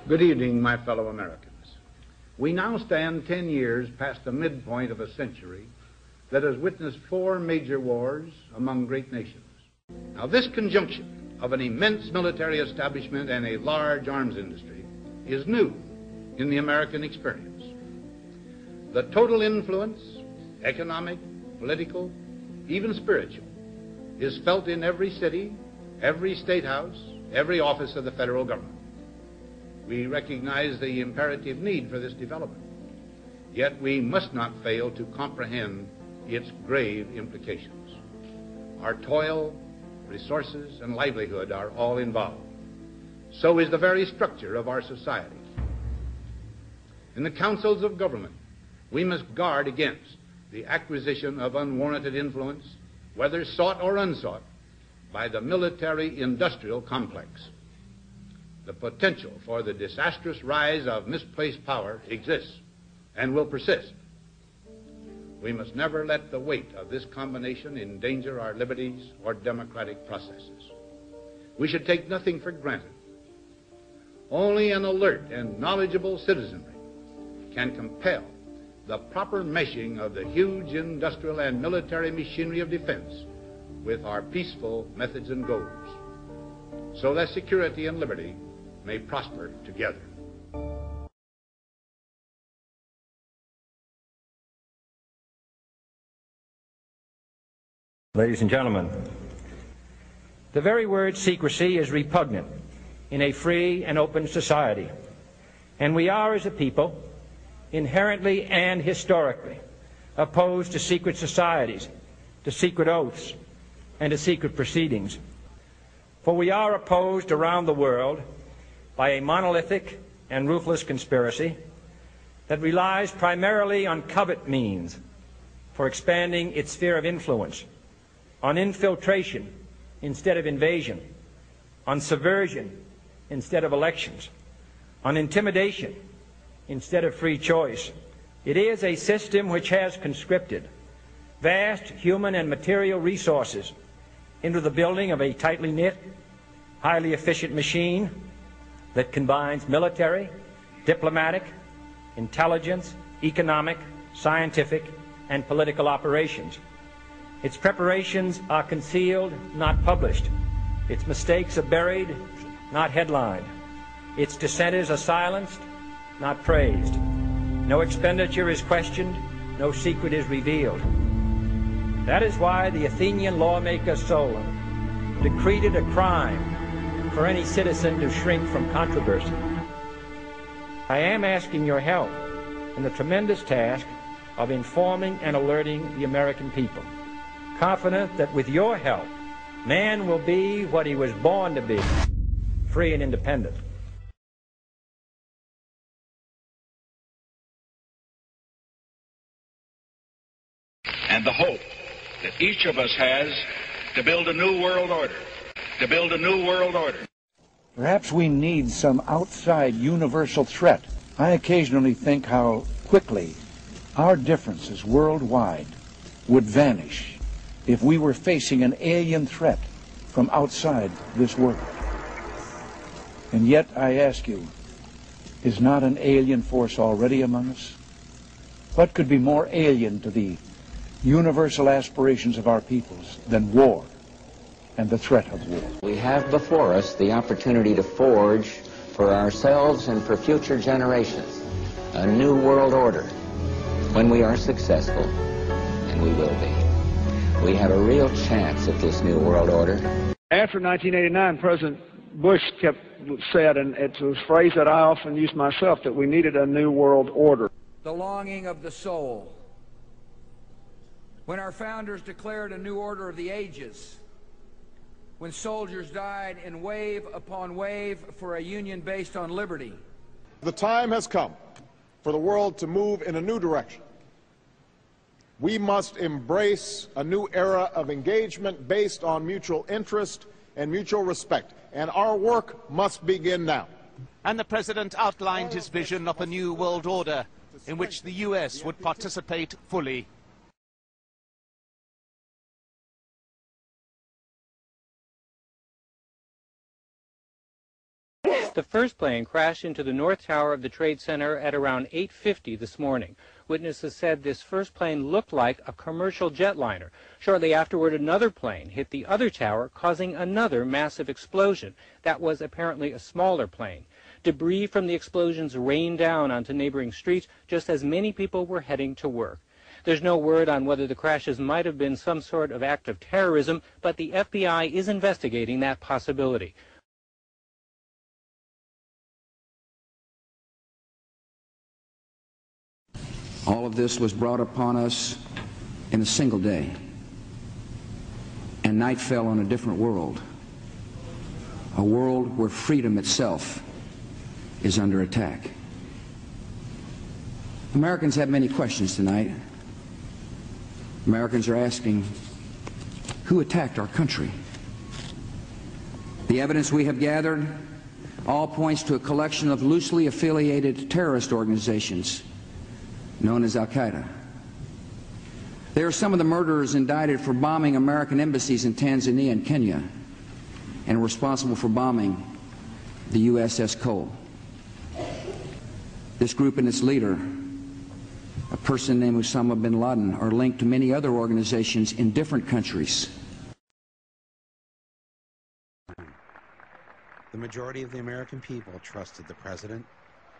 Good evening, my fellow Americans. We now stand 10 years past the midpoint of a century that has witnessed 4 major wars among great nations. Now, this conjunction of an immense military establishment and a large arms industry is new in the American experience. The total influence, economic, political, even spiritual, is felt in every city, every state house, every office of the federal government. We recognize the imperative need for this development, yet we must not fail to comprehend its grave implications. Our toil, resources, and livelihood are all involved. So is the very structure of our society. In the councils of government, we must guard against the acquisition of unwarranted influence, whether sought or unsought, by the military-industrial complex. The potential for the disastrous rise of misplaced power exists and will persist. We must never let the weight of this combination endanger our liberties or democratic processes. We should take nothing for granted. Only an alert and knowledgeable citizenry can compel the proper meshing of the huge industrial and military machinery of defense with our peaceful methods and goals, so that security and liberty may prosper together. Ladies and gentlemen, the very word secrecy is repugnant in a free and open society, and we are, as a people, inherently and historically opposed to secret societies, to secret oaths, and to secret proceedings. For we are opposed around the world by a monolithic and ruthless conspiracy that relies primarily on covert means for expanding its sphere of influence, on infiltration instead of invasion, on subversion instead of elections, on intimidation instead of free choice. It is a system which has conscripted vast human and material resources into the building of a tightly knit, highly efficient machine that combines military, diplomatic, intelligence, economic, scientific, and political operations. Its preparations are concealed, not published. Its mistakes are buried, not headlined. Its dissenters are silenced, not praised. No expenditure is questioned, no secret is revealed. That is why the Athenian lawmaker Solon decreed it a crime for any citizen to shrink from controversy. I am asking your help in the tremendous task of informing and alerting the American people, confident that with your help, man will be what he was born to be, free and independent. And the hope that each of us has to build a new world order, to build a new world order. Perhaps we need some outside universal threat. I occasionally think how quickly our differences worldwide would vanish if we were facing an alien threat from outside this world. And yet, I ask you, is not an alien force already among us? What could be more alien to the universal aspirations of our peoples than war and the threat of war? We have before us the opportunity to forge for ourselves and for future generations a new world order. When we are successful, and we will be, we have a real chance at this new world order. After 1989, President Bush said, and it's a phrase that I often use myself, that we needed a new world order. The longing of the soul. When our founders declared a new order of the ages, when soldiers died in wave upon wave for a union based on liberty. The time has come for the world to move in a new direction. We must embrace a new era of engagement based on mutual interest and mutual respect, and our work must begin now. And the President outlined his vision of a new world order in which the U.S. would participate fully. The first plane crashed into the North Tower of the Trade Center at around 8:50 this morning. Witnesses said this first plane looked like a commercial jetliner. Shortly afterward, another plane hit the other tower, causing another massive explosion. That was apparently a smaller plane. Debris from the explosions rained down onto neighboring streets just as many people were heading to work. There's no word on whether the crashes might have been some sort of act of terrorism, but the FBI is investigating that possibility. All of this was brought upon us in a single day, and night fell on a different world, a world where freedom itself is under attack. Americans have many questions tonight. Americans are asking, who attacked our country? The evidence we have gathered all points to a collection of loosely affiliated terrorist organizations known as Al-Qaeda. They are some of the murderers indicted for bombing American embassies in Tanzania and Kenya and responsible for bombing the USS Cole. This group and its leader, a person named Osama bin Laden, are linked to many other organizations in different countries. The majority of the American people trusted the president,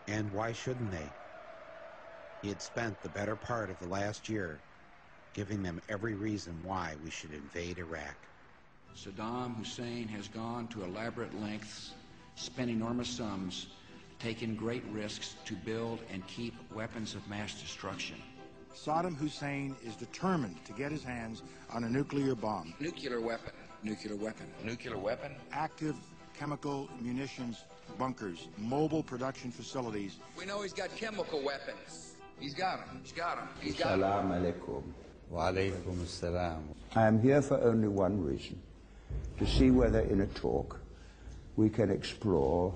and why shouldn't they? He had spent the better part of the last year giving them every reason why we should invade Iraq. Saddam Hussein has gone to elaborate lengths, spent enormous sums, taken great risks to build and keep weapons of mass destruction. Saddam Hussein is determined to get his hands on a nuclear bomb. Nuclear weapon. Nuclear weapon. Nuclear weapon. Active chemical munitions bunkers, mobile production facilities. We know he's got chemical weapons. He's got them. He's got them. He's got them. Assalamu alaikum. Wa alaikum assalam. I am here for only one reason, to see whether in a talk we can explore,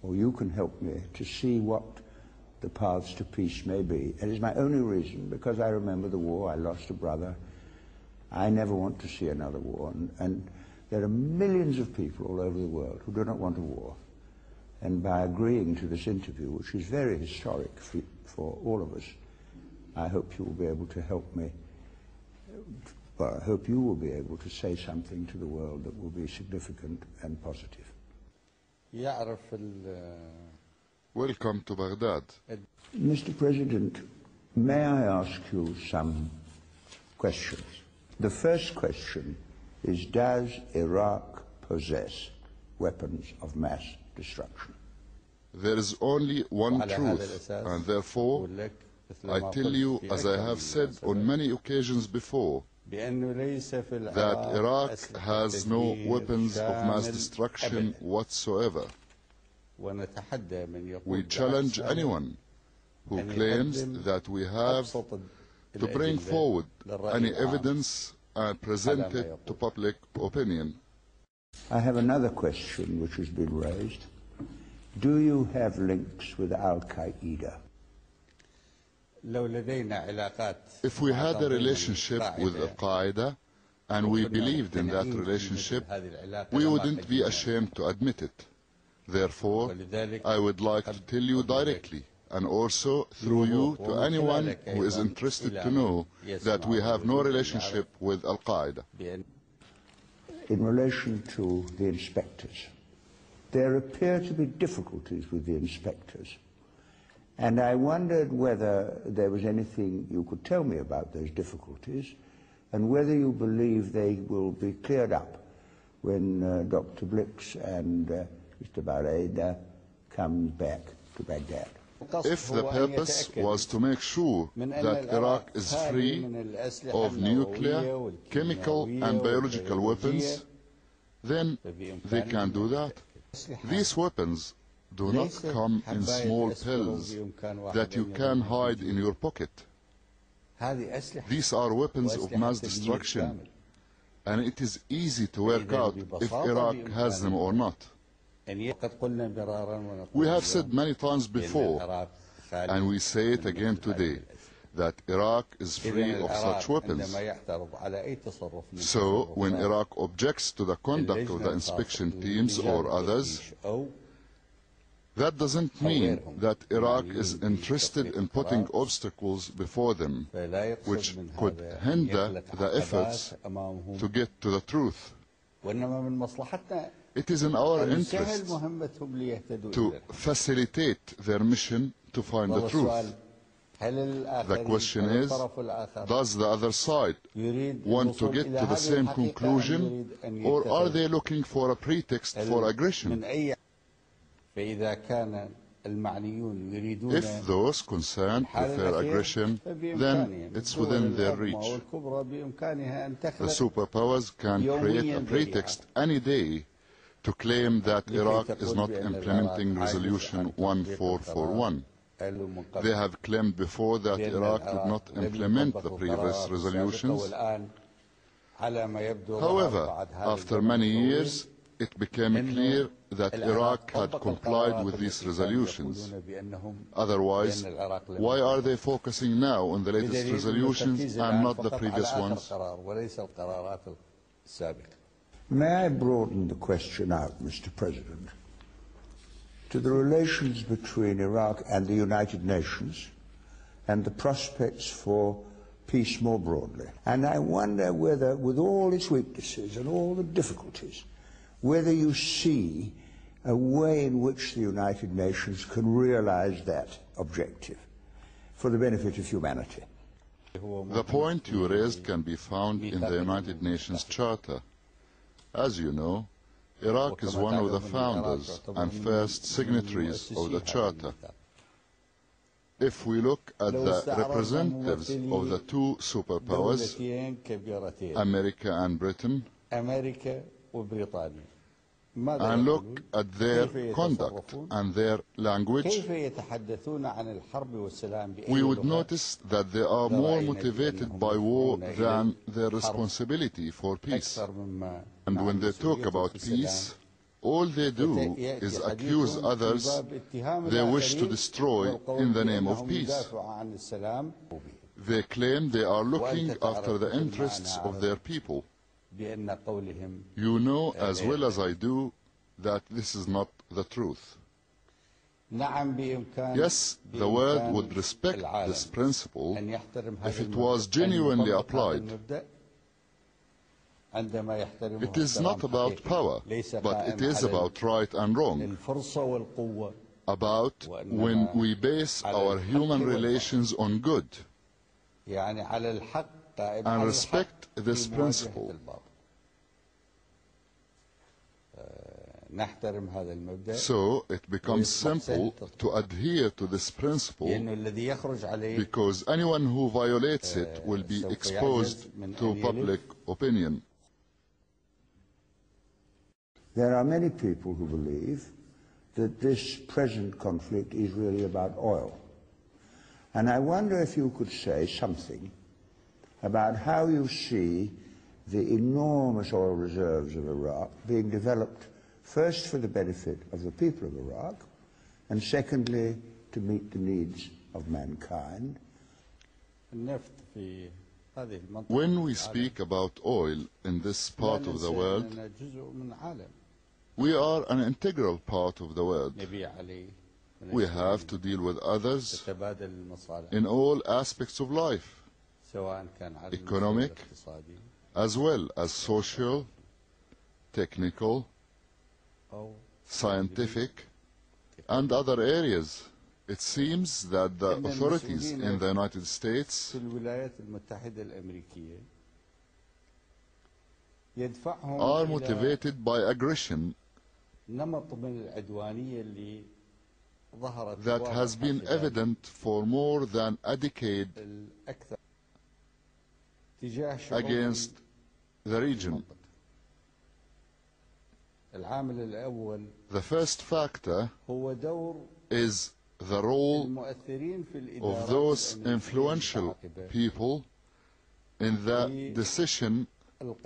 or you can help me to see what the paths to peace may be. It is my only reason, because I remember the war. I lost a brother. I never want to see another war. And there are millions of people all over the world who do not want a war. And by agreeing to this interview, which is very historic for all of us, I hope you will be able to help me. Well, I hope you will be able to say something to the world that will be significant and positive. Welcome to Baghdad. Mr. President, may I ask you some questions? The first question is, does Iraq possess weapons of mass destruction? There is only one truth, and therefore I tell you, as I have said on many occasions before, that Iraq has no weapons of mass destruction whatsoever. We challenge anyone who claims that we have to bring forward any evidence and present it to public opinion. I have another question which has been raised. Do you have links with Al-Qaeda? If we had a relationship with Al-Qaeda and we believed in that relationship, we wouldn't be ashamed to admit it. Therefore, I would like to tell you directly, and also through you to anyone who is interested to know, that we have no relationship with Al-Qaeda. In relation to the inspectors, there appear to be difficulties with the inspectors. And I wondered whether there was anything you could tell me about those difficulties, and whether you believe they will be cleared up when Dr. Blix and Mr. Barreda come back to Baghdad. If the purpose was to make sure that Iraq is free of nuclear, chemical and biological weapons, then they can do that. These weapons do not come in small pills that you can hide in your pocket. These are weapons of mass destruction, and it is easy to work out if Iraq has them or not. We have said many times before, and we say it again today, that Iraq is free of such weapons. So, when Iraq objects to the conduct of the inspection teams or others, That doesn't mean that Iraq is interested in putting obstacles before them, which could hinder the efforts to get to the truth. It is in our interest to facilitate their mission to find the truth. The question is, does the other side want to get to the same conclusion, or are they looking for a pretext for aggression? If those concerned prefer aggression, then it's within their reach. The superpowers can create a pretext any day to claim that Iraq is not implementing Resolution 1441. They have claimed before that Iraq did not implement the previous resolutions. However, after many years, it became clear that Iraq had complied with these resolutions. Otherwise, why are they focusing now on the latest resolutions and not the previous ones? May I broaden the question out, Mr. President, to the relations between Iraq and the United Nations and the prospects for peace more broadly? And I wonder whether, with all its weaknesses and all the difficulties, whether you see a way in which the United Nations can realize that objective for the benefit of humanity. The point you raised can be found in the United Nations Charter. As you know, Iraq is one of the founders and first signatories of the Charter. If we look at the representatives of the two superpowers, America and Britain, and look at their conduct and their language, we would notice that they are more motivated by war than their responsibility for peace. And when they talk about peace, all they do is accuse others they wish to destroy in the name of peace. They claim they are looking after the interests of their people. You know as well as I do that this is not the truth. Yes, the world would respect this principle if it was genuinely applied. It is not about power, but it is about right and wrong, about when we base our human relations on good and respect this principle. So it becomes simple to adhere to this principle, because anyone who violates it will be exposed to public opinion. There are many people who believe that this present conflict is really about oil. And I wonder if you could say something about how you see the enormous oil reserves of Iraq being developed first for the benefit of the people of Iraq, and secondly to meet the needs of mankind. When we speak about oil in this part of the world, we are an integral part of the world. We have to deal with others in all aspects of life, economic, as well as social, technical, scientific, and other areas. It seems that the authorities in the United States are motivated by aggression that has been evident for more than a decade against the region. The first factor is the role of those influential people in the decision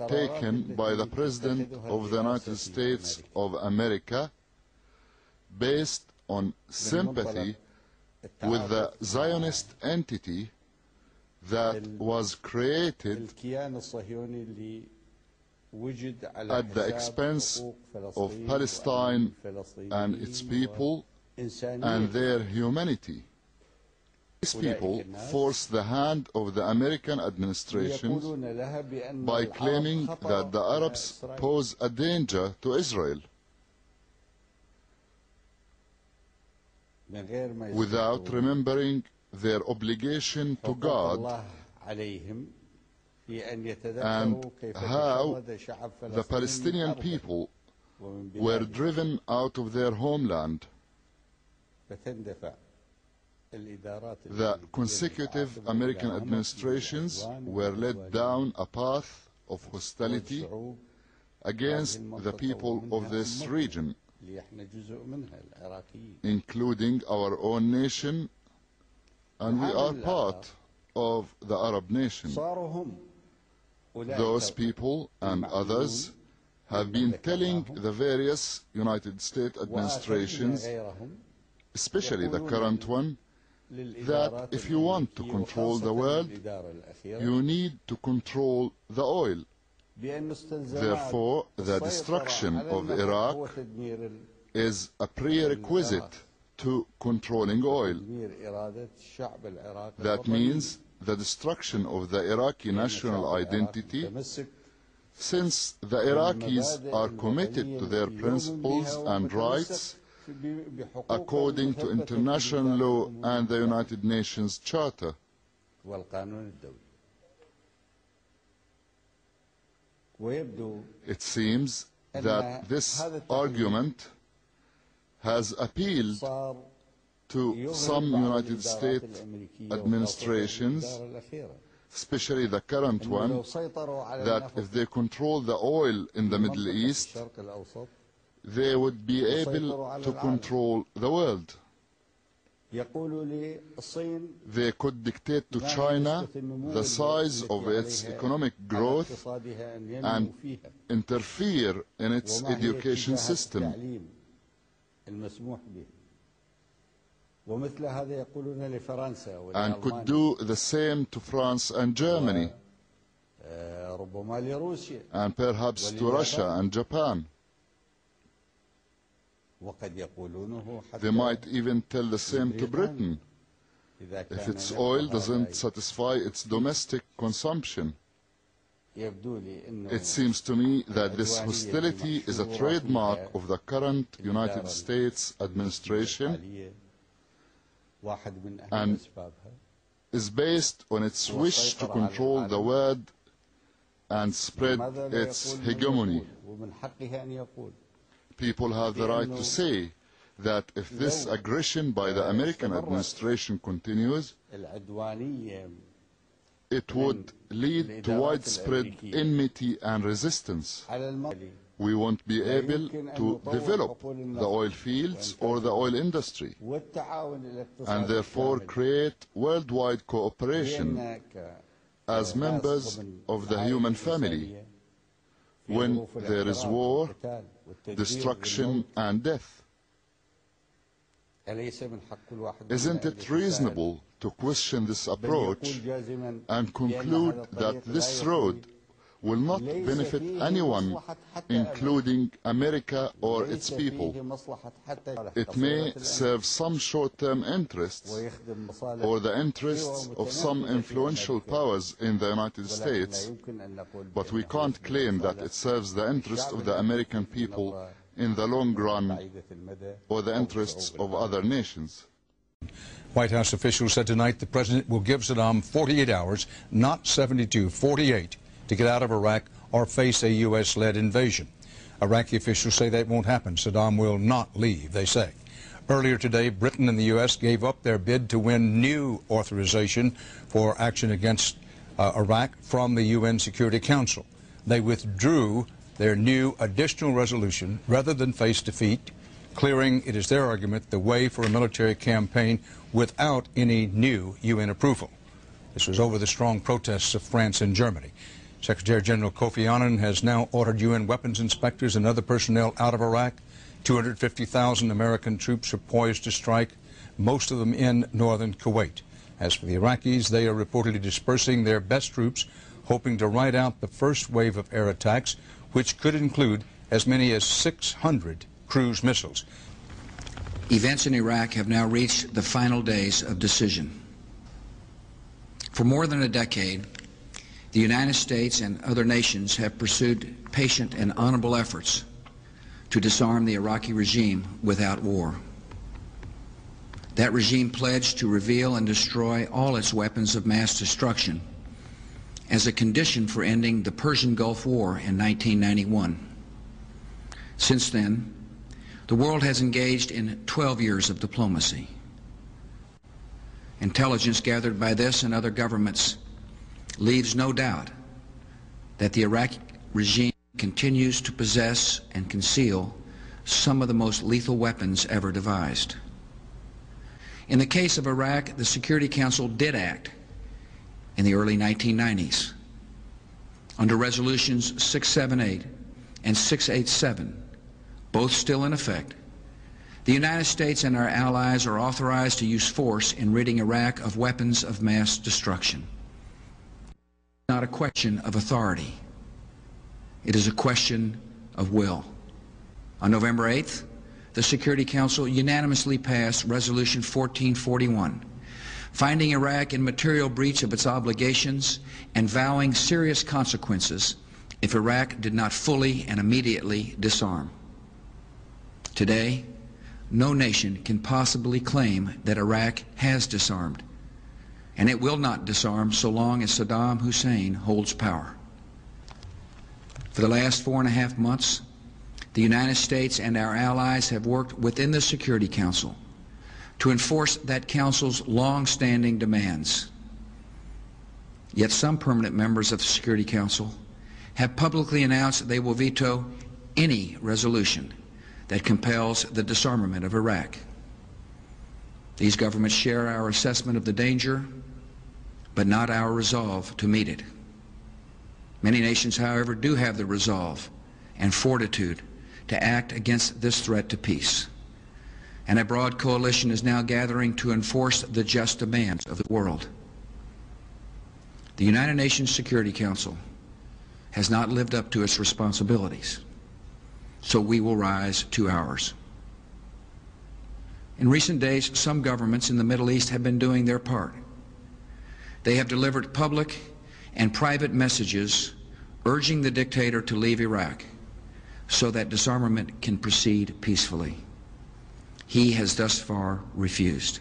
taken by the President of the United States of America based on sympathy with the Zionist entity that was created at the expense of Palestine and its people and their humanity. These people force the hand of the American administration by claiming that the Arabs pose a danger to Israel, without remembering their obligation to God and how the Palestinian people were driven out of their homeland. The consecutive American administrations were led down a path of hostility against the people of this region, including our own nation, and we are part of the Arab nation. Those people and others have been telling the various United States administrations, especially the current one, that if you want to control the world, you need to control the oil. Therefore, the destruction of Iraq is a prerequisite to controlling oil. That means the destruction of the Iraqi national identity, since the Iraqis are committed to their principles and rights according to international law and the United Nations Charter. It seems that this argument has appealed to some United States administrations, especially the current one, that if they control the oil in the Middle East, they would be able to control the world. They could dictate to China the size of its economic growth and interfere in its education system. And could do the same to France and Germany, and perhaps to Russia and Japan. They might even tell the same to Britain if its oil doesn't satisfy its domestic consumption. It seems to me that this hostility is a trademark of the current United States administration and is based on its wish to control the world and spread its hegemony. People have the right to say that if this aggression by the American administration continues, it would lead to widespread enmity and resistance. We won't be able to develop the oil fields or the oil industry, and therefore create worldwide cooperation as members of the human family when there is war, destruction and death. Isn't it reasonable to question this approach and conclude that this road will not benefit anyone, including America or its people? It may serve some short-term interests or the interests of some influential powers in the United States, but we can't claim that it serves the interests of the American people in the long run or the interests of other nations. White House officials said tonight the president will give Saddam 48 hours, not 72, 48, to get out of Iraq or face a U.S.-led invasion. Iraqi officials say that won't happen. Saddam will not leave, they say. Earlier today, Britain and the U.S. gave up their bid to win new authorization for action against Iraq from the UN Security Council. They withdrew their new additional resolution rather than face defeat, clearing, it is their argument, the way for a military campaign without any new UN approval. This was over the strong protests of France and Germany. Secretary General Kofi Annan has now ordered UN weapons inspectors and other personnel out of Iraq. 250,000 American troops are poised to strike, most of them in northern Kuwait. As for the Iraqis, they are reportedly dispersing their best troops, hoping to ride out the first wave of air attacks, which could include as many as 600 cruise missiles. Events in Iraq have now reached the final days of decision. For more than a decade, the United States and other nations have pursued patient and honorable efforts to disarm the Iraqi regime without war. That regime pledged to reveal and destroy all its weapons of mass destruction as a condition for ending the Persian Gulf War in 1991. Since then, the world has engaged in 12 years of diplomacy. Intelligence gathered by this and other governments leaves no doubt that the Iraqi regime continues to possess and conceal some of the most lethal weapons ever devised. In the case of Iraq, the Security Council did act in the early 1990s. Under Resolutions 678 and 687, both still in effect, the United States and our allies are authorized to use force in ridding Iraq of weapons of mass destruction. It's not a question of authority. It is a question of will. On November 8th, the Security Council unanimously passed Resolution 1441, finding Iraq in material breach of its obligations and vowing serious consequences if Iraq did not fully and immediately disarm. Today, no nation can possibly claim that Iraq has disarmed, and it will not disarm so long as Saddam Hussein holds power. For the last 4.5 months, the United States and our allies have worked within the Security Council to enforce that Council's long-standing demands. Yet some permanent members of the Security Council have publicly announced they will veto any resolution that compels the disarmament of Iraq. These governments share our assessment of the danger, but not our resolve to meet it. Many nations, however, do have the resolve and fortitude to act against this threat to peace. And a broad coalition is now gathering to enforce the just demands of the world. The United Nations Security Council has not lived up to its responsibilities, so we will rise to ours. In recent days, some governments in the Middle East have been doing their part. They have delivered public and private messages urging the dictator to leave Iraq so that disarmament can proceed peacefully. He has thus far refused.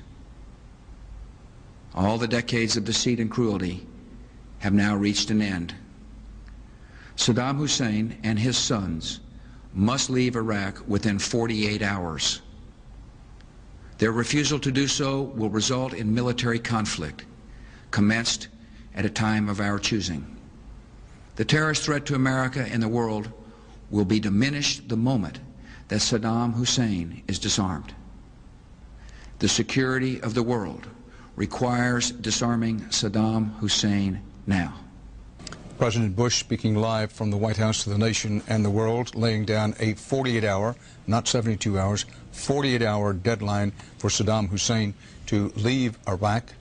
All the decades of deceit and cruelty have now reached an end. Saddam Hussein and his sons must leave Iraq within 48 hours. Their refusal to do so will result in military conflict, commenced at a time of our choosing. The terrorist threat to America and the world will be diminished the moment that Saddam Hussein is disarmed. The security of the world requires disarming Saddam Hussein now. President Bush speaking live from the White House to the nation and the world, laying down a 48-hour, not 72 hours, 48-hour deadline for Saddam Hussein to leave Iraq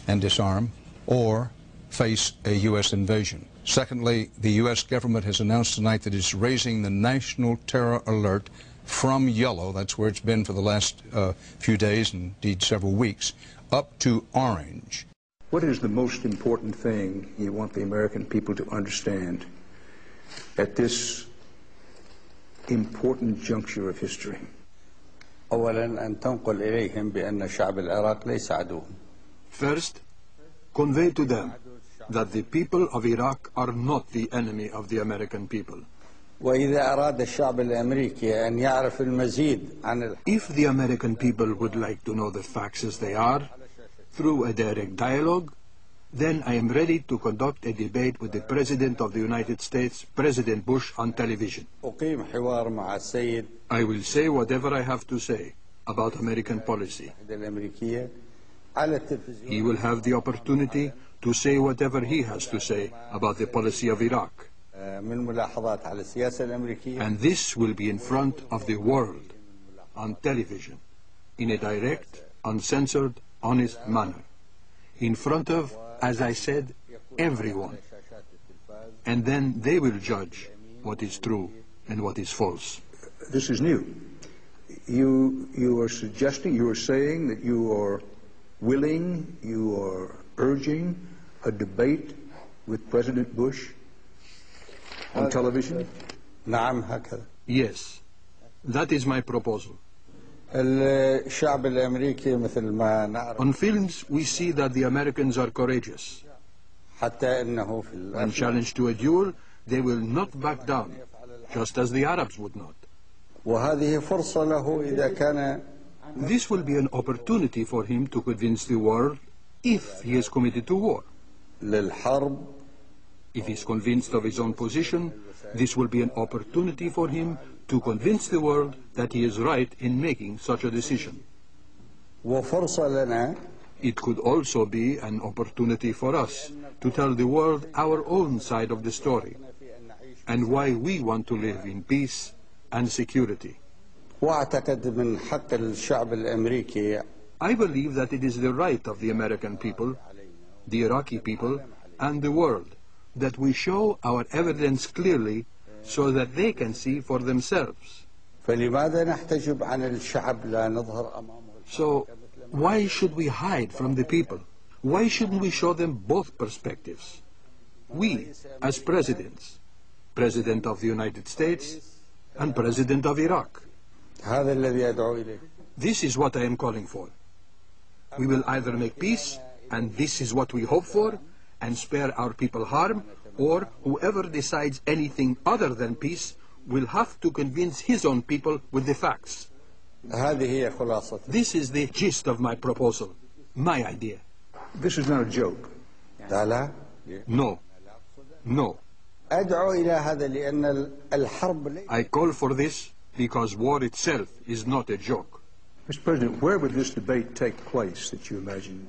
and disarm or face a U.S. invasion. Secondly, the U.S. government has announced tonight that it's raising the national terror alert from yellow, that's where it's been for the last few days, indeed several weeks, up to orange. What is the most important thing you want the American people to understand at this important juncture of history? First, convey to them that the people of Iraq are not the enemy of the American people. If the American people would like to know the facts as they are, through a direct dialogue, then I am ready to conduct a debate with the President of the United States, President Bush, on television. I will say whatever I have to say about American policy. He will have the opportunity to say whatever he has to say about the policy of Iraq. And this will be in front of the world, on television, in a direct, uncensored, honest manner, in front of, as I said, everyone. And then they will judge what is true and what is false. This is new. You are suggesting, you are saying that you are willing, you are urging a debate with President Bush on television? نعم هكذا. Yes, that is my proposal. الشعب الأمريكي مثل ما نعرف. On films, we see that the Americans are courageous. حتى إنه في When challenged to a duel, they will not back down, just as the Arabs would not. وهذه فرصة له إذا كان. This will be an opportunity for him to convince the world if he is committed to war. للحرب. If he is convinced of his own position, this will be an opportunity for him to convince the world that he is right in making such a decision. وفرصة لنا. It could also be an opportunity for us to tell the world our own side of the story and why we want to live in peace and security. وأعتقد من حق الشعب الأمريكي. I believe that it is the right of the American people, the Iraqi people, and the world that we show our evidence clearly so that they can see for themselves. فلماذا نحتجب عن الشعب لا نظهر أمامه؟ So, why should we hide from the people? Why shouldn't we show them both perspectives? We, as presidents, President of the United States and President of Iraq. هذا الذي أدعو إليه. This is what I am calling for. We will either make peace, and this is what we hope for, and spare our people harm, or whoever decides anything other than peace will have to convince his own people with the facts. This is the gist of my proposal, my idea. This is not a joke. No. No. I call for this because war itself is not a joke. Mr. President, where would this debate take place that you imagine?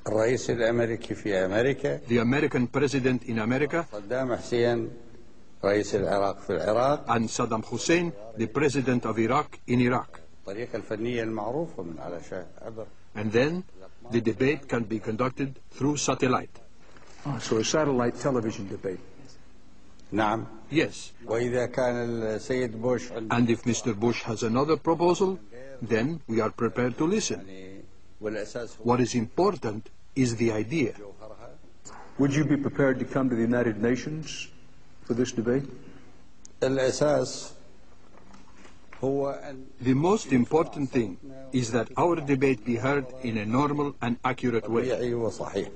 الرئيس الأمريكي في أمريكا. The American president in America. صدام حسين رئيس العراق في العراق. And Saddam Hussein, the president of Iraq in Iraq. الطريقة الفنية المعروفة من على عبر. And then the debate can be conducted through satellite. So a satellite television debate. نعم. Yes. وإذا كان السيد بوش. And if Mr. Bush has another proposal, then we are prepared to listen. What is important is the idea. Would you be prepared to come to the United Nations for this debate? الأساس هو The most important thing is that our debate be heard in a normal and accurate way. وصحيح.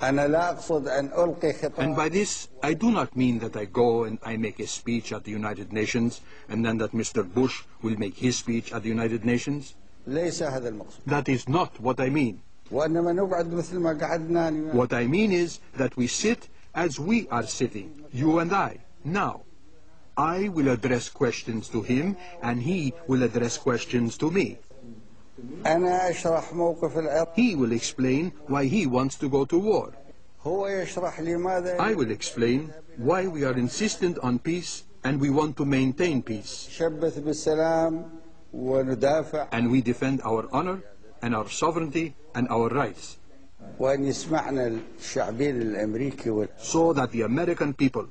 أنا لا أقصد أن ألقي خطاب. And by this, I do not mean that I go and I make a speech at the United Nations and then that Mr. Bush will make his speech at the United Nations. ليس هذا المقصود. That is not what I mean. وإنما نقعد مثل ما قعدنا. What I mean is that we sit as we are sitting, you and I, now. I will address questions to him and he will address questions to me. أنا أشرح موقف العراق. He will explain why he wants to go to war. هو يشرح لماذا. I will explain why we are insistent on peace and we want to maintain peace. شبث بالسلام وندافع. And we defend our honor and our sovereignty and our rights. وأن يسمعنا الشعبين الأمريكي. So that the American people,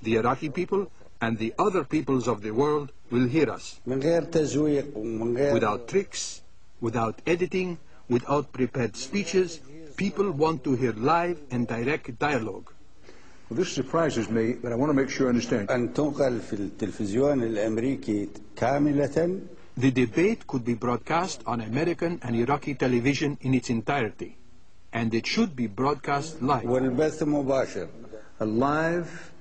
the Iraqi people, and the other peoples of the world will hear us. من غير تزويق ومن غير. Without tricks, without editing, without prepared speeches, people want to hear live and direct dialogue. Well, this surprises me, but I want to make sure I understand. أن تنقل في التلفزيون الأمريكي كاملة. The debate could be broadcast on American and Iraqi television in its entirety, and it should be broadcast live. والبث مباشر. A live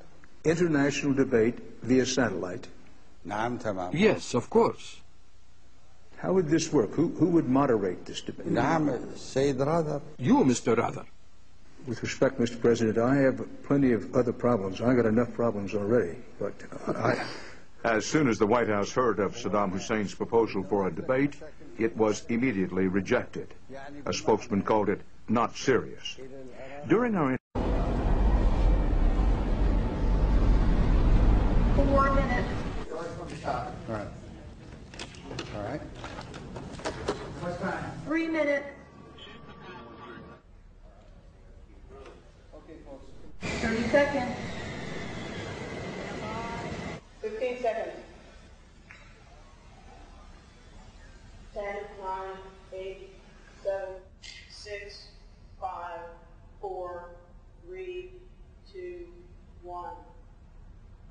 international debate via satellite. نعم تمام. Yes, of course. How would this work? Who would moderate this debate? نعم السيد راذر. You, Mr. Rather. With respect, Mr. President, I have plenty of other problems. I got enough problems already, but As soon as the White House heard of Saddam Hussein's proposal for a debate, it was immediately rejected. A spokesman called it not serious. During our 4 minutes. All right. All right. What's time? 3 minutes. 30 seconds. 15 seconds.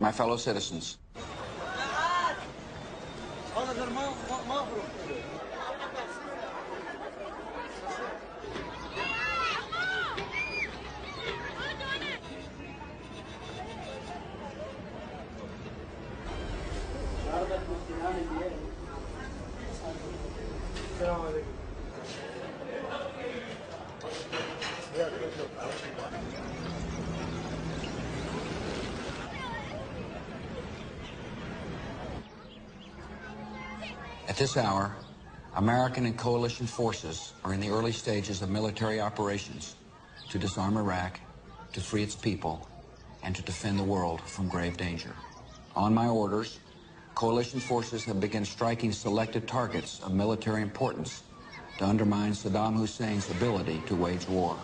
My fellow citizens, at this hour, American and coalition forces are in the early stages of military operations to disarm Iraq, to free its people, and to defend the world from grave danger. On my orders, coalition forces have begun striking selected targets of military importance to undermine Saddam Hussein's ability to wage war.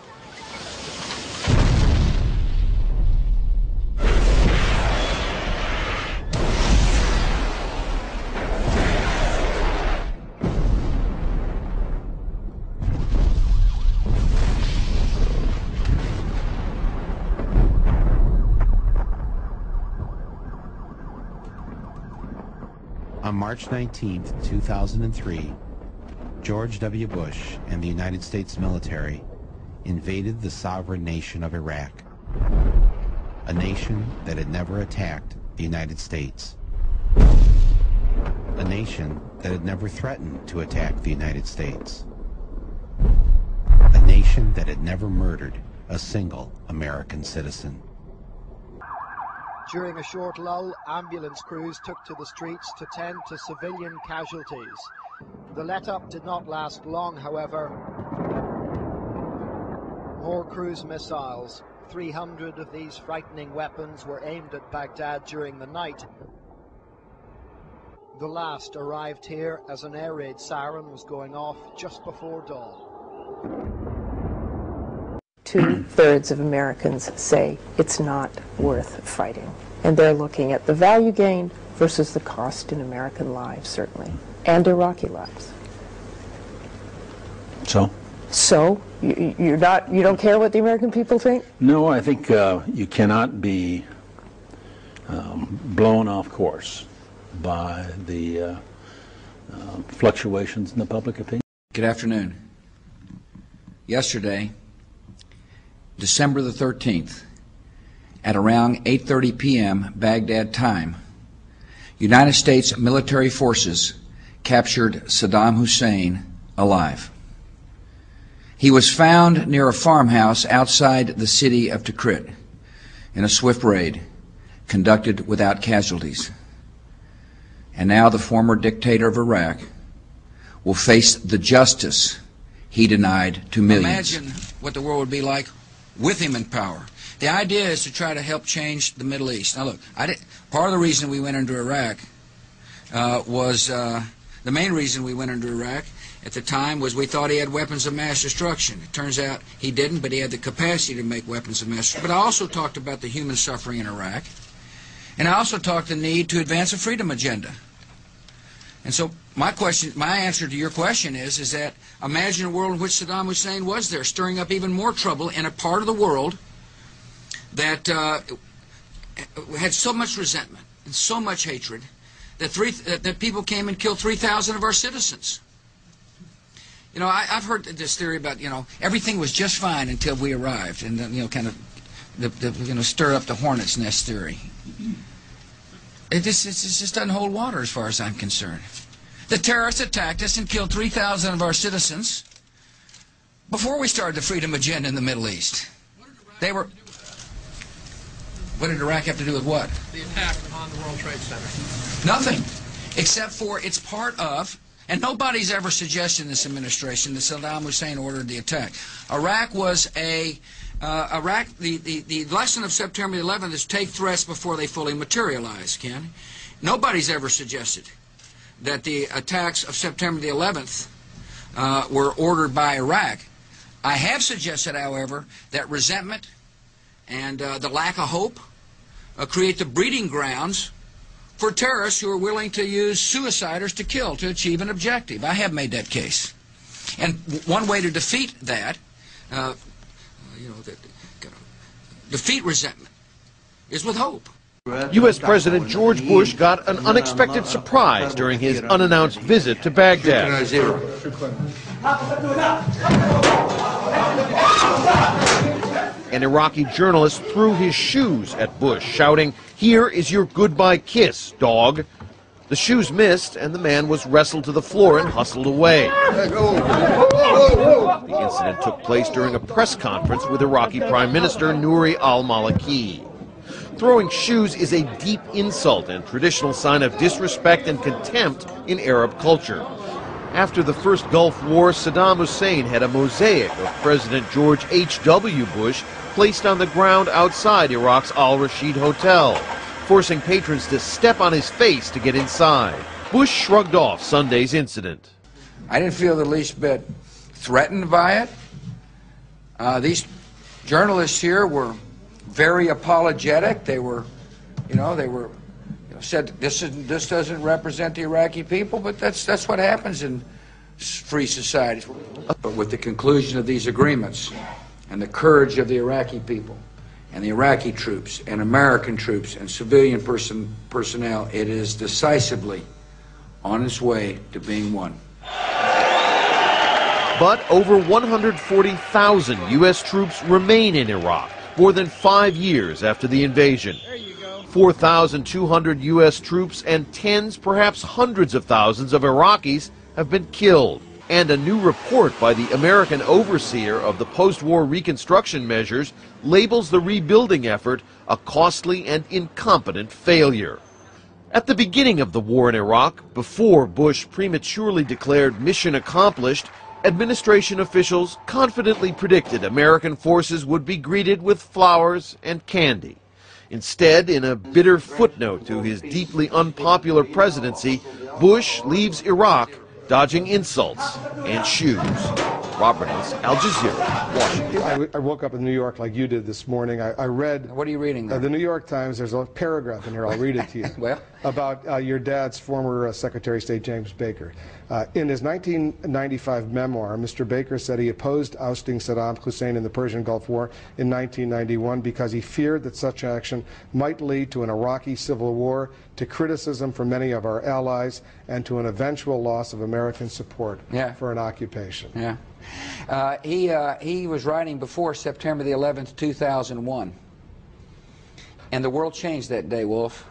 On March 19, 2003, George W. Bush and the United States military invaded the sovereign nation of Iraq, a nation that had never attacked the United States, a nation that had never threatened to attack the United States, a nation that had never murdered a single American citizen. During a short lull, ambulance crews took to the streets to tend to civilian casualties. The let-up did not last long, however. More cruise missiles. 300 of these frightening weapons were aimed at Baghdad during the night. The last arrived here as an air raid siren was going off just before dawn. 2/3 of Americans say it's not worth fighting. And they're looking at the value gained versus the cost in American lives, certainly, and Iraqi lives. So you don't care what the American people think? No, I think you cannot be blown off course by the fluctuations in the public opinion. Good afternoon. Yesterday, December the 13th, at around 8:30 p.m. Baghdad time, United States military forces captured Saddam Hussein alive. He was found near a farmhouse outside the city of Tikrit in a swift raid conducted without casualties. And now the former dictator of Iraq will face the justice he denied to millions. Imagine what the world would be like with him in power. The idea is to try to help change the Middle East. Now look, part of the reason we went into Iraq was the main reason we went into Iraq at the time was we thought he had weapons of mass destruction. It turns out he didn't, but he had the capacity to make weapons of mass destruction. But I also talked about the human suffering in Iraq, and I also talked the need to advance a freedom agenda. And so my answer to your question is that imagine a world in which Saddam Hussein was there, stirring up even more trouble in a part of the world that had so much resentment and so much hatred that people came and killed 3,000 of our citizens. You know, I've heard this theory about, everything was just fine until we arrived, and kind of stir up the hornet's nest theory. It just doesn't hold water as far as I'm concerned. The terrorists attacked us and killed 3,000 of our citizens before we started the freedom agenda in the Middle East. What did Iraq have to do with what? The attack on the World Trade Center. Nothing, except for it's part of, and nobody's ever suggested in this administration that Saddam Hussein ordered the attack. Iraq was the lesson of September 11th is take threats before they fully materialize, Ken. Nobody's ever suggested that the attacks of September the 11th were ordered by Iraq. I have suggested, however, that resentment and the lack of hope create the breeding grounds for terrorists who are willing to use suiciders to kill to achieve an objective. I have made that case. And one way to defeat that, defeat resentment, is with hope. U.S. President George Bush got an unexpected surprise during his unannounced visit to Baghdad. An Iraqi journalist threw his shoes at Bush, shouting, "Here is your goodbye kiss, dog." The shoes missed, and the man was wrestled to the floor and hustled away. The incident took place during a press conference with Iraqi Prime Minister Nouri al-Maliki. Throwing shoes is a deep insult and traditional sign of disrespect and contempt in Arab culture. After the first Gulf War, Saddam Hussein had a mosaic of President George H.W. Bush placed on the ground outside Iraq's Al-Rashid Hotel, forcing patrons to step on his face to get inside. Bush shrugged off Sunday's incident. I didn't feel the least bit threatened by it. These journalists here were very apologetic. They were, said this doesn't represent the Iraqi people, but that's what happens in free societies. But with the conclusion of these agreements and the courage of the Iraqi people and the Iraqi troops and American troops and civilian personnel, it is decisively on its way to being won. But over 140,000 U.S. troops remain in Iraq, more than 5 years after the invasion. 4,200 U.S. troops and tens, perhaps hundreds of thousands of Iraqis have been killed. And a new report by the American overseer of the post-war reconstruction measures labels the rebuilding effort a costly and incompetent failure. At the beginning of the war in Iraq, before Bush prematurely declared mission accomplished, administration officials confidently predicted American forces would be greeted with flowers and candy. Instead, in a bitter footnote to his deeply unpopular presidency, Bush leaves Iraq dodging insults and shoes. Robert Reynolds, Al Jazeera, Washington. I woke up in New York like you did this morning. I read... What are you reading there? The New York Times. There's a paragraph in here. I'll read it to you. Well? About your dad's former Secretary of State, James Baker. In his 1995 memoir, Mr. Baker said he opposed ousting Saddam Hussein in the Persian Gulf War in 1991 because he feared that such action might lead to an Iraqi civil war, to criticism from many of our allies, and to an eventual loss of American support for an occupation. Yeah. He was writing before September the 11th, 2001. And the world changed that day, Wolf.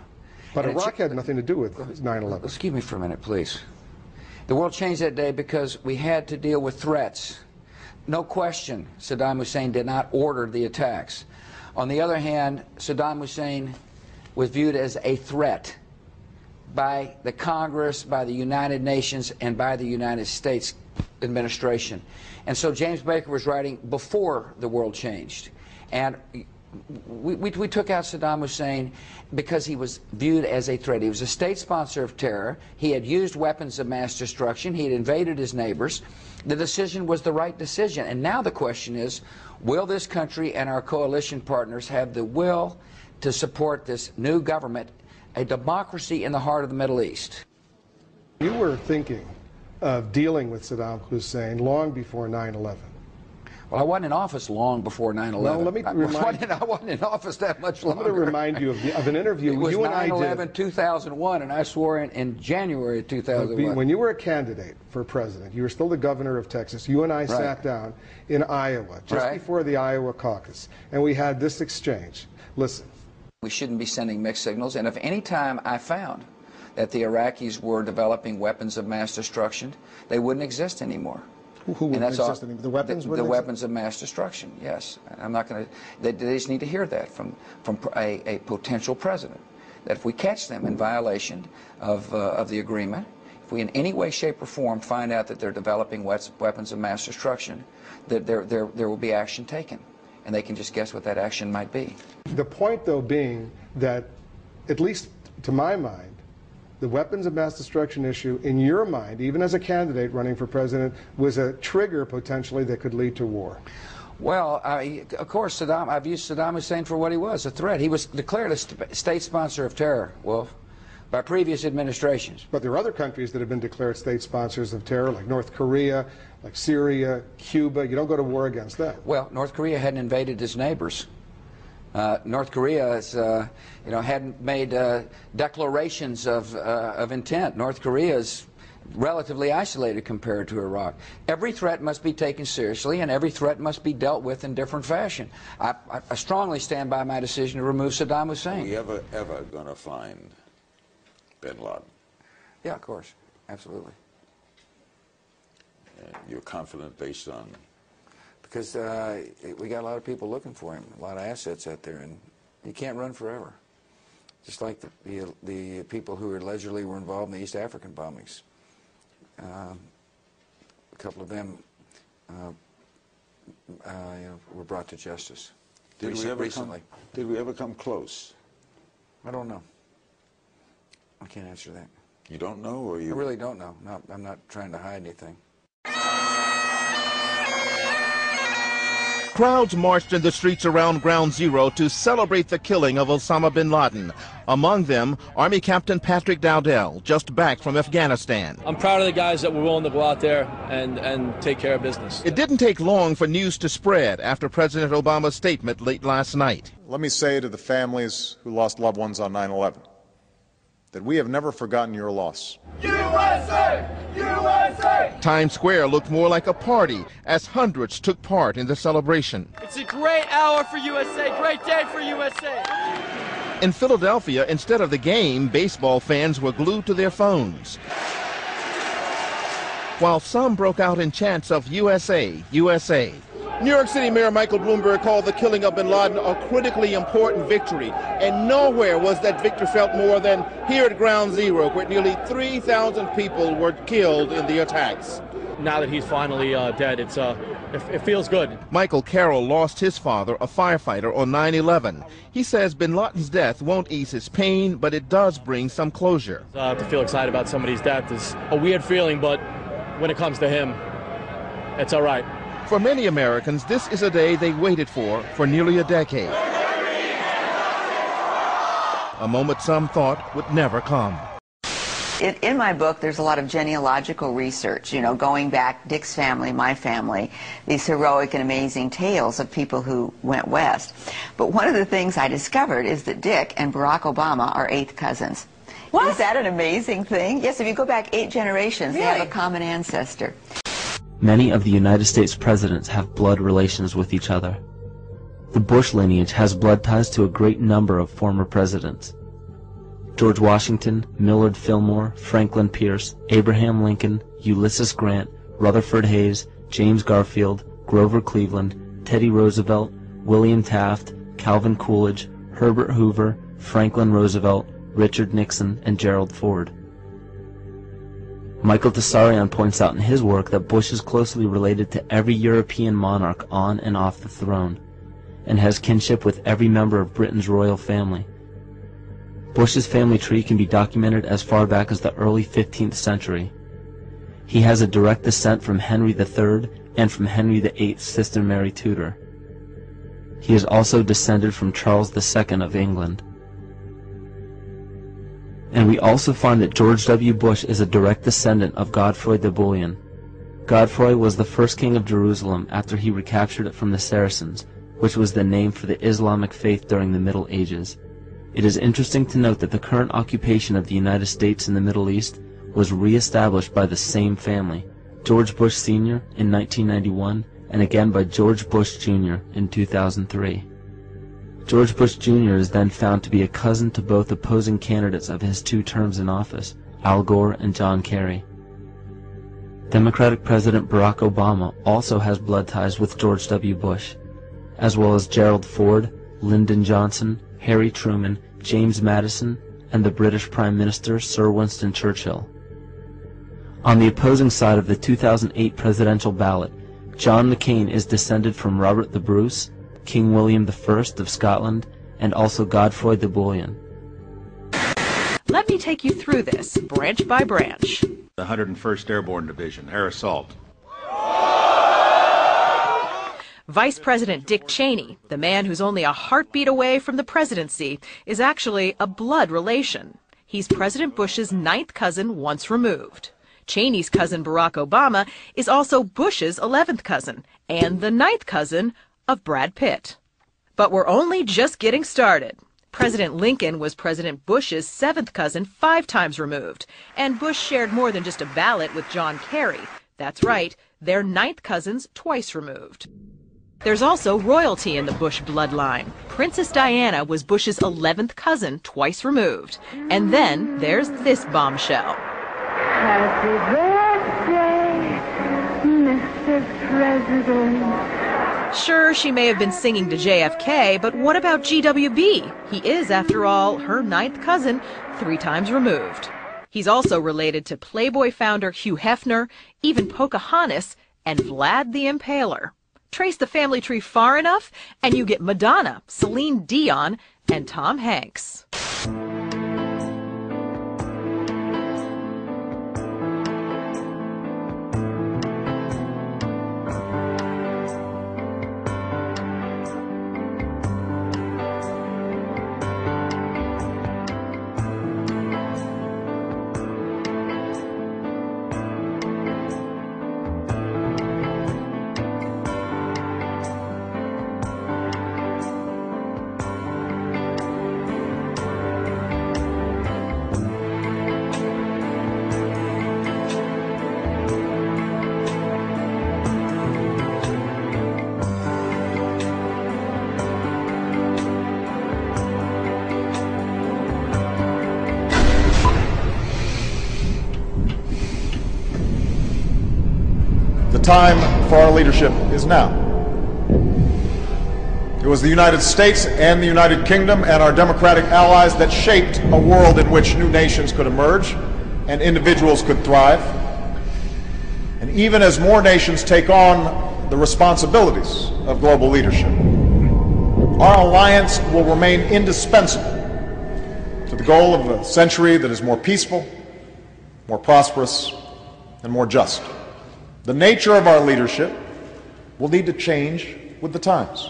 But Iraq had nothing to do with 9/11. Excuse me for a minute, please. The world changed that day because we had to deal with threats. No question, Saddam Hussein did not order the attacks. On the other hand, Saddam Hussein was viewed as a threat by the Congress, by the United Nations, and by the United States administration. And so James Baker was writing before the world changed. And we took out Saddam Hussein because he was viewed as a threat. He was a state sponsor of terror. He had used weapons of mass destruction. He had invaded his neighbors. The decision was the right decision. And now the question is, will this country and our coalition partners have the will to support this new government, a democracy in the heart of the Middle East? You were thinking of dealing with Saddam Hussein long before 9/11. Well, I wasn't in office long before 9/11. Well, let me remind I wasn't in office that much longer. I'm going to remind you of an interview you and I did. It was 9/11, 2001, and I swore in January of 2001. When you were a candidate for president, you were still the governor of Texas. You and I sat down in Iowa just before the Iowa caucus, and we had this exchange. Listen. We shouldn't be sending mixed signals, and if any time I found that the Iraqis were developing weapons of mass destruction, they wouldn't exist anymore. Who wouldn't exist anymore? The weapons? The weapons of mass destruction, yes. I'm not going to... They just need to hear that from a potential president, that if we catch them in violation of the agreement, if we in any way, shape, or form find out that they're developing weapons of mass destruction, that there will be action taken. And they can just guess what that action might be. The point, though, being that, at least to my mind, the weapons of mass destruction issue, in your mind, even as a candidate running for president, was a trigger, potentially, that could lead to war. Well, of course, I've used Saddam Hussein for what he was, a threat. He was declared a state sponsor of terror, Wolf, by previous administrations. But there are other countries that have been declared state sponsors of terror, like North Korea, like Syria, Cuba. You don't go to war against them. Well, North Korea hadn't invaded its neighbors. North Korea is, hadn't made declarations of intent. North Korea is relatively isolated compared to Iraq. Every threat must be taken seriously, and every threat must be dealt with in different fashion. I strongly stand by my decision to remove Saddam Hussein. Are we ever going to find bin Laden? Yeah, of course. Absolutely. And you're confident based on? Because we got a lot of people looking for him, a lot of assets out there, and you can't run forever. Just like the people who allegedly were involved in the East African bombings. A couple of them were brought to justice recently. Did we ever come close? I don't know. I can't answer that. You don't know, or you? I really don't know. No, I'm not trying to hide anything. Crowds marched in the streets around Ground Zero to celebrate the killing of Osama bin Laden. Among them, Army Captain Patrick Dowdell, just back from Afghanistan. I'm proud of the guys that were willing to go out there and take care of business. It didn't take long for news to spread after President Obama's statement late last night. Let me say to the families who lost loved ones on 9/11 that we have never forgotten your loss. USA! USA! Times Square looked more like a party as hundreds took part in the celebration. It's a great hour for USA, great day for USA. In Philadelphia, instead of the game, baseball fans were glued to their phones, while some broke out in chants of USA, USA. New York City Mayor Michael Bloomberg called the killing of bin Laden a critically important victory, and nowhere was that victory felt more than here at Ground Zero, where nearly 3,000 people were killed in the attacks. Now that he's finally dead, it feels good. Michael Carroll lost his father, a firefighter, on 9/11. He says bin Laden's death won't ease his pain, but it does bring some closure. To feel excited about somebody's death is a weird feeling, but when it comes to him, it's all right. For many Americans, this is a day they waited for nearly a decade. A moment some thought would never come. In my book, there's a lot of genealogical research, going back, Dick's family, my family, these heroic and amazing tales of people who went west. But one of the things I discovered is that Dick and Barack Obama are 8th cousins. What? Is that an amazing thing? Yes, if you go back 8 generations, really? They have a common ancestor. Many of the United States presidents have blood relations with each other. The Bush lineage has blood ties to a great number of former presidents. George Washington, Millard Fillmore, Franklin Pierce, Abraham Lincoln, Ulysses Grant, Rutherford Hayes, James Garfield, Grover Cleveland, Teddy Roosevelt, William Taft, Calvin Coolidge, Herbert Hoover, Franklin Roosevelt, Richard Nixon, and Gerald Ford. Michael Tessarian points out in his work that Bush is closely related to every European monarch on and off the throne, and has kinship with every member of Britain's royal family. Bush's family tree can be documented as far back as the early 15th century. He has a direct descent from Henry III and from Henry VIII's sister Mary Tudor. He is also descended from Charles II of England. And we also find that George W. Bush is a direct descendant of Godfrey de Bouillon. Godfrey was the first king of Jerusalem after he recaptured it from the Saracens, which was the name for the Islamic faith during the Middle Ages. It is interesting to note that the current occupation of the United States in the Middle East was re-established by the same family, George Bush Sr. in 1991, and again by George Bush Jr. in 2003. George Bush Jr. is then found to be a cousin to both opposing candidates of his 2 terms in office, Al Gore and John Kerry. Democratic President Barack Obama also has blood ties with George W. Bush, as well as Gerald Ford, Lyndon Johnson, Harry Truman, James Madison, and the British Prime Minister Sir Winston Churchill. On the opposing side of the 2008 presidential ballot, John McCain is descended from Robert the Bruce, King William I of Scotland, and also Godfrey de Bouillon. Let me take you through this, branch by branch. The 101st Airborne Division, air assault. Vice President Dick Cheney, the man who's only a heartbeat away from the presidency, is actually a blood relation. He's President Bush's 9th cousin once removed. Cheney's cousin Barack Obama is also Bush's 11th cousin and the 9th cousin of Brad Pitt. But we're only just getting started. President Lincoln was President Bush's 7th cousin 5 times removed, and Bush shared more than just a ballot with John Kerry. That's right, they're 9th cousins twice removed. There's also royalty in the Bush bloodline. Princess Diana was Bush's 11th cousin twice removed. And then there's this bombshell. Happy birthday, Mr. President. Sure, she may have been singing to JFK, but what about GWB? He is, after all, her 9th cousin, 3 times removed. He's also related to Playboy founder Hugh Hefner, even Pocahontas, and Vlad the Impaler. Trace the family tree far enough, and you get Madonna, Celine Dion, and Tom Hanks. The time for our leadership is now. It was the United States and the United Kingdom and our democratic allies that shaped a world in which new nations could emerge and individuals could thrive. And even as more nations take on the responsibilities of global leadership, our alliance will remain indispensable to the goal of a century that is more peaceful, more prosperous, and more just. The nature of our leadership will need to change with the times.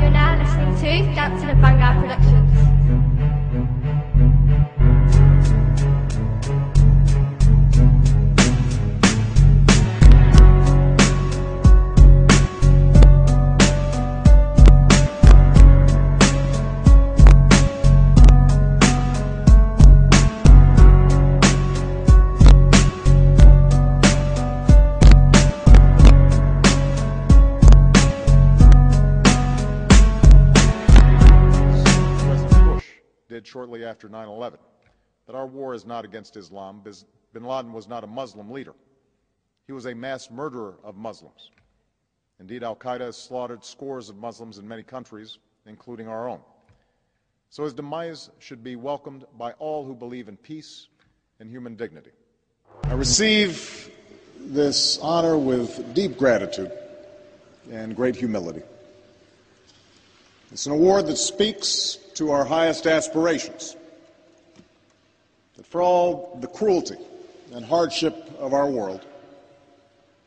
You're now listening to Dancing at Vanguard Productions. Shortly after 9/11, that our war is not against Islam. Bin Laden was not a Muslim leader. He was a mass murderer of Muslims. Indeed, al-Qaeda has slaughtered scores of Muslims in many countries, including our own. So his demise should be welcomed by all who believe in peace and human dignity. I receive this honor with deep gratitude and great humility. It's an award that speaks to our highest aspirations, that for all the cruelty and hardship of our world,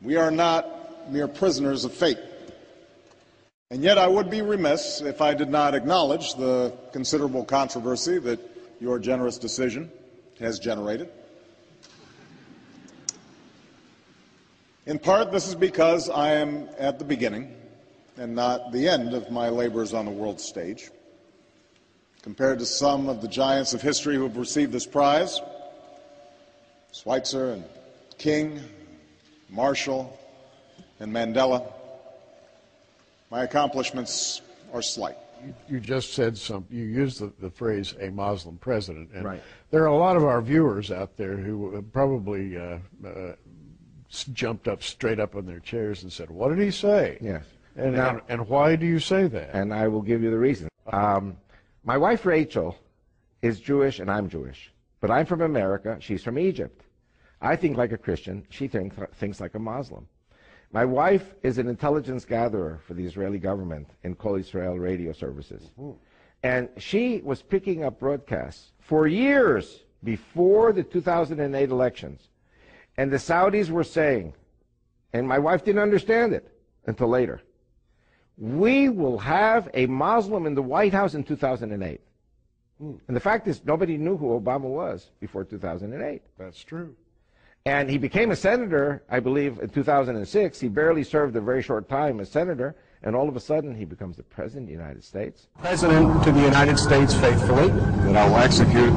we are not mere prisoners of fate. And yet I would be remiss if I did not acknowledge the considerable controversy that your generous decision has generated. In part, this is because I am at the beginning and not the end of my labors on the world stage. Compared to some of the giants of history who have received this prize, Schweitzer and King, Marshall and Mandela, my accomplishments are slight. You just said something, you used the phrase a Muslim president, and right. There are a lot of our viewers out there who probably jumped up straight up on their chairs and said, what did he say? Yes. And why do you say that? And I will give you the reason. My wife Rachel is Jewish and I'm Jewish, but I'm from America, she's from Egypt. I think like a Christian, she thinks like a Muslim. My wife is an intelligence gatherer for the Israeli government in Kol Israel radio services. And she was picking up broadcasts for years before the 2008 elections. And the Saudis were saying, and my wife didn't understand it until later. We will have a Muslim in the White House in 2008. And the fact is, nobody knew who Obama was before 2008. That's true. And he became a senator, I believe, in 2006. He barely served a very short time as senator, and all of a sudden he becomes the President of the United States. President to the United States faithfully. That I will execute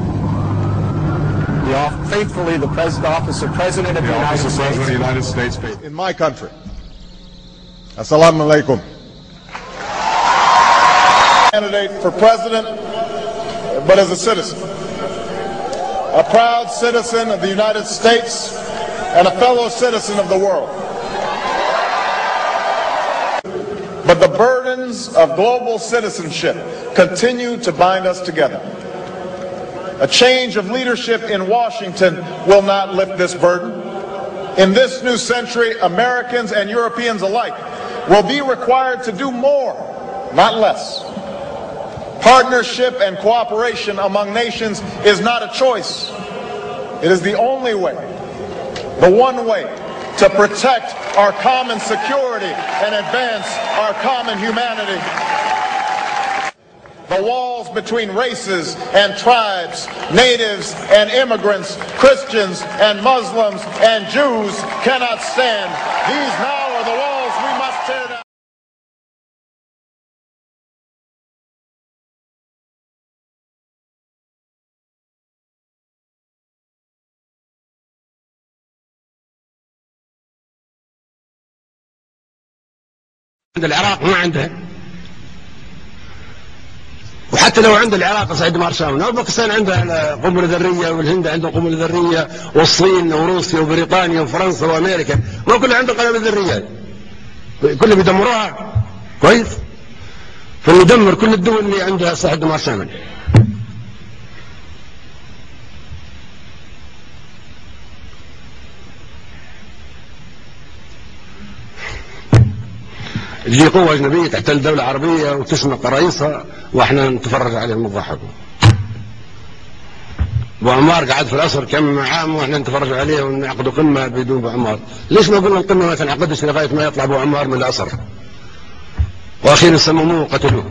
faithfully the office of President of the United States. President of the United States. In my country. Assalamu alaikum. Candidate for president, but as a citizen. A proud citizen of the United States and a fellow citizen of the world. But the burdens of global citizenship continue to bind us together. A change of leadership in Washington will not lift this burden. In this new century, Americans and Europeans alike will be required to do more, not less. Partnership and cooperation among nations is not a choice. It is the only way, the one way, to protect our common security and advance our common humanity. The walls between races and tribes, natives and immigrants, Christians and Muslims and Jews cannot stand. These now are the walls we must tear down. العراق ما عندها، وحتى لو عند العراق سعيد مارشال او باكستان عندها قنبله ذريه، والهند عندها قنبله ذريه، والصين وروسيا وبريطانيا وفرنسا وامريكا ما كلها عندها قنابل ذريه، كلها بيدمروها كويس. فندمر كل الدول اللي عندها سعيد مارشال. تجي قوة أجنبية تحتل دولة عربية وتشنق رئيسها وإحنا نتفرج عليهم وضحكوا. أبو عمار قعد في الأسر كم عام وإحنا نتفرج عليه ونعقدوا قمة بدون أبو عمار. ليش ما قلنا القمة ما تنعقدش لغاية ما يطلع أبو عمار من الأسر؟ وأخيرا سمموه وقتلوه.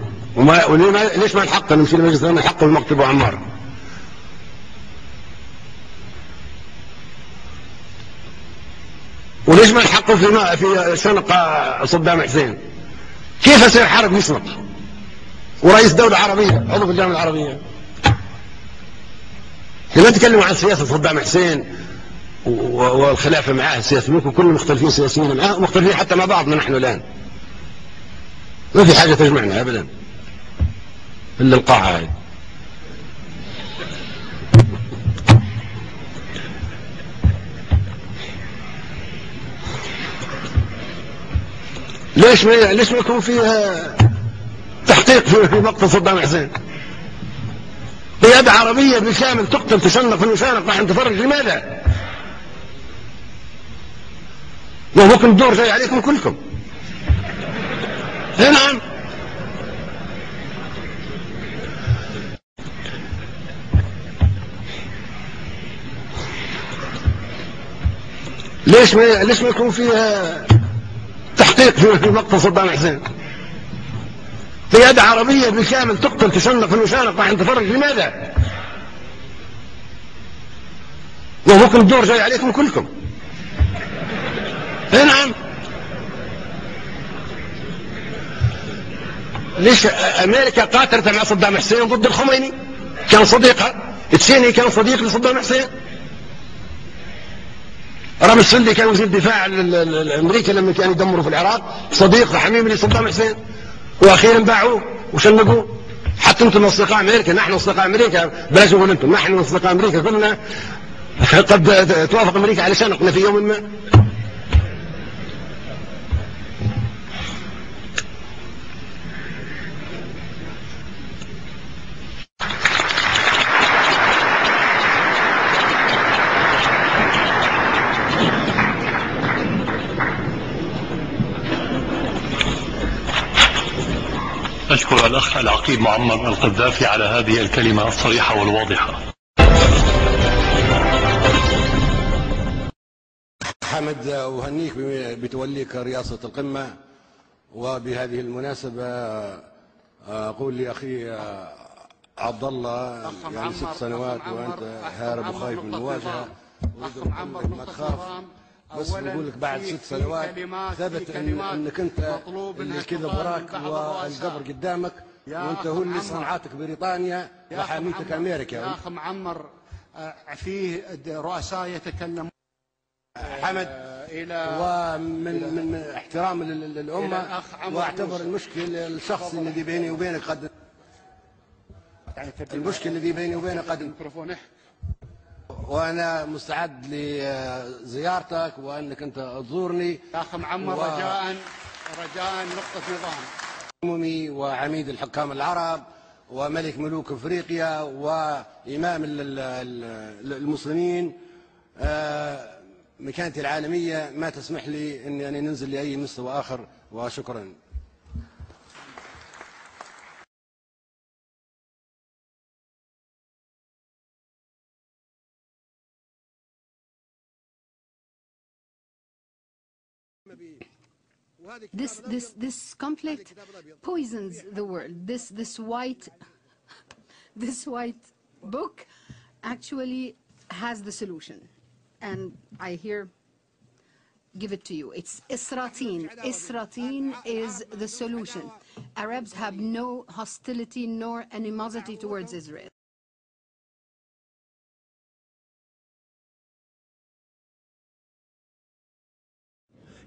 ليش ما نحق نمشي لمجلس الأمن نحق المقتل أبو عمار؟ وليش ما نحقوا في شنق صدام حسين؟ كيف يصير حرب يشنق ورئيس دولة عربية عضو في الجامعة العربية؟ لما تكلموا عن سياسة صدام حسين والخلافة معاه السياسة ممكن كلنا مختلفين سياسيين معاه ومختلفين حتى مع بعضنا نحن الآن. ما في حاجة تجمعنا أبدا إلا القاعة هاي. ليش ما يكون فيها تحقيق في مقتل صدام حسين؟ قيادة عربية بالكامل تقتل تشنق في المشانق راح نتفرج لماذا؟ وممكن الدور جاي عليكم كلكم. اي نعم. ليش ما يكون فيها تحقيق في مقتل صدام حسين؟ قيادة عربية بالكامل تقتل تشنق في المشانق راح نتفرج لماذا؟ وممكن الدور جاي عليكم كلكم. اي نعم. ليش امريكا قاتلت مع صدام حسين ضد الخميني؟ كان صديقها. تشيني كان صديق لصدام حسين. رامي السندي كان وزير الدفاع الامريكي لما كانوا يدمروا في العراق، صديق حميم لصدام حسين، واخيرا باعوه وشنقوه. حتى انتم اصدقاء امريكا، نحن اصدقاء امريكا، بلاش نقول انتم، نحن اصدقاء امريكا كلنا قد توافق امريكا على شنقنا في يوم ما. أشكر الأخ العقيد معمر القذافي على هذه الكلمة الصريحة والواضحة. حمد أهنيك بتوليك رئاسة القمة، وبهذه المناسبة أقول لأخي عبد الله يعني 6 سنوات وأنت هارب وخايف من المواجهة، ما تخاف، بس نقول لك بعد 6 سنوات ثبت أنك أنت اللي الكذب وراك والقبر قدامك، وأنت هو اللي صنعتك بريطانيا وحاميتك أمريكا. يا أخ معمر فيه رؤساء يتكلمون حمد، ومن احترام للأمة، واعتبر المشكل الشخصي الذي بيني وبينك قد وأنا مستعد لزيارتك وأنك أنت تزورني. يا أخ معمر رجاء نقطة نظام. وعميد الحكام العرب وملك ملوك أفريقيا وإمام المسلمين، مكانتي العالمية ما تسمح لي أني ننزل لأي مستوى آخر، وشكرا. This conflict poisons the world. This white book actually has the solution, and I give it to you. It's Isra'tin. Isra'tin is the solution. Arabs have no hostility nor animosity towards Israel.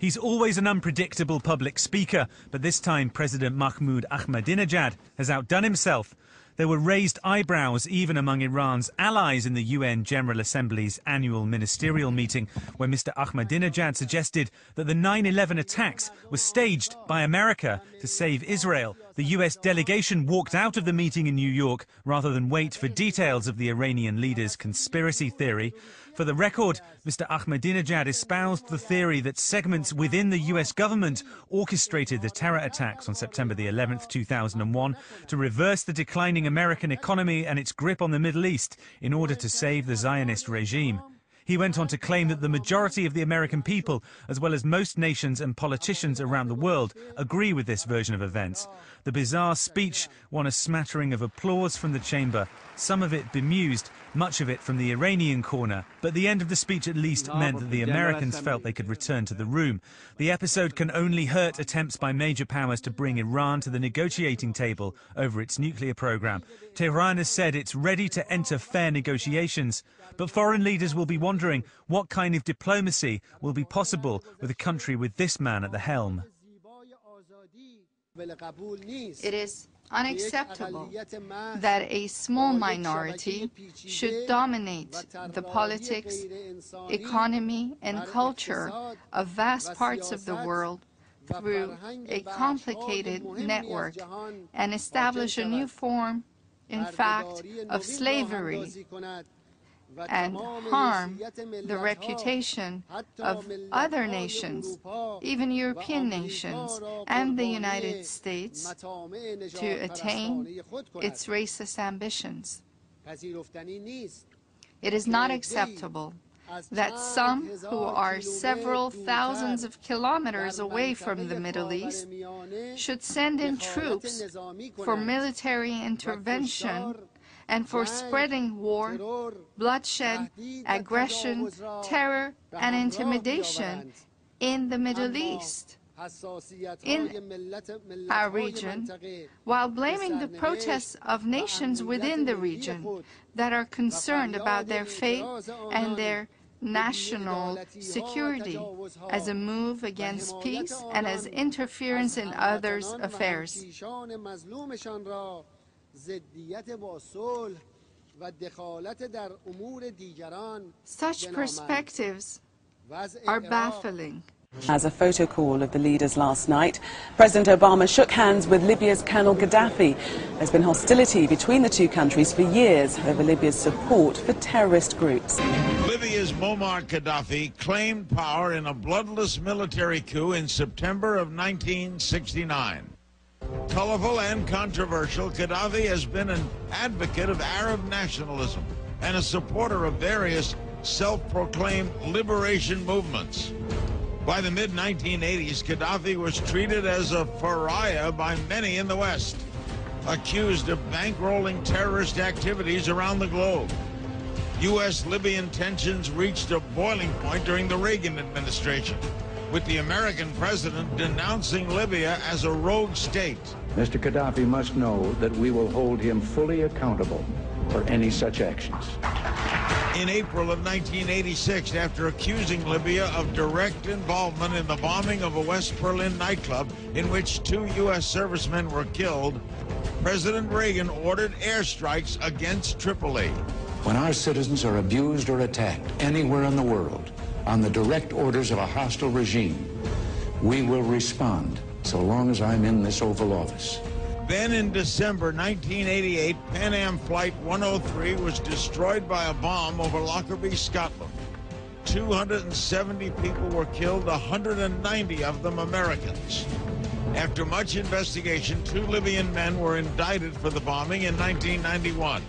He's always an unpredictable public speaker, but this time President Mahmoud Ahmadinejad has outdone himself. There were raised eyebrows even among Iran's allies in the UN General Assembly's annual ministerial meeting, where Mr. Ahmadinejad suggested that the 9/11 attacks were staged by America to save Israel. The US delegation walked out of the meeting in New York rather than wait for details of the Iranian leader's conspiracy theory. For the record, Mr. Ahmadinejad espoused the theory that segments within the US government orchestrated the terror attacks on September the 11th, 2001 to reverse the declining American economy and its grip on the Middle East in order to save the Zionist regime. He went on to claim that the majority of the American people, as well as most nations and politicians around the world, agree with this version of events. The bizarre speech won a smattering of applause from the chamber, some of it bemused, much of it from the Iranian corner. But the end of the speech at least meant that the Americans felt they could return to the room. The episode can only hurt attempts by major powers to bring Iran to the negotiating table over its nuclear program. Tehran has said it's ready to enter fair negotiations. But foreign leaders will be wondering what kind of diplomacy will be possible with a country with this man at the helm. It is unacceptable that a small minority should dominate the politics, economy, and culture of vast parts of the world through a complicated network and establish a new form, in fact, of slavery, and harm the reputation of other nations, even European nations and the United States, to attain its racist ambitions. It is not acceptable that some who are several thousands of kilometers away from the Middle East should send in troops for military intervention and for spreading war, bloodshed, aggression, terror, and intimidation in the Middle East, in our region, while blaming the protests of nations within the region that are concerned about their fate and their national security as a move against peace and as interference in others' affairs. Such perspectives are baffling. As a photo call of the leaders last night, President Obama shook hands with Libya's Colonel Gaddafi. There's been hostility between the two countries for years over Libya's support for terrorist groups. Libya's Muammar Gaddafi claimed power in a bloodless military coup in September of 1969. Colorful and controversial, Gaddafi has been an advocate of Arab nationalism and a supporter of various self-proclaimed liberation movements. By the mid-1980s, Gaddafi was treated as a pariah by many in the West, accused of bankrolling terrorist activities around the globe. U.S.-Libyan tensions reached a boiling point during the Reagan administration, with the American president denouncing Libya as a rogue state. Mr. Gaddafi must know that we will hold him fully accountable for any such actions. In April of 1986, after accusing Libya of direct involvement in the bombing of a West Berlin nightclub in which 2 U.S. servicemen were killed, President Reagan ordered airstrikes against Tripoli. When our citizens are abused or attacked anywhere in the world on the direct orders of a hostile regime, we will respond so long as I'm in this Oval Office. Then in December 1988, Pan Am Flight 103 was destroyed by a bomb over Lockerbie, Scotland. 270 people were killed, 190 of them Americans. After much investigation, 2 Libyan men were indicted for the bombing in 1991.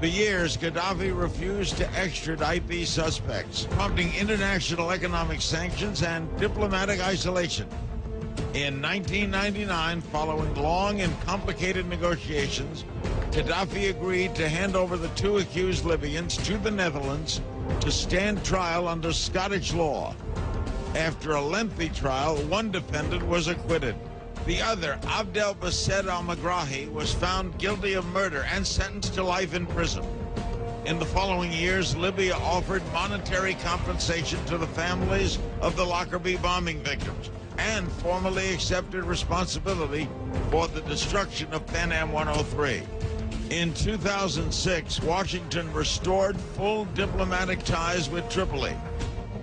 For years, Gaddafi refused to extradite these suspects, prompting international economic sanctions and diplomatic isolation. In 1999, following long and complicated negotiations, Gaddafi agreed to hand over the 2 accused Libyans to the Netherlands to stand trial under Scottish law. After a lengthy trial, 1 defendant was acquitted. The other, Abdel Basset al-Megrahi, was found guilty of murder and sentenced to life in prison. In the following years, Libya offered monetary compensation to the families of the Lockerbie bombing victims and formally accepted responsibility for the destruction of Pan Am 103. In 2006, Washington restored full diplomatic ties with Tripoli,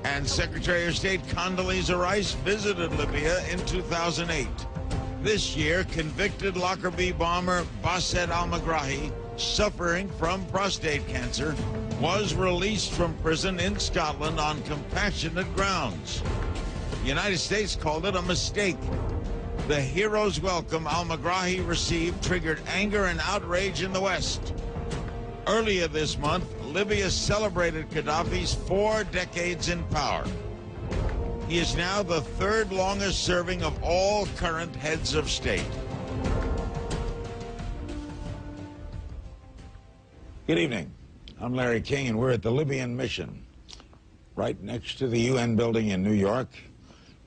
and Secretary of State Condoleezza Rice visited Libya in 2008. This year, convicted Lockerbie bomber Basset al-Megrahi, suffering from prostate cancer, was released from prison in Scotland on compassionate grounds. The United States called it a mistake. The hero's welcome al-Megrahi received triggered anger and outrage in the West. Earlier this month, Libya celebrated Gaddafi's 4 decades in power. He is now the 3rd longest serving of all current heads of state. Good evening. I'm Larry King, and we're at the Libyan mission, right next to the UN building in New York,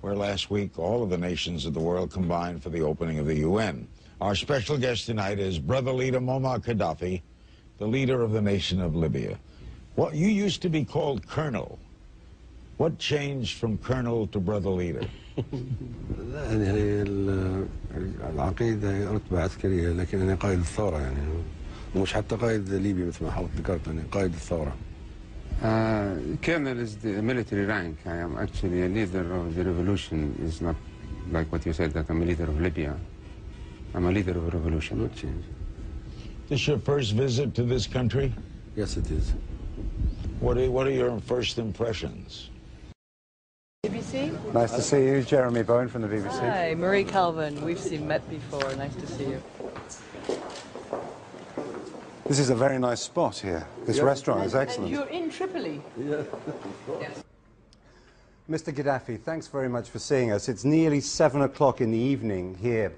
where last week all of the nations of the world combined for the opening of the UN. Our special guest tonight is brother leader Muammar Gaddafi, the leader of the nation of Libya. Well, you used to be called Colonel. What changed from Colonel to brother leader? يعني هي العقيدة رتبة عسكرية، لكن أنا قائد الثورة يعني، ومش حتى قائد ليبيا مثل ما حضرتك ذكرت، يعني قائد الثورة. Colonel is the military rank. I am actually a leader of the revolution. It's not like what you said that I'm a leader of Libya. I'm a leader of a revolution. What change? This your first visit to this country? Yes, it is. What are your first impressions? BBC? Nice to see you, Jeremy Bowen from the BBC. Hi, Marie Calvin. We've met before. Nice to see you. This is a very nice spot here. This restaurant is excellent. And you're in Tripoli. Yeah. Yes. Mr. Gaddafi, thanks very much for seeing us. It's nearly 7 o'clock in the evening here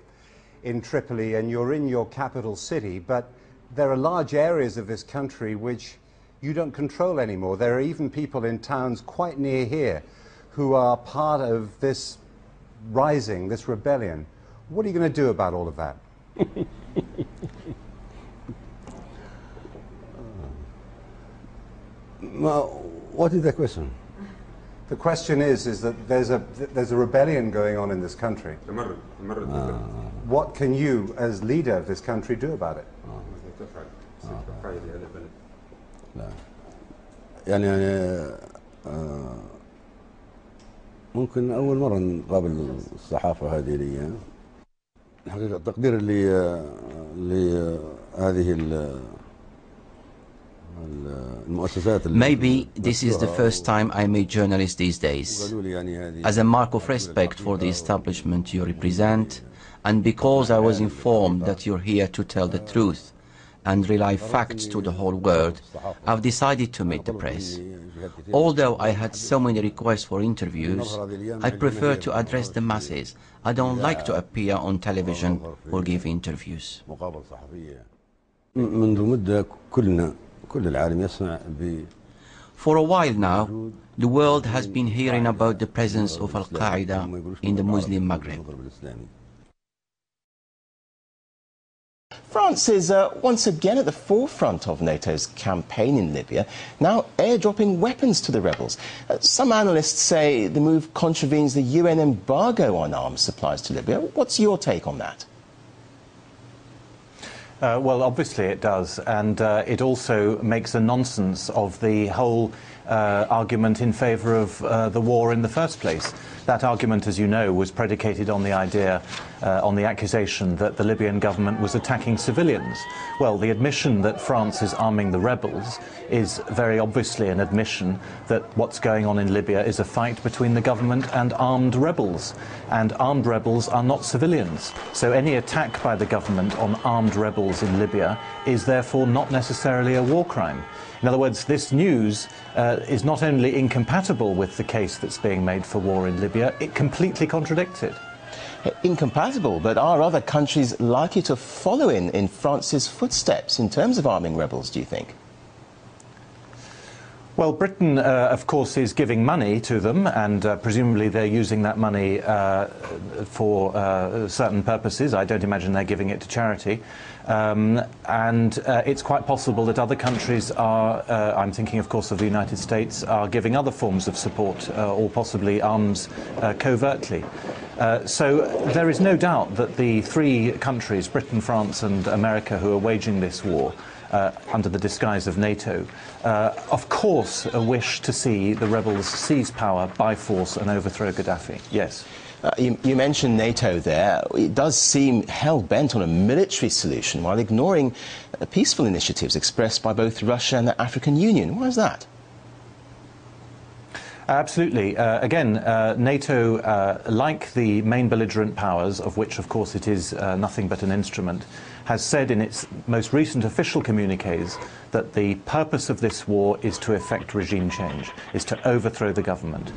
in Tripoli, and you're in your capital city, but there are large areas of this country which you don't control anymore. There are even people in towns quite near here who are part of this rising, this rebellion. What are you going to do about all of that? What is the question? The question is that there's a rebellion going on in this country. What can you, as leader of this country, do about it? يعني ممكن أول مرة نقابل الصحافة هذه لي. الحقيقة التقدير لهذه Maybe this is the first time I meet journalists these days. As a mark of respect for the establishment you represent, and because I was informed that you're here to tell the truth and rely facts to the whole world, I've decided to meet the press. Although I had so many requests for interviews, I prefer to address the masses. I don't like to appear on television or give interviews. For a while now, the world has been hearing about the presence of Al-Qaeda in the Muslim Maghreb. France is once again at the forefront of NATO's campaign in Libya, now airdropping weapons to the rebels. Some analysts say the move contravenes the UN embargo on arms supplies to Libya. What's your take on that? Well, obviously it does, and it also makes a nonsense of the whole argument in favour of the war in the first place. That argument, as you know, was predicated on the idea, on the accusation that the Libyan government was attacking civilians. Well, the admission that France is arming the rebels is very obviously an admission that what's going on in Libya is a fight between the government and armed rebels. And armed rebels are not civilians. So any attack by the government on armed rebels in Libya is therefore not necessarily a war crime. In other words, this news is not only incompatible with the case that's being made for war in Libya, it completely contradicts it. Incompatible, but are other countries likely to follow in France's footsteps in terms of arming rebels, do you think? Well, Britain, of course, is giving money to them, and presumably they're using that money for certain purposes. I don't imagine they're giving it to charity. It's quite possible that other countries are, I'm thinking, of course, of the United States, are giving other forms of support, or possibly arms covertly. So there is no doubt that the three countries, Britain, France and America, who are waging this war, under the disguise of NATO, of course wish to see the rebels seize power by force and overthrow Gaddafi. Yes. You mentioned NATO there. It does seem hell-bent on a military solution while ignoring peaceful initiatives expressed by both Russia and the African Union. Why is that? Absolutely. Again, NATO, like the main belligerent powers, of which, of course, it is nothing but an instrument, has said in its most recent official communiques that the purpose of this war is to effect regime change, is to overthrow the government.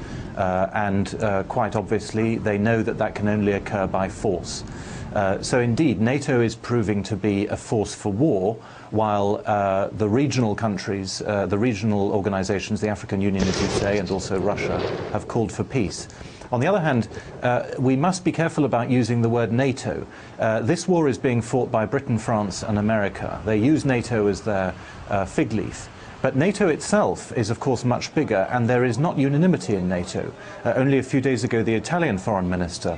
Quite obviously, they know that that can only occur by force. So indeed, NATO is proving to be a force for war, while the regional countries, the regional organizations, the African Union, as you say, and also Russia, have called for peace. On the other hand, we must be careful about using the word NATO. This war is being fought by Britain, France and America. They use NATO as their fig leaf. But NATO itself is, of course, much bigger, and there is not unanimity in NATO. Only a few days ago, the Italian foreign minister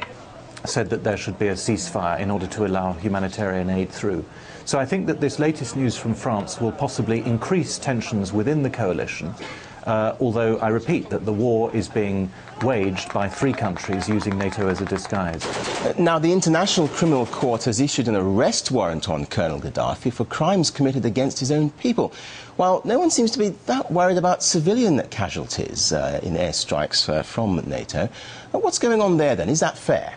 said that there should be a ceasefire in order to allow humanitarian aid through. So I think that this latest news from France will possibly increase tensions within the coalition, although I repeat that the war is being waged by three countries using NATO as a disguise. Now, the International Criminal Court has issued an arrest warrant on Colonel Gaddafi for crimes committed against his own people, while no one seems to be that worried about civilian casualties in airstrikes from NATO. What's going on there, then? Is that fair?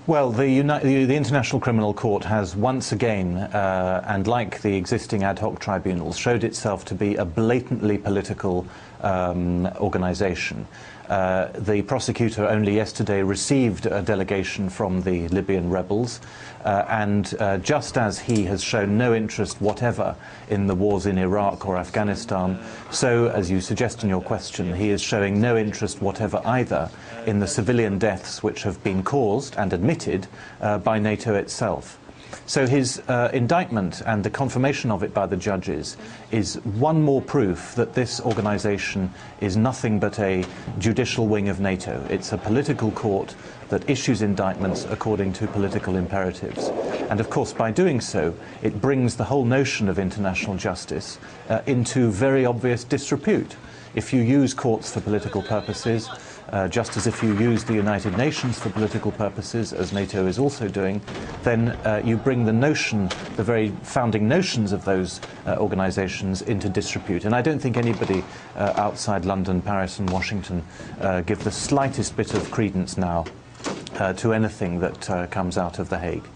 Well, the International Criminal Court has once again, and like the existing ad hoc tribunals, showed itself to be a blatantly political organisation. The prosecutor only yesterday received a delegation from the Libyan rebels, and just as he has shown no interest whatever in the wars in Iraq or Afghanistan, so, as you suggest in your question, he is showing no interest whatever either in the civilian deaths which have been caused and admitted by NATO itself. So his indictment and the confirmation of it by the judges is one more proof that this organisation is nothing but a judicial wing of NATO. It's a political court that issues indictments according to political imperatives. And of course, by doing so, it brings the whole notion of international justice into very obvious disrepute. If you use courts for political purposes, just as if you use the United Nations for political purposes, as NATO is also doing, then you bring the notion, the very founding notions of those organisations into disrepute. And I don't think anybody outside London, Paris and Washington give the slightest bit of credence now to anything that comes out of The Hague.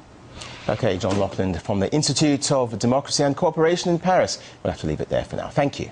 OK, John Loughlin from the Institute of Democracy and Cooperation in Paris. We'll have to leave it there for now. Thank you.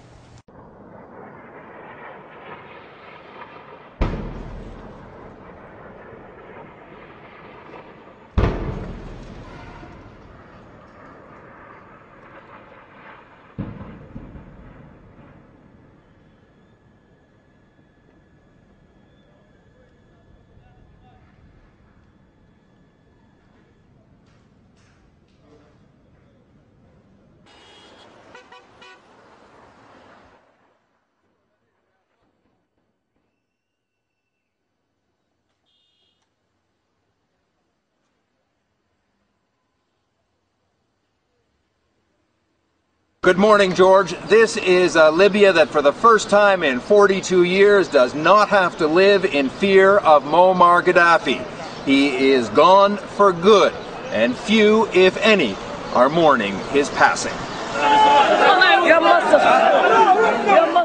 Good morning, George. This is Libya that for the first time in 42 years does not have to live in fear of Muammar Gaddafi. He is gone for good, and few, if any, are mourning his passing.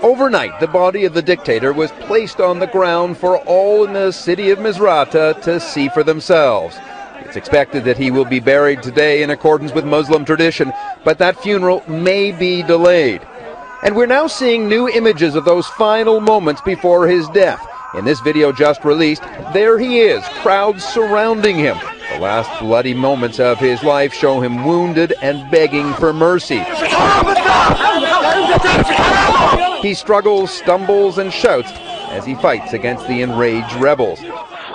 Overnight, the body of the dictator was placed on the ground for all in the city of Misrata to see for themselves. It's expected that he will be buried today in accordance with Muslim tradition, but that funeral may be delayed. And we're now seeing new images of those final moments before his death. In this video just released, there he is, crowds surrounding him. The last bloody moments of his life show him wounded and begging for mercy. He struggles, stumbles, and shouts as he fights against the enraged rebels.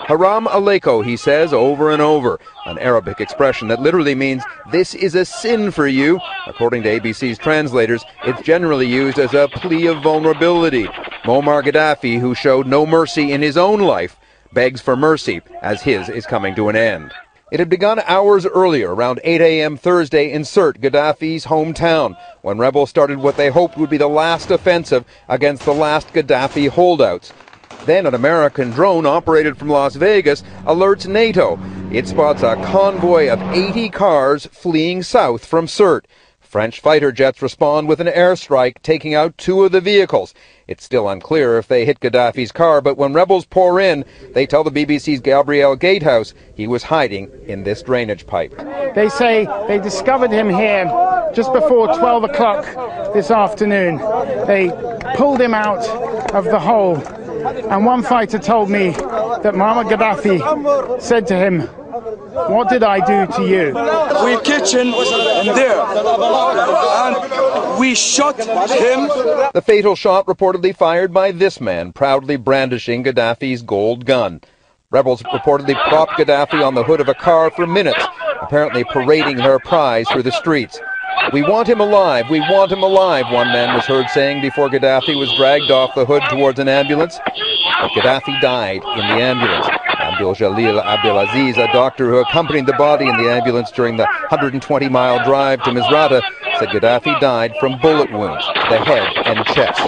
Haram Aleiko, he says over and over, an Arabic expression that literally means, this is a sin for you. According to ABC's translators, it's generally used as a plea of vulnerability. Muammar Gaddafi, who showed no mercy in his own life, begs for mercy as his is coming to an end. It had begun hours earlier, around 8 a.m. Thursday in Sirte, Gaddafi's hometown, when rebels started what they hoped would be the last offensive against the last Gaddafi holdouts. Then an American drone operated from Las Vegas alerts NATO. It spots a convoy of 80 cars fleeing south from Sirte. French fighter jets respond with an airstrike, taking out 2 of the vehicles. It's still unclear if they hit Gaddafi's car, but when rebels pour in, they tell the BBC's Gabriel Gatehouse he was hiding in this drainage pipe. They say they discovered him here just before 12 o'clock this afternoon. They pulled him out of the hole. And one fighter told me that Muammar Gaddafi said to him, "What did I do to you?" We kitchen there, and we shot him. The fatal shot reportedly fired by this man, proudly brandishing Gaddafi's gold gun. Rebels reportedly propped Gaddafi on the hood of a car for minutes, apparently parading their prize through the streets. "We want him alive, we want him alive," one man was heard saying before Gaddafi was dragged off the hood towards an ambulance. But Gaddafi died in the ambulance. Abdul Jalil Abdelaziz, a doctor who accompanied the body in the ambulance during the 120-mile drive to Misrata, said Gaddafi died from bullet wounds to the head and chest.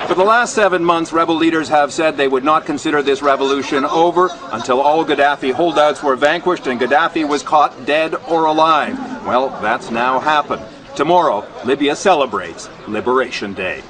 For the last 7 months, rebel leaders have said they would not consider this revolution over until all Gaddafi holdouts were vanquished and Gaddafi was caught dead or alive. Well, that's now happened. Tomorrow, Libya celebrates Liberation Day.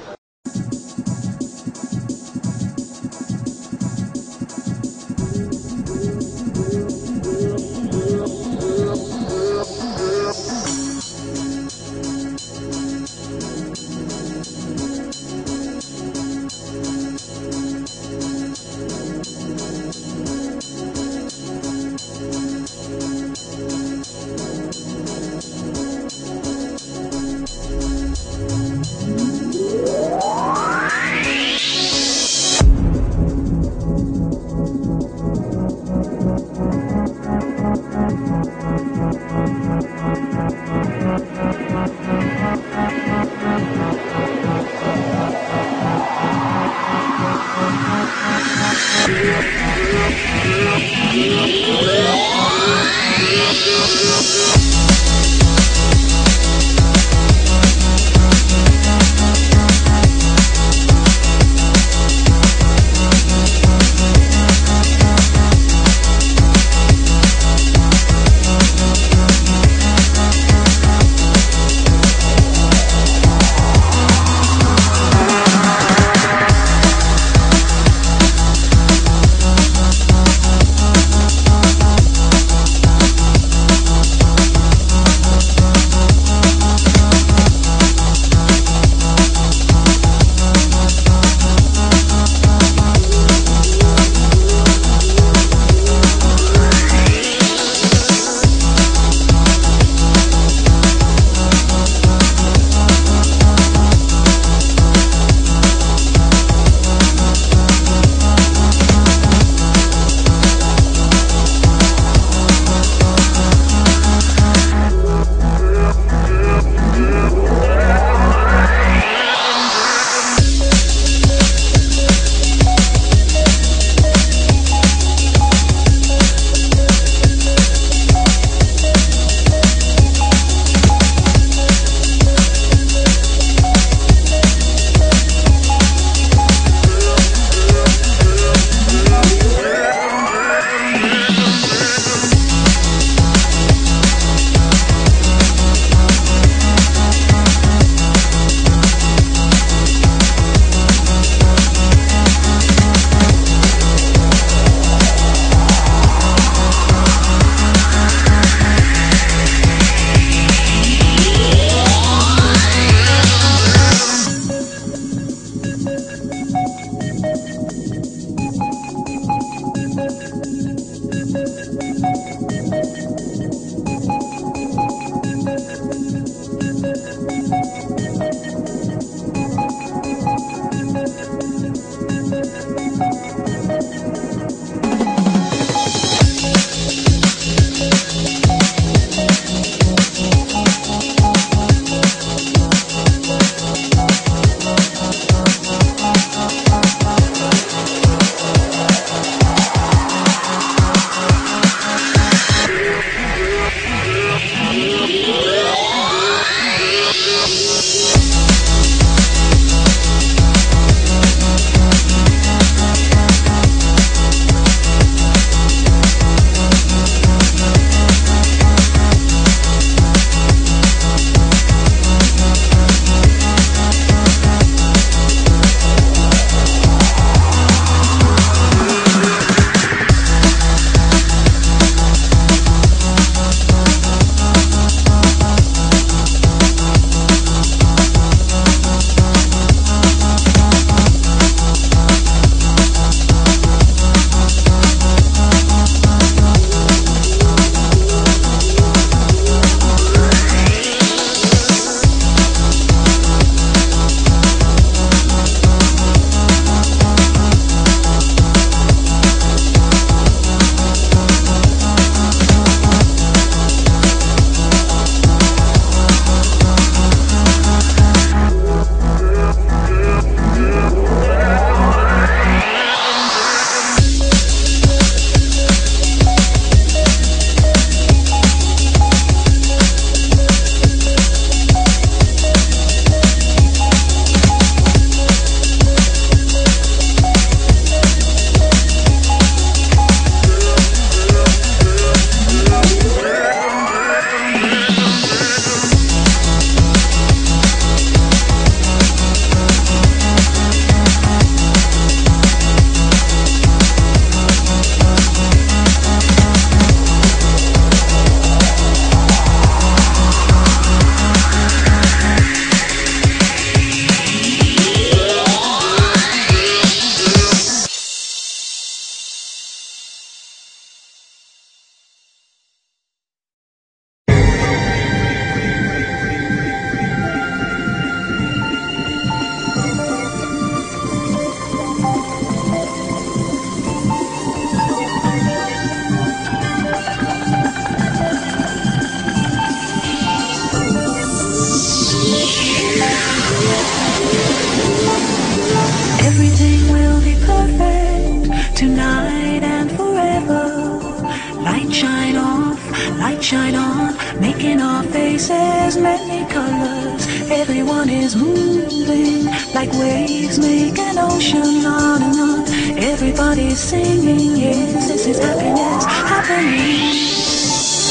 shine on, making our faces many colors. Everyone is moving like waves make an ocean, on and on. Everybody's singing, yes, this is happiness happening.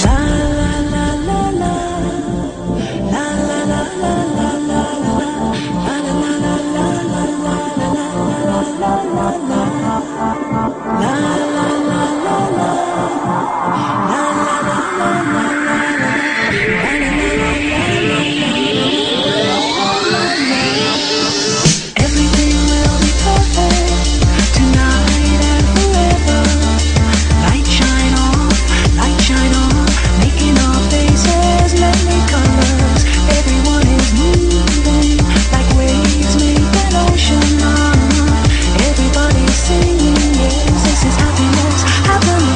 La la la la la, la la la la la la, la la la la la la la, la la la la Everything will be perfect tonight and forever. Light shine on, making our faces many colors. Everyone is moving like waves make an ocean, on and on. Everybody's singing, yes, this is happiness happening.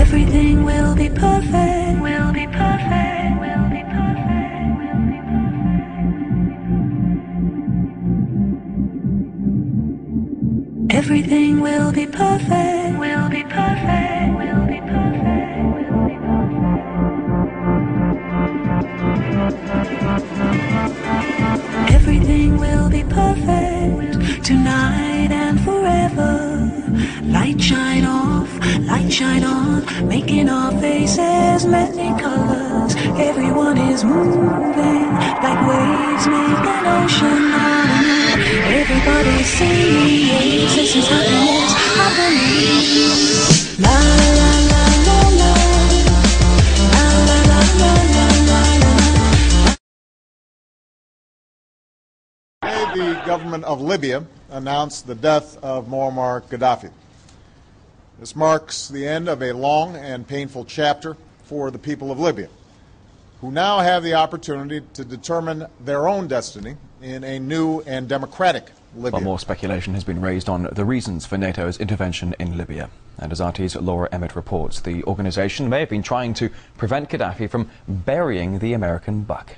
Everything will be perfect, will be perfect, will be perfect, will be perfect. Everything will be perfect, will be perfect, will be perfect, will be perfect. Everything will be perfect tonight and forever. Light shine off, light shine on, making our faces many colors. Everyone is moving like waves make an ocean, on and on. Everybody's singing, yes, this is happiness happening. La la la la la, la la la la la la. Today, the government of Libya announced the death of Muammar Gaddafi. This marks the end of a long and painful chapter for the people of Libya, who now have the opportunity to determine their own destiny in a new and democratic Libya. Well, more speculation has been raised on the reasons for NATO's intervention in Libya. And as RT's Laura Emmett reports, the organisation may have been trying to prevent Gaddafi from burying the American buck.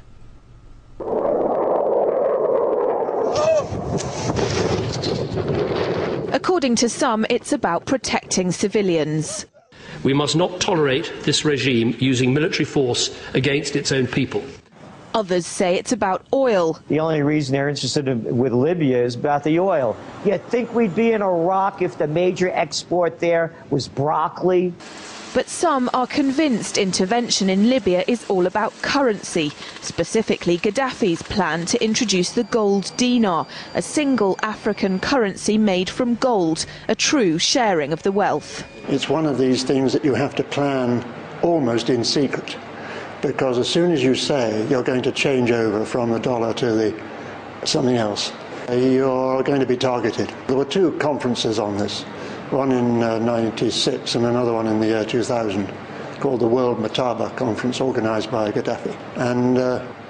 According to some, it's about protecting civilians. We must not tolerate this regime using military force against its own people. Others say it's about oil. The only reason they're interested with Libya is about the oil. You'd think we'd be in Iraq if the major export there was broccoli. But some are convinced intervention in Libya is all about currency, specifically Gaddafi's plan to introduce the gold dinar, a single African currency made from gold, a true sharing of the wealth. It's one of these things that you have to plan almost in secret, because as soon as you say you're going to change over from the dollar to something else, you're going to be targeted. There were two conferences on this. One in 96 and another one in the year 2000, called the World Mataba Conference, organised by Gaddafi. And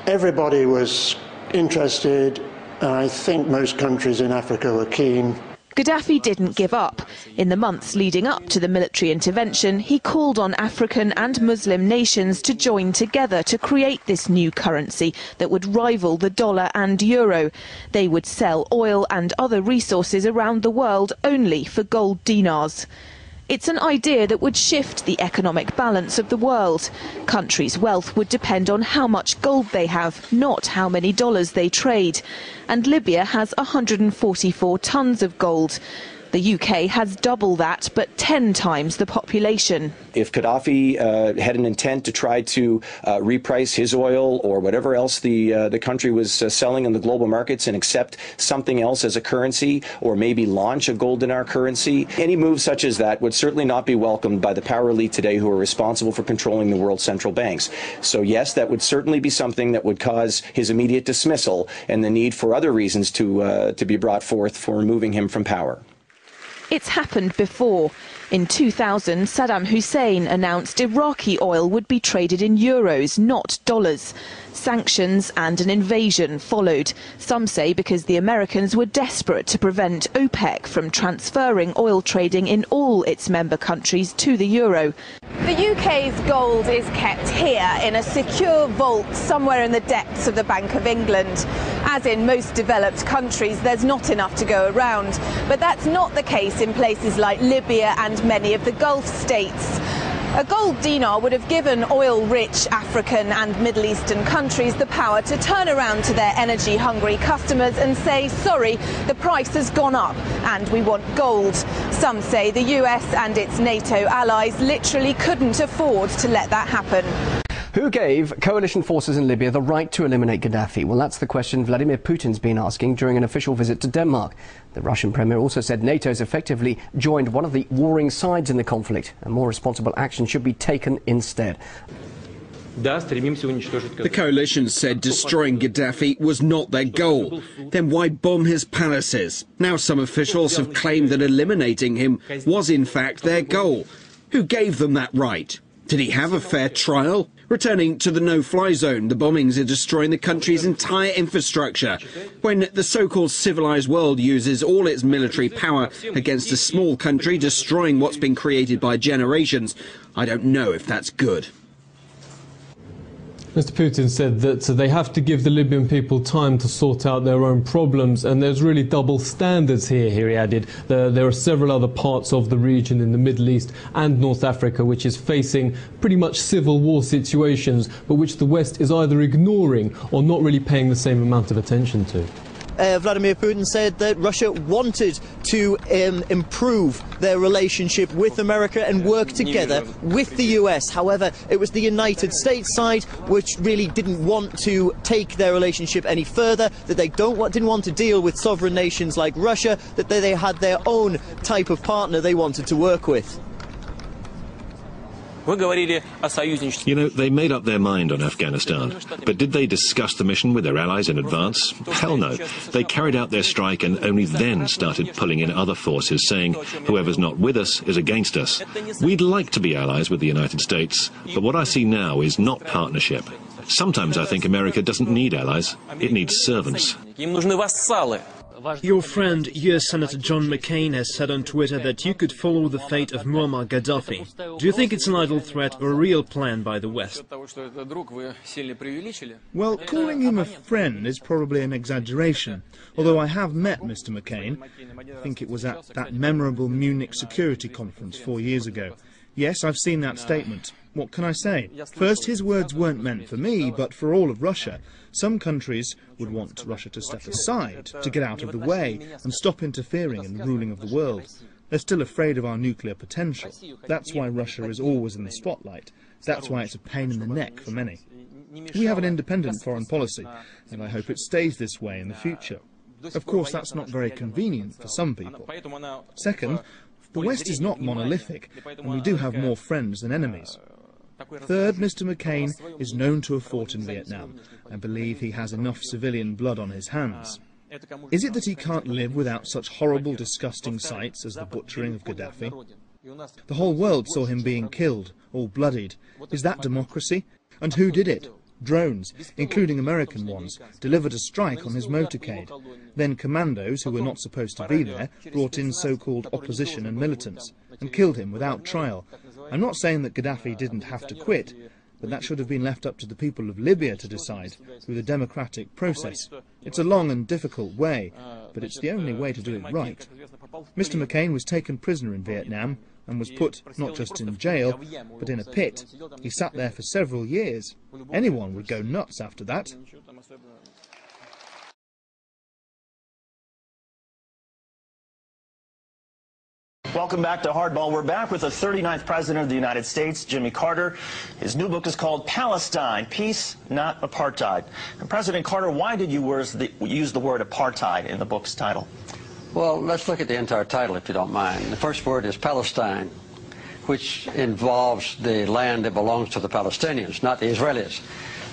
everybody was interested, and I think most countries in Africa were keen. Gaddafi didn't give up. In the months leading up to the military intervention, he called on African and Muslim nations to join together to create this new currency that would rival the dollar and euro. They would sell oil and other resources around the world only for gold dinars. It's an idea that would shift the economic balance of the world. Countries' wealth would depend on how much gold they have, not how many dollars they trade. And Libya has 144 tons of gold. The UK has double that, but 10 times the population. If Gaddafi had an intent to try to reprice his oil or whatever else the country was selling in the global markets and accept something else as a currency, or maybe launch a gold dinar currency, any move such as that would certainly not be welcomed by the power elite today who are responsible for controlling the world's central banks. So yes, that would certainly be something that would cause his immediate dismissal and the need for other reasons to be brought forth for removing him from power. It's happened before. In 2000, Saddam Hussein announced Iraqi oil would be traded in euros, not dollars. Sanctions and an invasion followed. Some say because the Americans were desperate to prevent OPEC from transferring oil trading in all its member countries to the euro. The UK's gold is kept here in a secure vault somewhere in the depths of the Bank of England. As in most developed countries, there's not enough to go around. But that's not the case in places like Libya and many of the Gulf states. A gold dinar would have given oil-rich African and Middle Eastern countries the power to turn around to their energy-hungry customers and say, sorry, the price has gone up and we want gold. Some say the US and its NATO allies literally couldn't afford to let that happen. Who gave coalition forces in Libya the right to eliminate Gaddafi? Well, that's the question Vladimir Putin's been asking during an official visit to Denmark. The Russian premier also said NATO's effectively joined one of the warring sides in the conflict, and more responsible action should be taken instead. The coalition said destroying Gaddafi was not their goal. Then why bomb his palaces? Now some officials have claimed that eliminating him was in fact their goal. Who gave them that right? Did he have a fair trial? Returning to the no-fly zone, the bombings are destroying the country's entire infrastructure. When the so-called civilized world uses all its military power against a small country destroying what's been created by generations, I don't know if that's good. Mr. Putin said that they have to give the Libyan people time to sort out their own problems, and there's really double standards here, he added. There are several other parts of the region in the Middle East and North Africa which is facing pretty much civil war situations, but which the West is either ignoring or not really paying the same amount of attention to. Vladimir Putin said that Russia wanted to improve their relationship with America and work together with the US. However, it was the United States side which really didn't want to take their relationship any further, that they didn't want to deal with sovereign nations like Russia, that they had their own type of partner they wanted to work with. You know, they made up their mind on Afghanistan, but did they discuss the mission with their allies in advance? Hell no. They carried out their strike and only then started pulling in other forces, saying whoever's not with us is against us. We'd like to be allies with the United States, but what I see now is not partnership. Sometimes I think America doesn't need allies, it needs servants. Your friend, US Senator John McCain, has said on Twitter that you could follow the fate of Muammar Gaddafi. Do you think it's an idle threat or a real plan by the West? Well, calling him a friend is probably an exaggeration. Although I have met Mr. McCain. I think it was at that memorable Munich Security Conference 4 years ago. Yes, I've seen that statement. What can I say? First, his words weren't meant for me, but for all of Russia. Some countries would want Russia to step aside, to get out of the way, and stop interfering in the ruling of the world. They're still afraid of our nuclear potential. That's why Russia is always in the spotlight. That's why it's a pain in the neck for many. We have an independent foreign policy, and I hope it stays this way in the future. Of course, that's not very convenient for some people. Second, the West is not monolithic, and we do have more friends than enemies. Third, Mr. McCain is known to have fought in Vietnam. I believe he has enough civilian blood on his hands. Is it that he can't live without such horrible, disgusting sights as the butchering of Gaddafi? The whole world saw him being killed, all bloodied. Is that democracy? And who did it? Drones, including American ones, delivered a strike on his motorcade. Then commandos, who were not supposed to be there, brought in so-called opposition and militants, and killed him without trial. I'm not saying that Gaddafi didn't have to quit, but that should have been left up to the people of Libya to decide, through the democratic process. It's a long and difficult way, but it's the only way to do it right. Mr. McCain was taken prisoner in Vietnam, and was put not just in jail, but in a pit. He sat there for several years. Anyone would go nuts after that. Welcome back to Hardball. We're back with the 39th President of the United States, Jimmy Carter. His new book is called Palestine, Peace, Not Apartheid. And President Carter, why did you use the word apartheid in the book's title? Well, let's look at the entire title, if you don't mind. The first word is Palestine, which involves the land that belongs to the Palestinians, not the Israelis.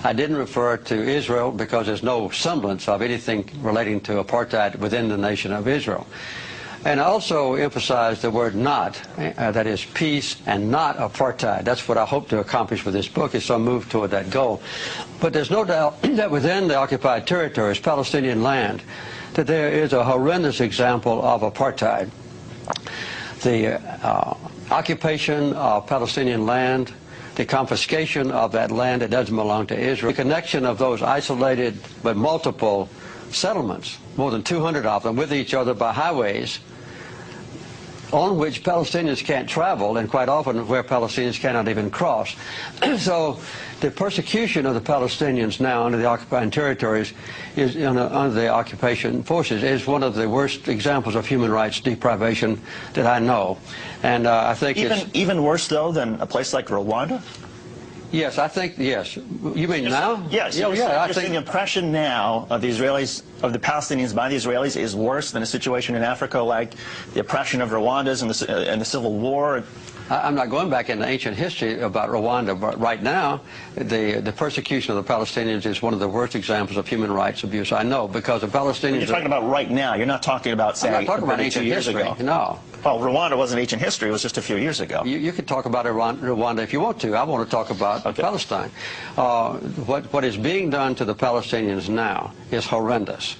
I didn't refer to Israel because there's no semblance of anything relating to apartheid within the nation of Israel. And I also emphasized the word not, that is peace and not apartheid. That's what I hope to accomplish with this book, is to move toward that goal. But there's no doubt that within the occupied territories, Palestinian land, that there is a horrendous example of apartheid. The occupation of Palestinian land, the confiscation of that land that doesn't belong to Israel, the connection of those isolated but multiple settlements, more than 200 of them, with each other by highways on which Palestinians can't travel, and quite often where Palestinians cannot even cross. So the persecution of the Palestinians now under the occupied territories, under the occupation forces, is one of the worst examples of human rights deprivation that I know. And I think even worse, though, than a place like Rwanda? Yes, I think, yes. You mean now? Yes. Yeah, I think the impression now of the Israelis, of the Palestinians by the Israelis, is worse than a situation in Africa like the oppression of Rwandans and the Civil War. I'm not going back into ancient history about Rwanda, but right now, the persecution of the Palestinians is one of the worst examples of human rights abuse I know, because the Palestinians... When you're talking about right now, you're not talking about, say, I'm not talking about ancient 2 years history, ago. no. Well, Rwanda wasn't ancient history, it was just a few years ago. You can talk about Rwanda if you want to. I want to talk about Palestine. What is being done to the Palestinians now is horrendous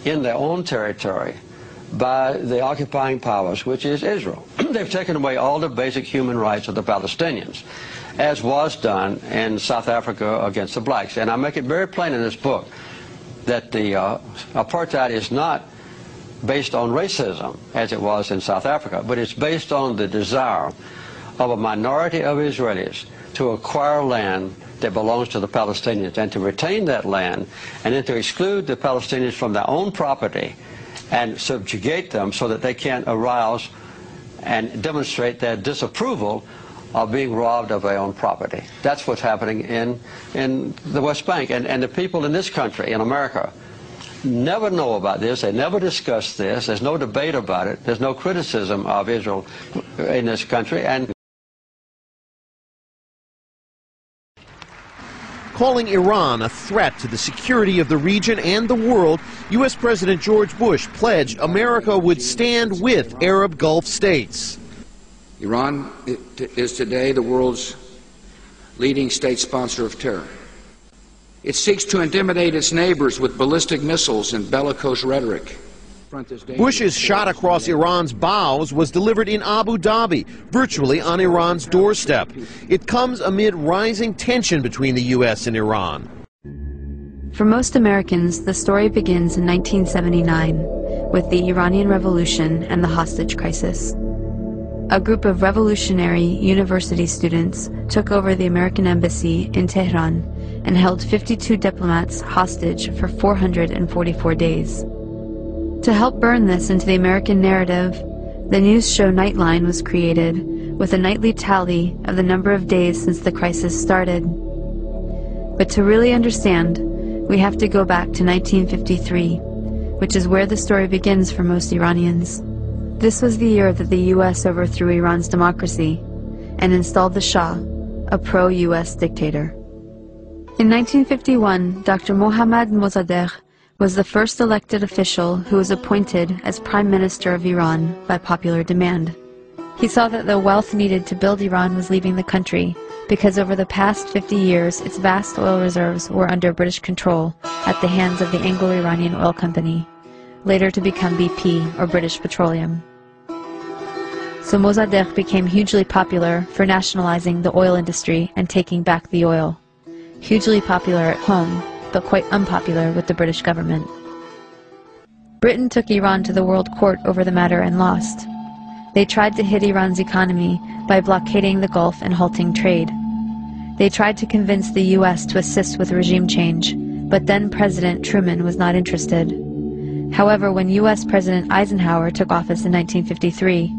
in their own territory by the occupying powers, which is Israel. They've taken away all the basic human rights of the Palestinians, as was done in South Africa against the blacks. And I make it very plain in this book that the apartheid is not based on racism, as it was in South Africa, but it's based on the desire of a minority of Israelis to acquire land that belongs to the Palestinians and to retain that land, and then to exclude the Palestinians from their own property and subjugate them so that they can't arouse and demonstrate their disapproval of being robbed of their own property. That's what's happening in the West Bank. And the people in this country, in America, never know about this. They never discuss this. There's no debate about it. There's no criticism of Israel in this country. And calling Iran a threat to the security of the region and the world, U.S. President George Bush pledged America would stand with Arab Gulf states. Iran is today the world's leading state sponsor of terror. It seeks to intimidate its neighbors with ballistic missiles and bellicose rhetoric. Bush's shot across Iran's bows was delivered in Abu Dhabi, virtually on Iran's doorstep. It comes amid rising tension between the U.S. and Iran. For most Americans, the story begins in 1979 with the Iranian Revolution and the hostage crisis. A group of revolutionary university students took over the American embassy in Tehran and held 52 diplomats hostage for 444 days. To help burn this into the American narrative, the news show Nightline was created with a nightly tally of the number of days since the crisis started. But to really understand, we have to go back to 1953, which is where the story begins for most Iranians. This was the year that the U.S. overthrew Iran's democracy and installed the Shah, a pro-U.S. dictator. In 1951, Dr. Mohammad Mosaddegh was the first elected official who was appointed as Prime Minister of Iran by popular demand. He saw that the wealth needed to build Iran was leaving the country, because over the past 50 years its vast oil reserves were under British control at the hands of the Anglo-Iranian Oil Company, later to become BP or British Petroleum. So Mossadegh became hugely popular for nationalizing the oil industry and taking back the oil. Hugely popular at home, but quite unpopular with the British government. Britain took Iran to the World Court over the matter and lost. They tried to hit Iran's economy by blockading the Gulf and halting trade. They tried to convince the U.S. to assist with regime change, but then President Truman was not interested. However, when U.S. President Eisenhower took office in 1953,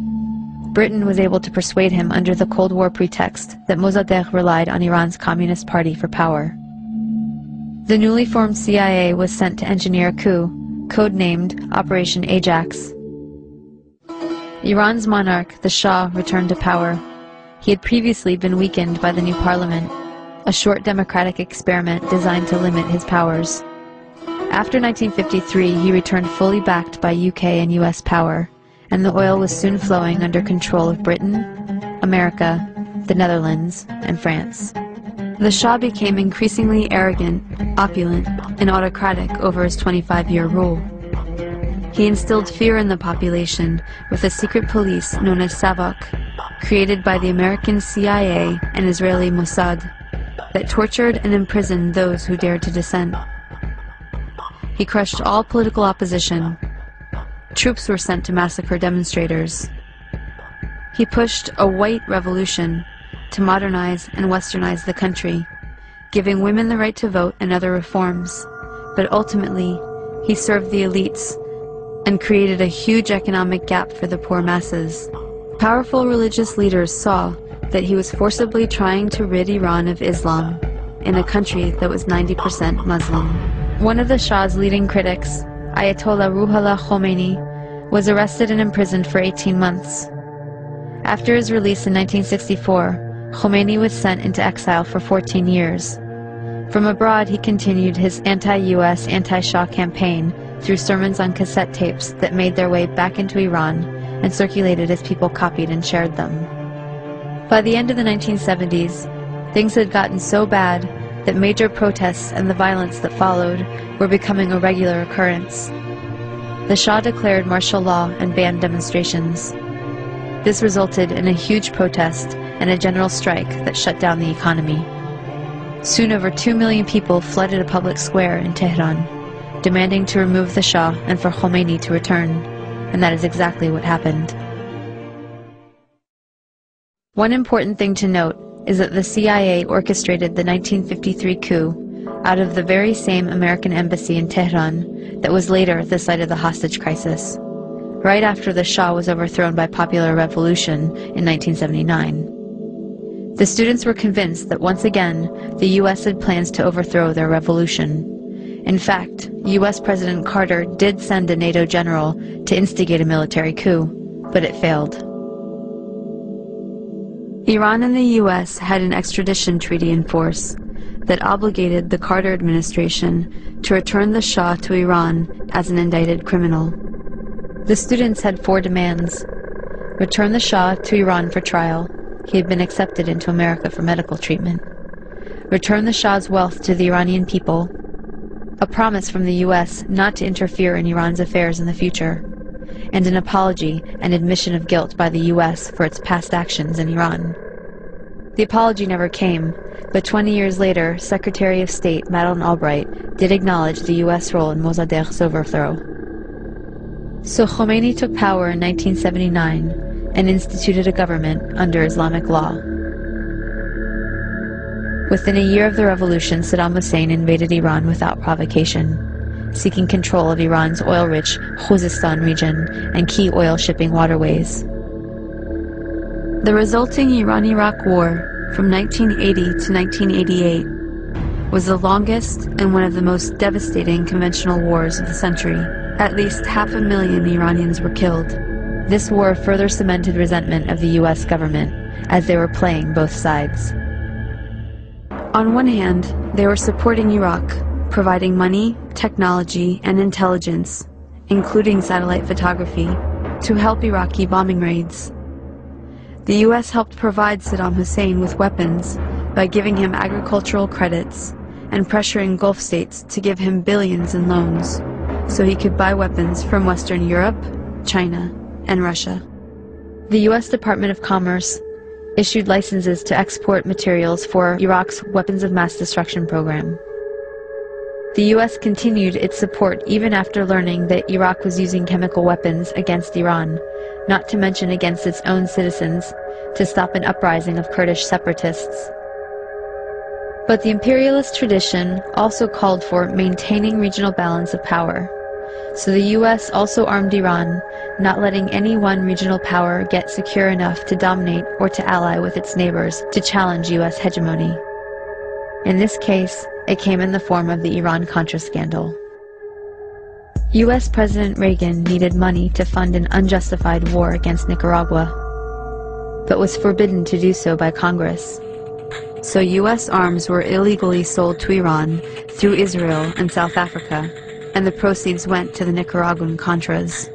Britain was able to persuade him under the Cold War pretext that Mossadegh relied on Iran's Communist Party for power. The newly formed CIA was sent to engineer a coup, codenamed Operation Ajax. Iran's monarch, the Shah, returned to power. He had previously been weakened by the new parliament, a short democratic experiment designed to limit his powers. After 1953, he returned fully backed by UK and US power, and the oil was soon flowing under control of Britain, America, the Netherlands, and France. The Shah became increasingly arrogant, opulent, and autocratic over his 25-year rule. He instilled fear in the population with a secret police known as Savak, created by the American CIA and Israeli Mossad, that tortured and imprisoned those who dared to dissent. He crushed all political opposition. Troops were sent to massacre demonstrators. He pushed a white revolution to modernize and westernize the country, giving women the right to vote and other reforms. But ultimately, he served the elites and created a huge economic gap for the poor masses. Powerful religious leaders saw that he was forcibly trying to rid Iran of Islam in a country that was 90% Muslim. One of the Shah's leading critics, Ayatollah Ruhollah Khomeini, was arrested and imprisoned for 18 months. After his release in 1964, Khomeini was sent into exile for 14 years. From abroad, he continued his anti-US, anti-Shah campaign through sermons on cassette tapes that made their way back into Iran and circulated as people copied and shared them. By the end of the 1970s, things had gotten so bad that major protests and the violence that followed were becoming a regular occurrence. The Shah declared martial law and banned demonstrations. This resulted in a huge protest and a general strike that shut down the economy. Soon over 2 million people flooded a public square in Tehran, demanding to remove the Shah and for Khomeini to return, and that is exactly what happened. One important thing to note is that the CIA orchestrated the 1953 coup out of the very same American embassy in Tehran that was later the site of the hostage crisis, right after the Shah was overthrown by popular revolution in 1979. The students were convinced that once again the U.S. had plans to overthrow their revolution. In fact, U.S. President Carter did send a NATO general to instigate a military coup, but it failed. Iran and the U.S. had an extradition treaty in force that obligated the Carter administration to return the Shah to Iran as an indicted criminal. The students had 4 demands. Return the Shah to Iran for trial. He had been accepted into America for medical treatment. Return the Shah's wealth to the Iranian people. A promise from the U.S. not to interfere in Iran's affairs in the future. And an apology and admission of guilt by the U.S. for its past actions in Iran. The apology never came, but 20 years later, Secretary of State Madeleine Albright did acknowledge the U.S. role in Mossadegh's overthrow. So Khomeini took power in 1979 and instituted a government under Islamic law. Within a year of the revolution, Saddam Hussein invaded Iran without provocation, seeking control of Iran's oil-rich Khuzestan region and key oil shipping waterways. The resulting Iran-Iraq War from 1980 to 1988 was the longest and one of the most devastating conventional wars of the century. At least 500,000 Iranians were killed. This war further cemented resentment of the U.S. government as they were playing both sides. On one hand, they were supporting Iraq, providing money, technology, and intelligence, including satellite photography, to help Iraqi bombing raids. The U.S. helped provide Saddam Hussein with weapons by giving him agricultural credits and pressuring Gulf states to give him billions in loans so he could buy weapons from Western Europe, China, and Russia. The U.S. Department of Commerce issued licenses to export materials for Iraq's weapons of mass destruction program. The U.S. continued its support even after learning that Iraq was using chemical weapons against Iran, not to mention against its own citizens, to stop an uprising of Kurdish separatists. But the imperialist tradition also called for maintaining regional balance of power. So the U.S. also armed Iran, not letting any one regional power get secure enough to dominate or to ally with its neighbors to challenge U.S. hegemony. In this case, it came in the form of the Iran-Contra scandal. U.S. President Reagan needed money to fund an unjustified war against Nicaragua, but was forbidden to do so by Congress. So U.S. arms were illegally sold to Iran through Israel and South Africa, and the proceeds went to the Nicaraguan Contras.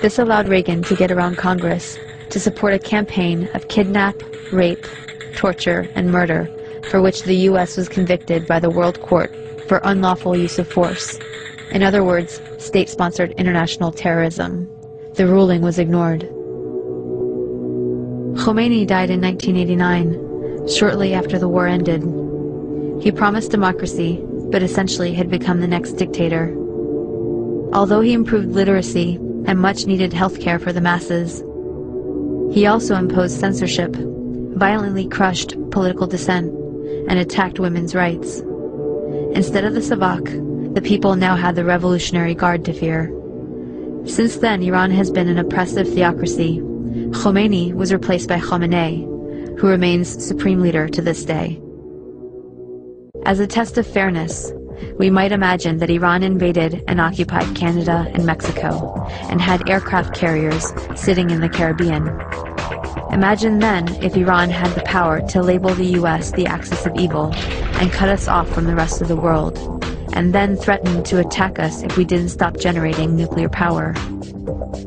This allowed Reagan to get around Congress to support a campaign of kidnap, rape, torture, and murder for which the U.S. was convicted by the World Court for unlawful use of force. In other words, state-sponsored international terrorism. The ruling was ignored. Khomeini died in 1989, shortly after the war ended. He promised democracy, but essentially had become the next dictator. Although he improved literacy and much-needed health care for the masses, he also imposed censorship, violently crushed political dissent, and attacked women's rights. Instead of the Savak, the people now had the Revolutionary Guard to fear. Since then, Iran has been an oppressive theocracy. Khomeini was replaced by Khamenei, who remains supreme leader to this day. As a test of fairness, we might imagine that Iran invaded and occupied Canada and Mexico, and had aircraft carriers sitting in the Caribbean. Imagine then if Iran had the power to label the U.S. the axis of evil and cut us off from the rest of the world, and then threatened to attack us if we didn't stop generating nuclear power.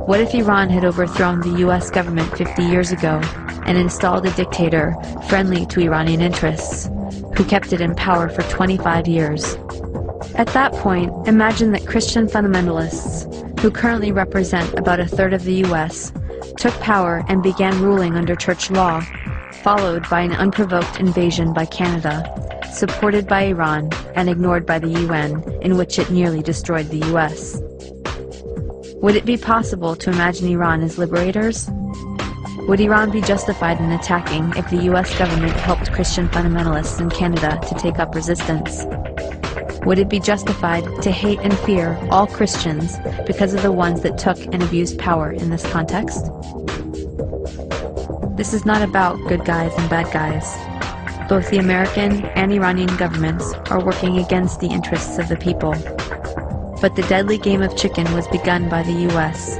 What if Iran had overthrown the U.S. government 50 years ago and installed a dictator friendly to Iranian interests, who kept it in power for 25 years? At that point, imagine that Christian fundamentalists, who currently represent about a third of the U.S., took power and began ruling under church law, followed by an unprovoked invasion by Canada, supported by Iran and ignored by the UN, in which it nearly destroyed the U.S. Would it be possible to imagine Iran as liberators? Would Iran be justified in attacking if the U.S. government helped Christian fundamentalists in Canada to take up resistance? Would it be justified to hate and fear all Christians because of the ones that took and abused power in this context? This is not about good guys and bad guys. Both the American and Iranian governments are working against the interests of the people. But the deadly game of chicken was begun by the U.S.,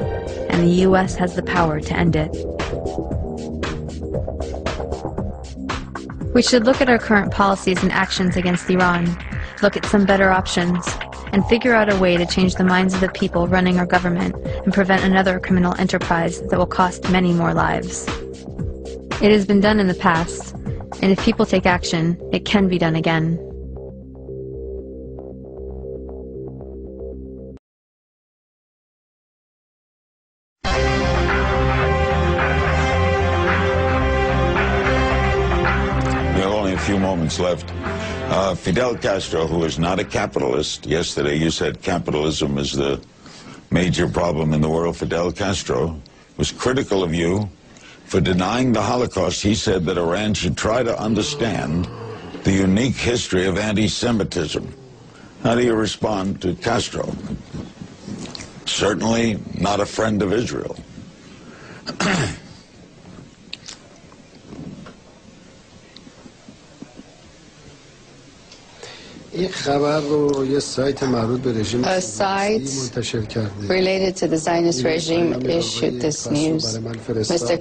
and the U.S. has the power to end it. We should look at our current policies and actions against Iran, look at some better options, and figure out a way to change the minds of the people running our government and prevent another criminal enterprise that will cost many more lives. It has been done in the past, and if people take action, it can be done again. Few moments left. Fidel Castro, who is not a capitalist, yesterday you said capitalism is the major problem in the world. Fidel Castro was critical of you for denying the Holocaust. He said that Iran should try to understand the unique history of anti-Semitism. How do you respond to Castro? Certainly not a friend of Israel. A site related to the Zionist regime issued this news. Mr.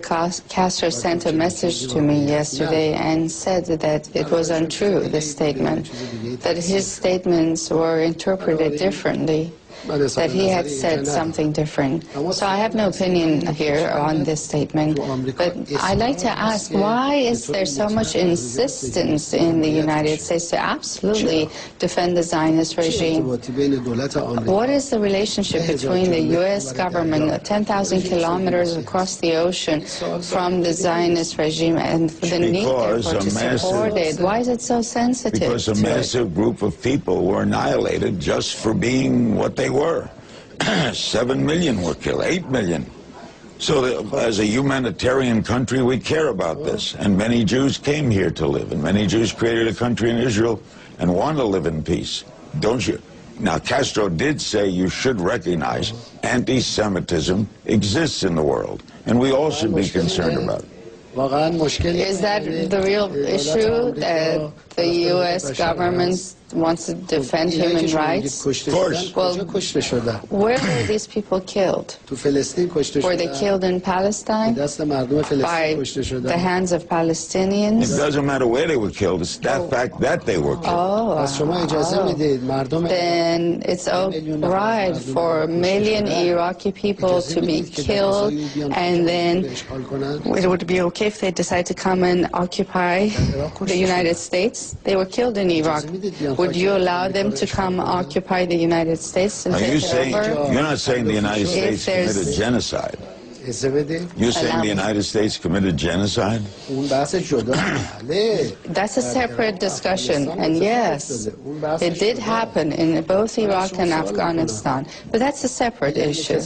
Castro sent a message to me yesterday and said that it was untrue, this statement, that his statements were interpreted differently, that he had said something different. So I have no opinion here on this statement, but I'd like to ask, why is there so much insistence in the United States to absolutely defend the Zionist regime? What is the relationship between the U.S. government, 10,000 kilometers across the ocean from the Zionist regime, and the need therefore to support it? Why is it so sensitive? Because a massive group of people were annihilated just for being what they were. 7 million were killed, 8 million. So as a humanitarian country, we care about this. And many Jews came here to live, and many Jews created a country in Israel and want to live in peace. Don't you? Now, Castro did say you should recognize anti-Semitism exists in the world, and we all should be concerned about it. Is that the real issue, that the U.S. government wants to defend human rights? Of course. Well, where were these people killed? Were they killed in Palestine by the hands of Palestinians? It doesn't matter where they were killed, it's that fact that they were killed. Then it's right for a million Iraqi people to be killed, and then it would be okay if they decide to come and occupy the United States. They were killed in Iraq. Would you allow them to come occupy the United States and take it over? You're not saying the United States committed genocide. You're saying the United States committed genocide? That's a separate discussion, and yes, it did happen in both Iraq and Afghanistan, but that's a separate issue.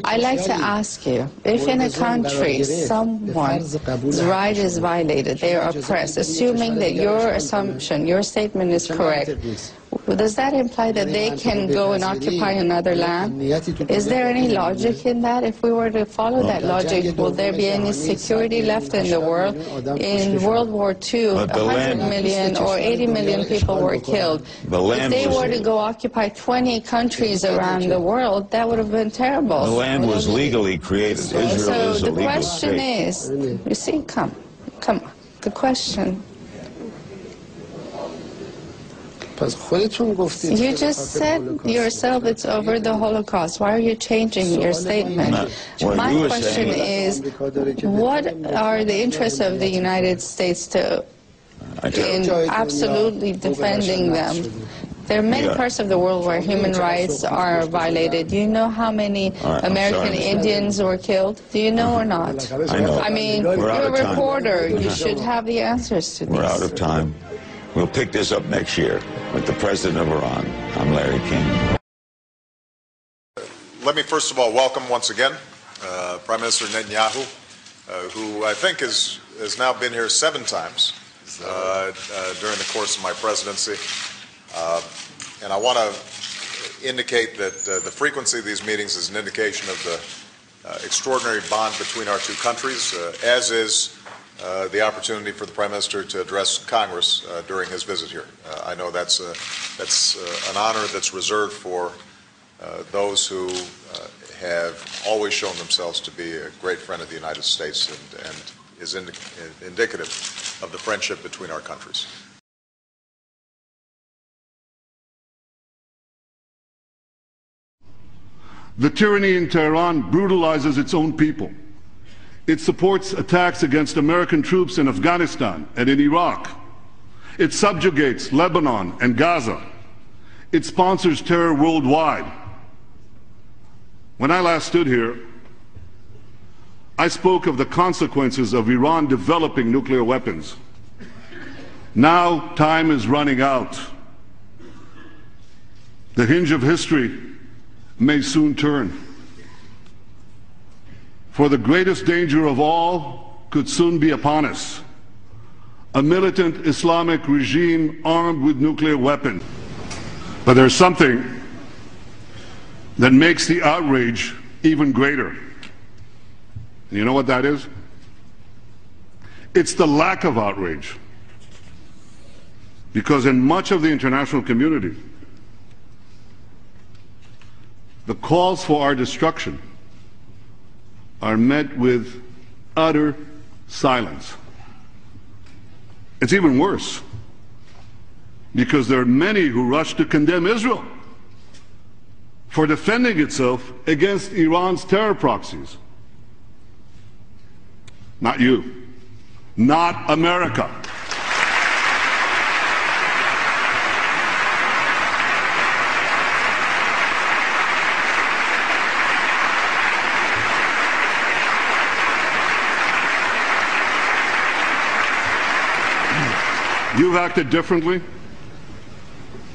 I'd like to ask you, if in a country someone's right is violated, they are oppressed, assuming that your assumption, your statement is correct, does that imply that they can go and occupy another land? Is there any logic in that? If we were to follow that logic, will there be any security left in the world? In World War II, 100 million or 80 million people were killed. If they were to go occupy 20 countries around the world, that would have been terrible. The land was legally created. Israel is a legal state. So the question is, you see, come on, the question. You just said yourself it's over the Holocaust. Why are you changing your statement? My question is, what are the interests of the United States in absolutely defending them? There are many parts of the world where human rights are violated. Do you know how many American Indians were killed? Do you know or not? I know. I mean, you're a reporter. You should have the answers to these. We're out of time. We'll pick this up next year with the president of Iran. I'm Larry King. Let me first of all welcome once again Prime Minister Netanyahu, who I think has now been here 7 times during the course of my presidency. And I want to indicate that the frequency of these meetings is an indication of the extraordinary bond between our two countries, as is the opportunity for the Prime Minister to address Congress during his visit here. I know that's an honor that's reserved for those who have always shown themselves to be a great friend of the United States and is indicative of the friendship between our countries. The tyranny in Tehran brutalizes its own people. It supports attacks against American troops in Afghanistan and in Iraq. It subjugates Lebanon and Gaza. It sponsors terror worldwide. When I last stood here, I spoke of the consequences of Iran developing nuclear weapons. Now time is running out. The hinge of history may soon turn. For the greatest danger of all could soon be upon us. A militant Islamic regime armed with nuclear weapons. But there's something that makes the outrage even greater. And you know what that is? It's the lack of outrage. Because in much of the international community, the calls for our destruction are met with utter silence. It's even worse, because there are many who rush to condemn Israel for defending itself against Iran's terror proxies. Not you. Not America. You've acted differently.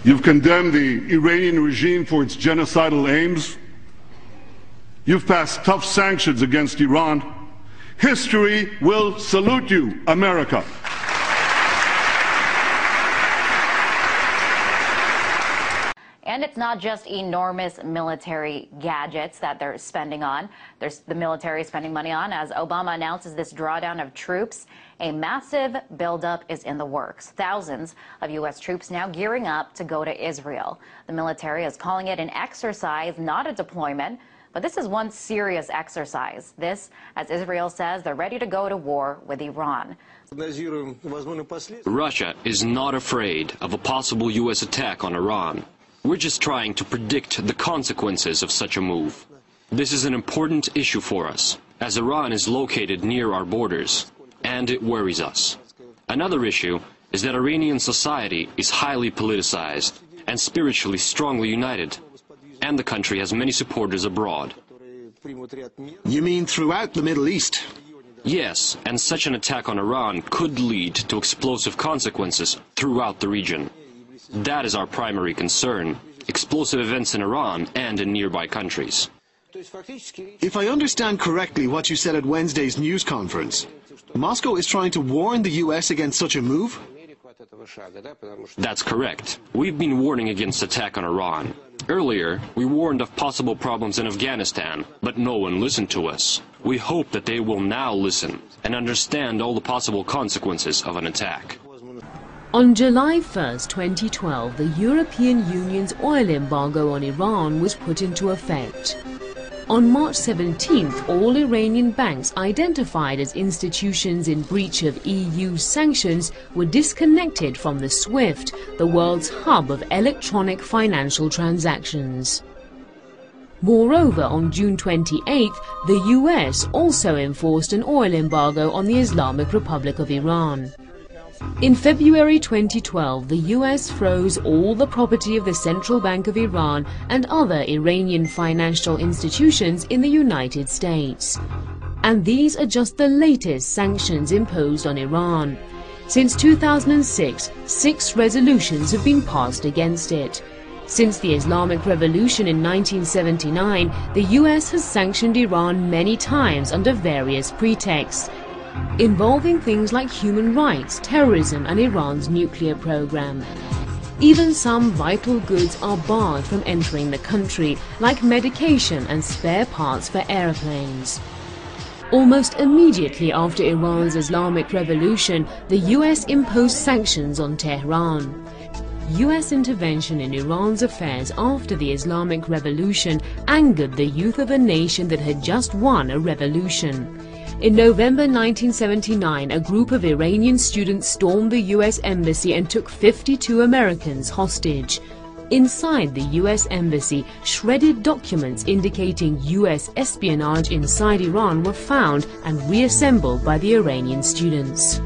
You've condemned the Iranian regime for its genocidal aims. You've passed tough sanctions against Iran. History will salute you, America. And it's not just enormous military gadgets that they're spending on. The military is spending money on. As Obama announces this drawdown of troops, a massive buildup is in the works. Thousands of U.S. troops now gearing up to go to Israel. The military is calling it an exercise, not a deployment. But this is one serious exercise. This, as Israel says, they're ready to go to war with Iran. Russia is not afraid of a possible U.S. attack on Iran. We're just trying to predict the consequences of such a move. This is an important issue for us, as Iran is located near our borders, and it worries us. Another issue is that Iranian society is highly politicized and spiritually strongly united, and the country has many supporters abroad. You mean throughout the Middle East? Yes, and such an attack on Iran could lead to explosive consequences throughout the region. That is our primary concern, explosive events in Iran and in nearby countries. If I understand correctly what you said at Wednesday's news conference, Moscow is trying to warn the U.S. against such a move? That's correct. We've been warning against attack on Iran. Earlier, we warned of possible problems in Afghanistan, but no one listened to us. We hope that they will now listen and understand all the possible consequences of an attack. On July 1st, 2012, the European Union's oil embargo on Iran was put into effect. On March 17th, all Iranian banks identified as institutions in breach of EU sanctions were disconnected from the SWIFT, the world's hub of electronic financial transactions. Moreover, on June 28th, the US also enforced an oil embargo on the Islamic Republic of Iran. In February 2012, the US froze all the property of the Central Bank of Iran and other Iranian financial institutions in the United States. And these are just the latest sanctions imposed on Iran. Since 2006, 6 resolutions have been passed against it. Since the Islamic Revolution in 1979, the US has sanctioned Iran many times under various pretexts, involving things like human rights, terrorism and Iran's nuclear program. Even some vital goods are barred from entering the country, like medication and spare parts for airplanes. Almost immediately after Iran's Islamic Revolution, the US imposed sanctions on Tehran. US intervention in Iran's affairs after the Islamic Revolution angered the youth of a nation that had just won a revolution. In November 1979, a group of Iranian students stormed the US embassy and took 52 Americans hostage. Inside the US embassy, shredded documents indicating US espionage inside Iran were found and reassembled by the Iranian students.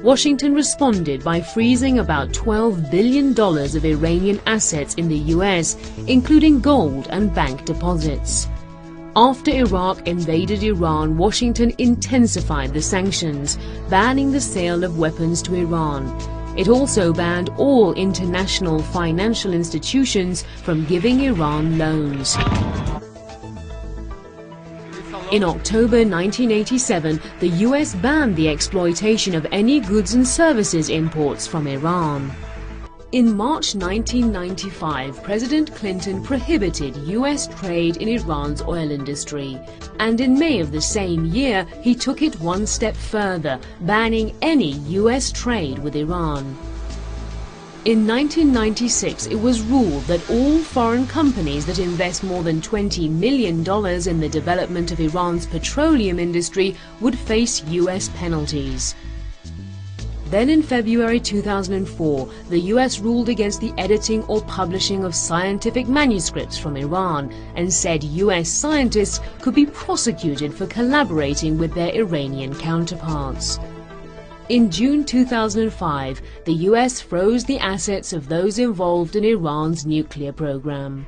Washington responded by freezing about $12 billion of Iranian assets in the US, including gold and bank deposits. After Iraq invaded Iran, Washington intensified the sanctions, banning the sale of weapons to Iran. It also banned all international financial institutions from giving Iran loans. In October 1987, the US banned the exploitation of any goods and services imports from Iran. In March 1995, President Clinton prohibited US trade in Iran's oil industry. And in May of the same year, he took it one step further, banning any US trade with Iran. In 1996, it was ruled that all foreign companies that invest more than $20 million in the development of Iran's petroleum industry would face US penalties. Then in February 2004, the US ruled against the editing or publishing of scientific manuscripts from Iran and said US scientists could be prosecuted for collaborating with their Iranian counterparts. In June 2005, the US froze the assets of those involved in Iran's nuclear program.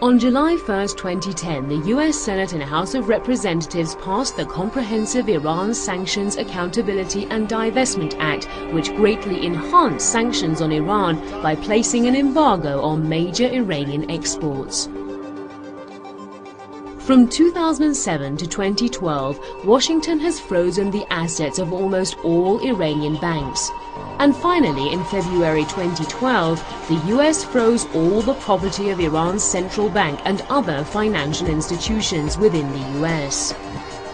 On July 1, 2010, the US Senate and House of Representatives passed the Comprehensive Iran Sanctions Accountability and Divestment Act, which greatly enhanced sanctions on Iran by placing an embargo on major Iranian exports. From 2007 to 2012, Washington has frozen the assets of almost all Iranian banks. And finally, in February 2012, the US froze all the property of Iran's central bank and other financial institutions within the US.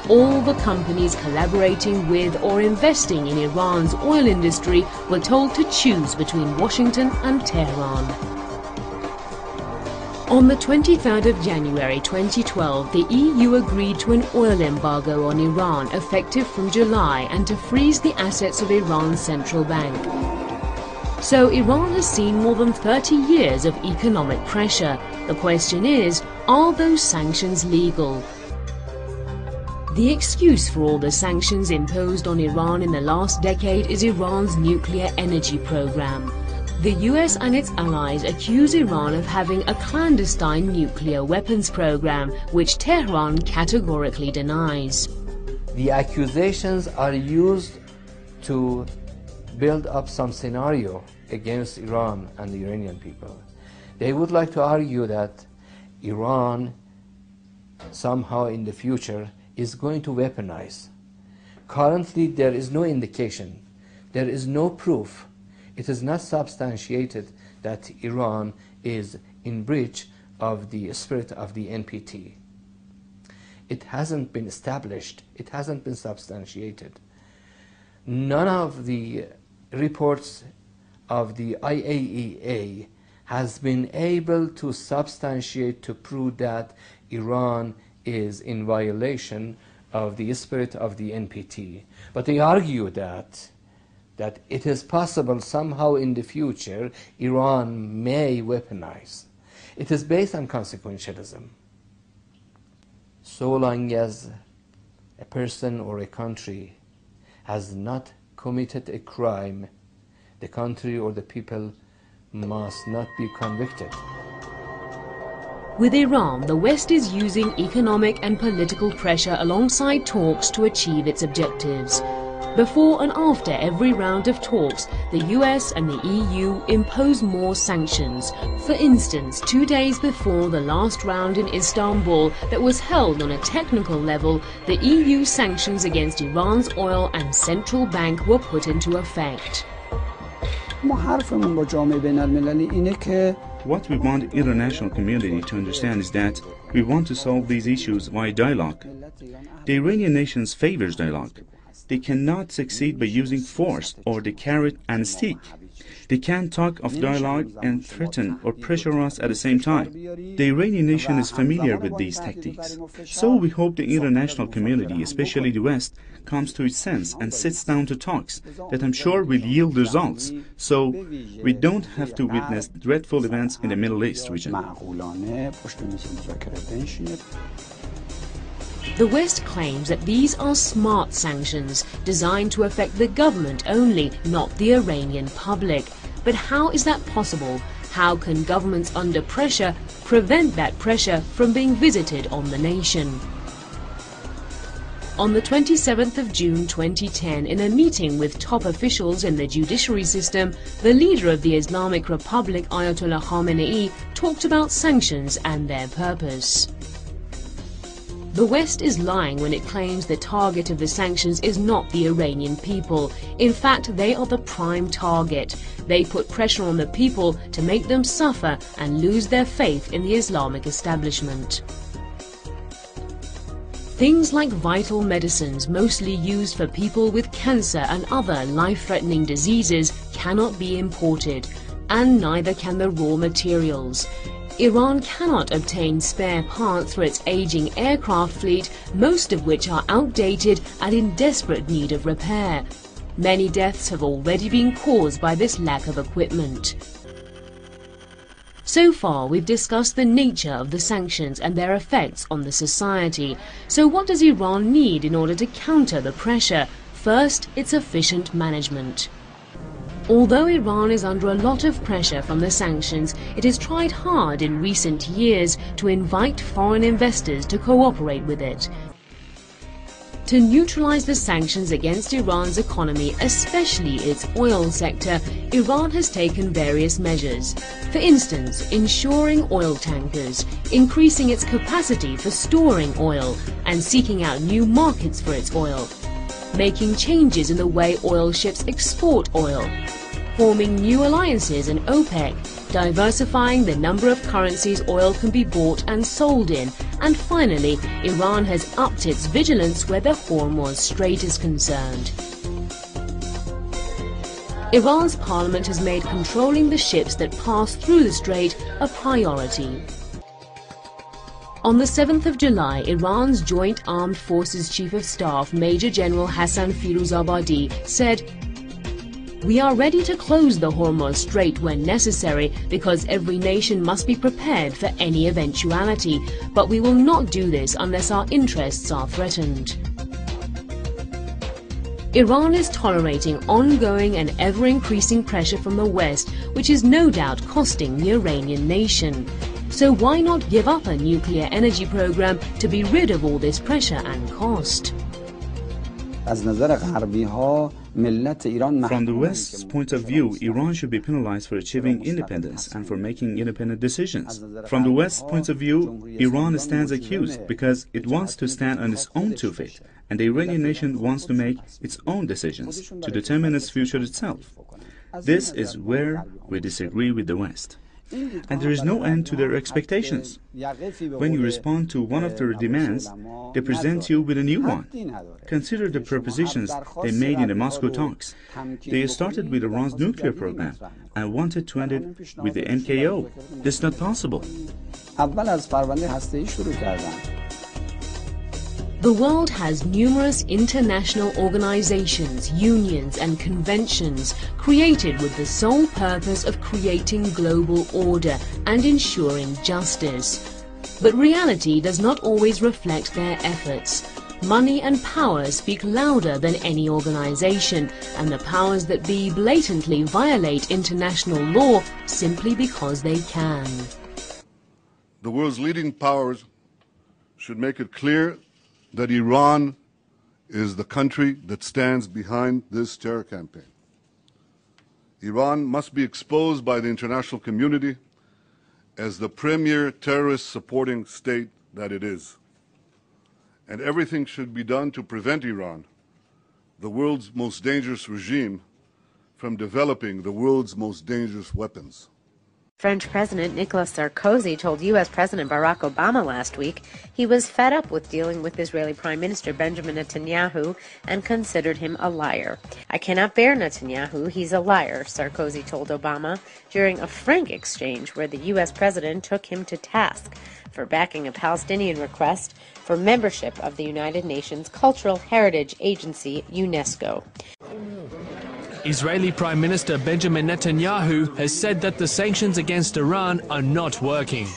All the companies collaborating with or investing in Iran's oil industry were told to choose between Washington and Tehran. On the 23rd of January 2012, the EU agreed to an oil embargo on Iran effective from July and to freeze the assets of Iran's central bank. So Iran has seen more than 30 years of economic pressure. The question is, are those sanctions legal? The excuse for all the sanctions imposed on Iran in the last decade is Iran's nuclear energy program. The US and its allies accuse Iran of having a clandestine nuclear weapons program, which Tehran categorically denies. The accusations are used to build up some scenario against Iran and the Iranian people. They would like to argue that Iran somehow in the future is going to weaponize. Currently there is no indication, there is no proof. It is not substantiated that Iran is in breach of the spirit of the NPT. It hasn't been established, it hasn't been substantiated. None of the reports of the IAEA has been able to substantiate, to prove that Iran is in violation of the spirit of the NPT. But they argue that it is possible somehow in the future Iran may weaponize. It is based on consequentialism. So long as a person or a country has not committed a crime, the country or the people must not be convicted. With Iran, the West is using economic and political pressure alongside talks to achieve its objectives. Before and after every round of talks, the US and the EU impose more sanctions. For instance, 2 days before the last round in Istanbul that was held on a technical level, the EU sanctions against Iran's oil and central bank were put into effect. What we want the international community to understand is that we want to solve these issues via dialogue. The Iranian nation favors dialogue. They cannot succeed by using force or the carrot and stick. They can't talk of dialogue and threaten or pressure us at the same time. The Iranian nation is familiar with these tactics. So we hope the international community, especially the West, comes to its sense and sits down to talks that I'm sure will yield results, so we don't have to witness dreadful events in the Middle East region. The West claims that these are smart sanctions designed to affect the government only, not the Iranian public. But how is that possible? How can governments under pressure prevent that pressure from being visited on the nation? On the 27th of June 2010, in a meeting with top officials in the judiciary system, the leader of the Islamic Republic, Ayatollah Khamenei, talked about sanctions and their purpose. The West is lying when it claims the target of the sanctions is not the Iranian people. In fact, they are the prime target. They put pressure on the people to make them suffer and lose their faith in the Islamic establishment. Things like vital medicines, mostly used for people with cancer and other life-threatening diseases, cannot be imported, and neither can the raw materials. Iran cannot obtain spare parts for its aging aircraft fleet, most of which are outdated and in desperate need of repair. Many deaths have already been caused by this lack of equipment. So far, we've discussed the nature of the sanctions and their effects on the society. So what does Iran need in order to counter the pressure? First, its efficient management. Although Iran is under a lot of pressure from the sanctions, it has tried hard in recent years to invite foreign investors to cooperate with it. To neutralize the sanctions against Iran's economy, especially its oil sector, Iran has taken various measures. For instance, insuring oil tankers, increasing its capacity for storing oil, and seeking out new markets for its oil, making changes in the way oil ships export oil, forming new alliances in OPEC, diversifying the number of currencies oil can be bought and sold in, and finally, Iran has upped its vigilance where the Hormuz Strait is concerned. Iran's parliament has made controlling the ships that pass through the strait a priority. On the 7th of July, Iran's Joint Armed Forces Chief of Staff, Major General Hassan Firuzabadi, said, "We are ready to close the Hormuz Strait when necessary because every nation must be prepared for any eventuality, but we will not do this unless our interests are threatened." Iran is tolerating ongoing and ever-increasing pressure from the West, which is no doubt costing the Iranian nation. So why not give up a nuclear energy program to be rid of all this pressure and cost? From the West's point of view, Iran should be penalized for achieving independence and for making independent decisions. From the West's point of view, Iran stands accused because it wants to stand on its own 2 feet, and the Iranian nation wants to make its own decisions to determine its future itself. This is where we disagree with the West. And there is no end to their expectations. When you respond to one of their demands, they present you with a new one. Consider the propositions they made in the Moscow talks. They started with Iran's nuclear program and wanted to end it with the MKO. This is not possible. The world has numerous international organizations, unions and conventions created with the sole purpose of creating global order and ensuring justice. But reality does not always reflect their efforts. Money and power speak louder than any organization, and the powers that be blatantly violate international law simply because they can. The world's leading powers should make it clear that Iran is the country that stands behind this terror campaign. Iran must be exposed by the international community as the premier terrorist-supporting state that it is. And everything should be done to prevent Iran, the world's most dangerous regime, from developing the world's most dangerous weapons. French President Nicolas Sarkozy told U.S. President Barack Obama last week he was fed up with dealing with Israeli Prime Minister Benjamin Netanyahu and considered him a liar. "I cannot bear Netanyahu, he's a liar," Sarkozy told Obama during a frank exchange where the U.S. President took him to task for backing a Palestinian request for membership of the United Nations Cultural Heritage Agency, UNESCO. Israeli Prime Minister Benjamin Netanyahu has said that the sanctions against Iran are not working.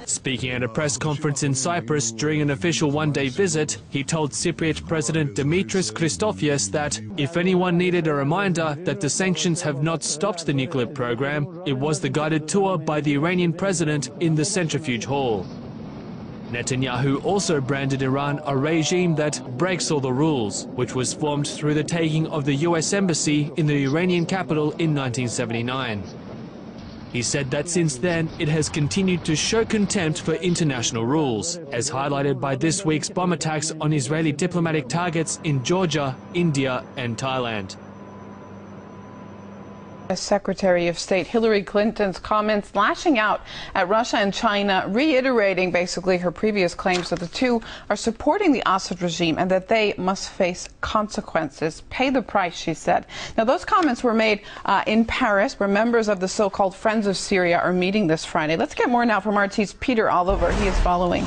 Speaking at a press conference in Cyprus during an official one-day visit, he told Cypriot President Dimitris Christofias that if anyone needed a reminder that the sanctions have not stopped the nuclear program, it was the guided tour by the Iranian president in the centrifuge hall. Netanyahu also branded Iran a regime that breaks all the rules, which was formed through the taking of the US embassy in the Iranian capital in 1979. He said that since then, it has continued to show contempt for international rules, as highlighted by this week's bomb attacks on Israeli diplomatic targets in Georgia, India and Thailand. Secretary of State Hillary Clinton's comments lashing out at Russia and China, reiterating basically her previous claims that the two are supporting the Assad regime and that they must face consequences. Pay the price, she said. Now, those comments were made in Paris, where members of the so-called Friends of Syria are meeting this Friday. Let's get more now from RT's Peter Oliver. He is following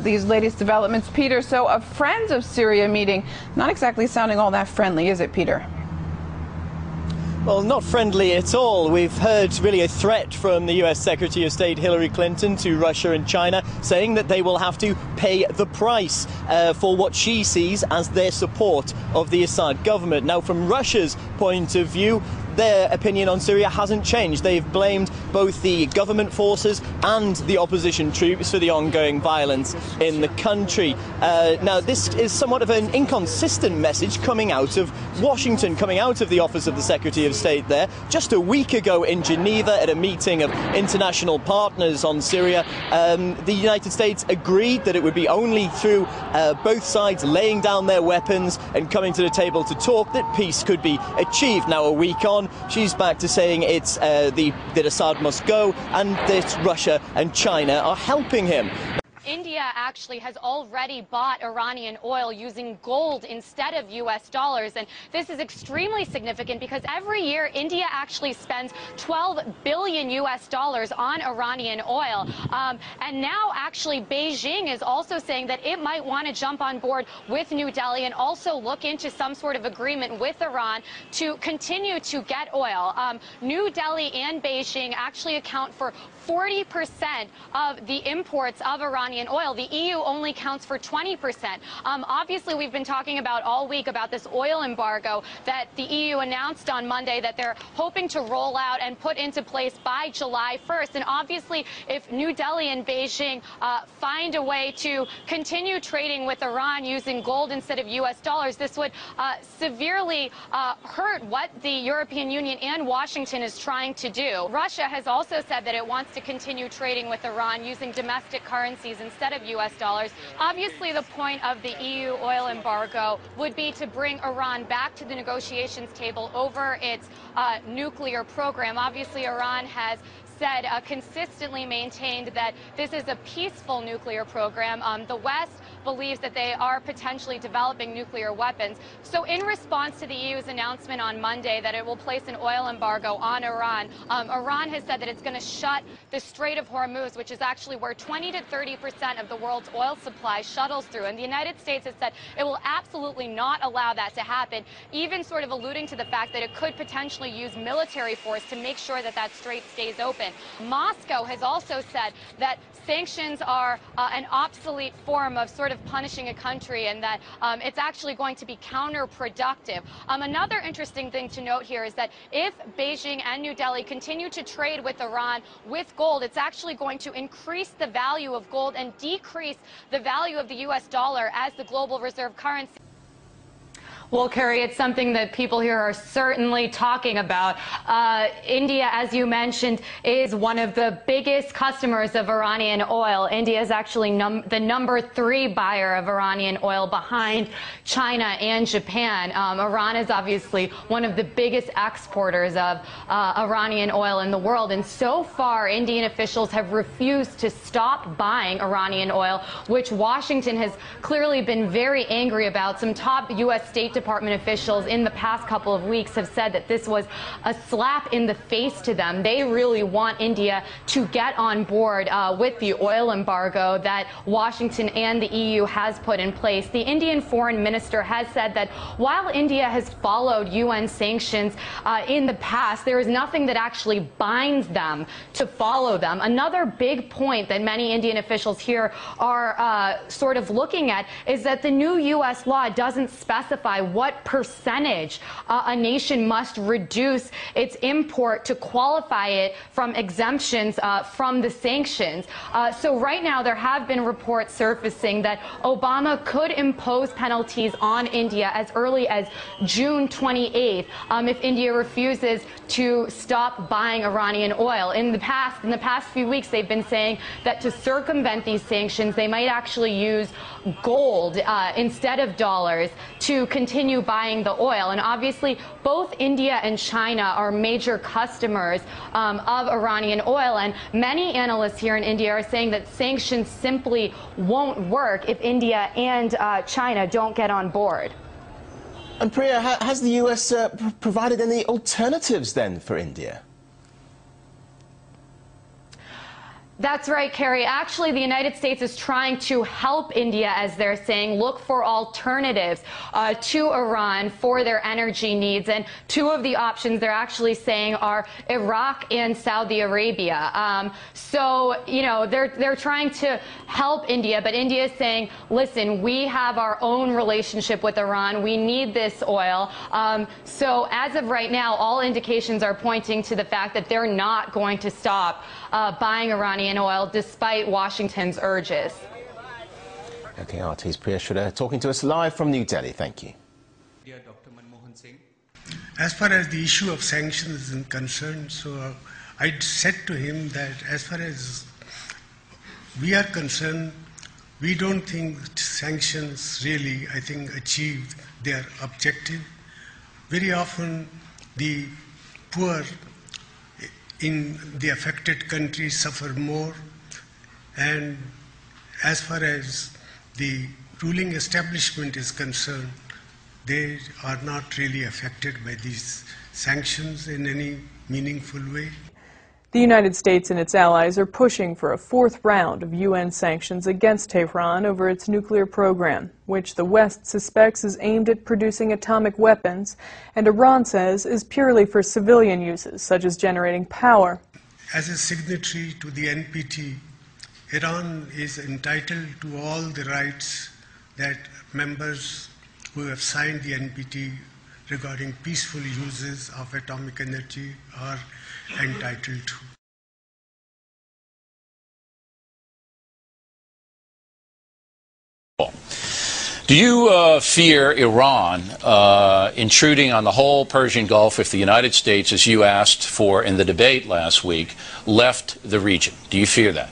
these latest developments. Peter, so a Friends of Syria meeting, not exactly sounding all that friendly, is it, Peter? Well, not friendly at all. We've heard really a threat from the US Secretary of State Hillary Clinton to Russia and China, saying that they will have to pay the price for what she sees as their support of the Assad government. Now, from Russia's point of view, their opinion on Syria hasn't changed. They've blamed both the government forces and the opposition troops for the ongoing violence in the country. Now, this is somewhat of an inconsistent message coming out of Washington, coming out of the Office of the Secretary of State there. Just a week ago in Geneva, at a meeting of international partners on Syria, the United States agreed that it would be only through both sides laying down their weapons and coming to the table to talk that peace could be achieved. Now, a week on, she's back to saying it's that Assad must go and that Russia and China are helping him. India actually has already bought Iranian oil using gold instead of U.S. dollars. And this is extremely significant because every year India actually spends $12 billion U.S. dollars on Iranian oil. And now actually Beijing is also saying that it might want to jump on board with New Delhi and also look into some sort of agreement with Iran to continue to get oil. New Delhi and Beijing actually account for 40% of the imports of Iranian oil. The EU only counts for 20%. Obviously, we've been talking about all week about this oil embargo that the EU announced on Monday that they're hoping to roll out and put into place by July 1st. And obviously, if New Delhi and Beijing find a way to continue trading with Iran using gold instead of U.S. dollars, this would severely hurt what the European Union and Washington is trying to do. Russia has also said that it wants to continue trading with Iran using domestic currencies instead of U.S. dollars. Obviously, the point of the EU oil embargo would be to bring Iran back to the negotiations table over its nuclear program. Obviously, Iran has said consistently maintained that this is a peaceful nuclear program. The West believes that they are potentially developing nuclear weapons. So in response to the EU's announcement on Monday that it will place an oil embargo on Iran, Iran has said that it's going to shut the Strait of Hormuz, which is actually where 20 to 30% of the world's oil supply shuttles through. And the United States has said it will absolutely not allow that to happen, even sort of alluding to the fact that it could potentially use military force to make sure that that strait stays open. Moscow has also said that sanctions are an obsolete form of sort of punishing a country and that it's actually going to be counterproductive. Another interesting thing to note here is that if Beijing and New Delhi continue to trade with Iran with gold, it's actually going to increase the value of gold and decrease the value of the U.S. dollar as the global reserve currency. Well, Carrie, it's something that people here are certainly talking about. India, as you mentioned, is one of the biggest customers of Iranian oil. India is actually the number 3 buyer of Iranian oil behind China and Japan. Iran is obviously one of the biggest exporters of Iranian oil in the world. And so far, Indian officials have refused to stop buying Iranian oil, which Washington has clearly been very angry about. Some top U.S. State Department officials in the past couple of weeks have said that this was a slap in the face to them. They really want India to get on board with the oil embargo that Washington and the EU has put in place. The Indian foreign minister has said that while India has followed UN sanctions in the past, there is nothing that actually binds them to follow them. Another big point that many Indian officials here are sort of looking at is that the new U.S. law doesn't specify what percentage a nation must reduce its import to qualify it from exemptions from the sanctions. So right now there have been reports surfacing that Obama could impose penalties on India as early as June 28th if India refuses to stop buying Iranian oil. In the past few weeks, they've been saying that to circumvent these sanctions, they might actually use gold instead of dollars to continue buying the oil. And obviously, both India and China are major customers of Iranian oil. And many analysts here in India are saying that sanctions simply won't work if India and China don't get on board. And Priya, has the US provided any alternatives then for India? That's right, Carrie. Actually, the United States is trying to help India, as they're saying, look for alternatives to Iran for their energy needs. And two of the options they're actually saying are Iraq and Saudi Arabia. So, you know, they're trying to help India, but India is saying, listen, we have our own relationship with Iran. We need this oil. So as of right now, all indications are pointing to the fact that they're not going to stop buying Iranian oil despite Washington's urges. Okay, RT's Priya Shraddha talking to us live from New Delhi. Thank you. As far as the issue of sanctions is concerned, so I said to him that as far as we are concerned, we don't think sanctions really, I think, achieved their objective. Very often the poor in the affected countries suffer more, and as far as the ruling establishment is concerned, they are not really affected by these sanctions in any meaningful way. The United States and its allies are pushing for a fourth round of UN sanctions against Tehran over its nuclear program, which the West suspects is aimed at producing atomic weapons, and Iran says is purely for civilian uses, such as generating power. As a signatory to the NPT, Iran is entitled to all the rights that members who have signed the NPT regarding peaceful uses of atomic energy are entitled to. Do you fear Iran intruding on the whole Persian Gulf if the United States, as you asked for in the debate last week, left the region? Do you fear that?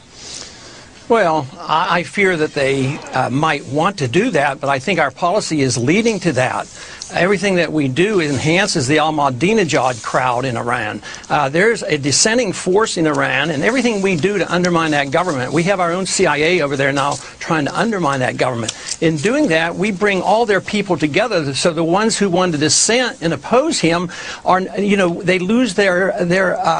Well, I fear that they might want to do that, but I think our policy is leading to that. Everything that we do enhances the Ahmadinejad crowd in Iran. There's a dissenting force in Iran, and everything we do to undermine that government, we have our own CIA over there now trying to undermine that government. In doing that, we bring all their people together, so the ones who want to dissent and oppose him are, you know, they lose their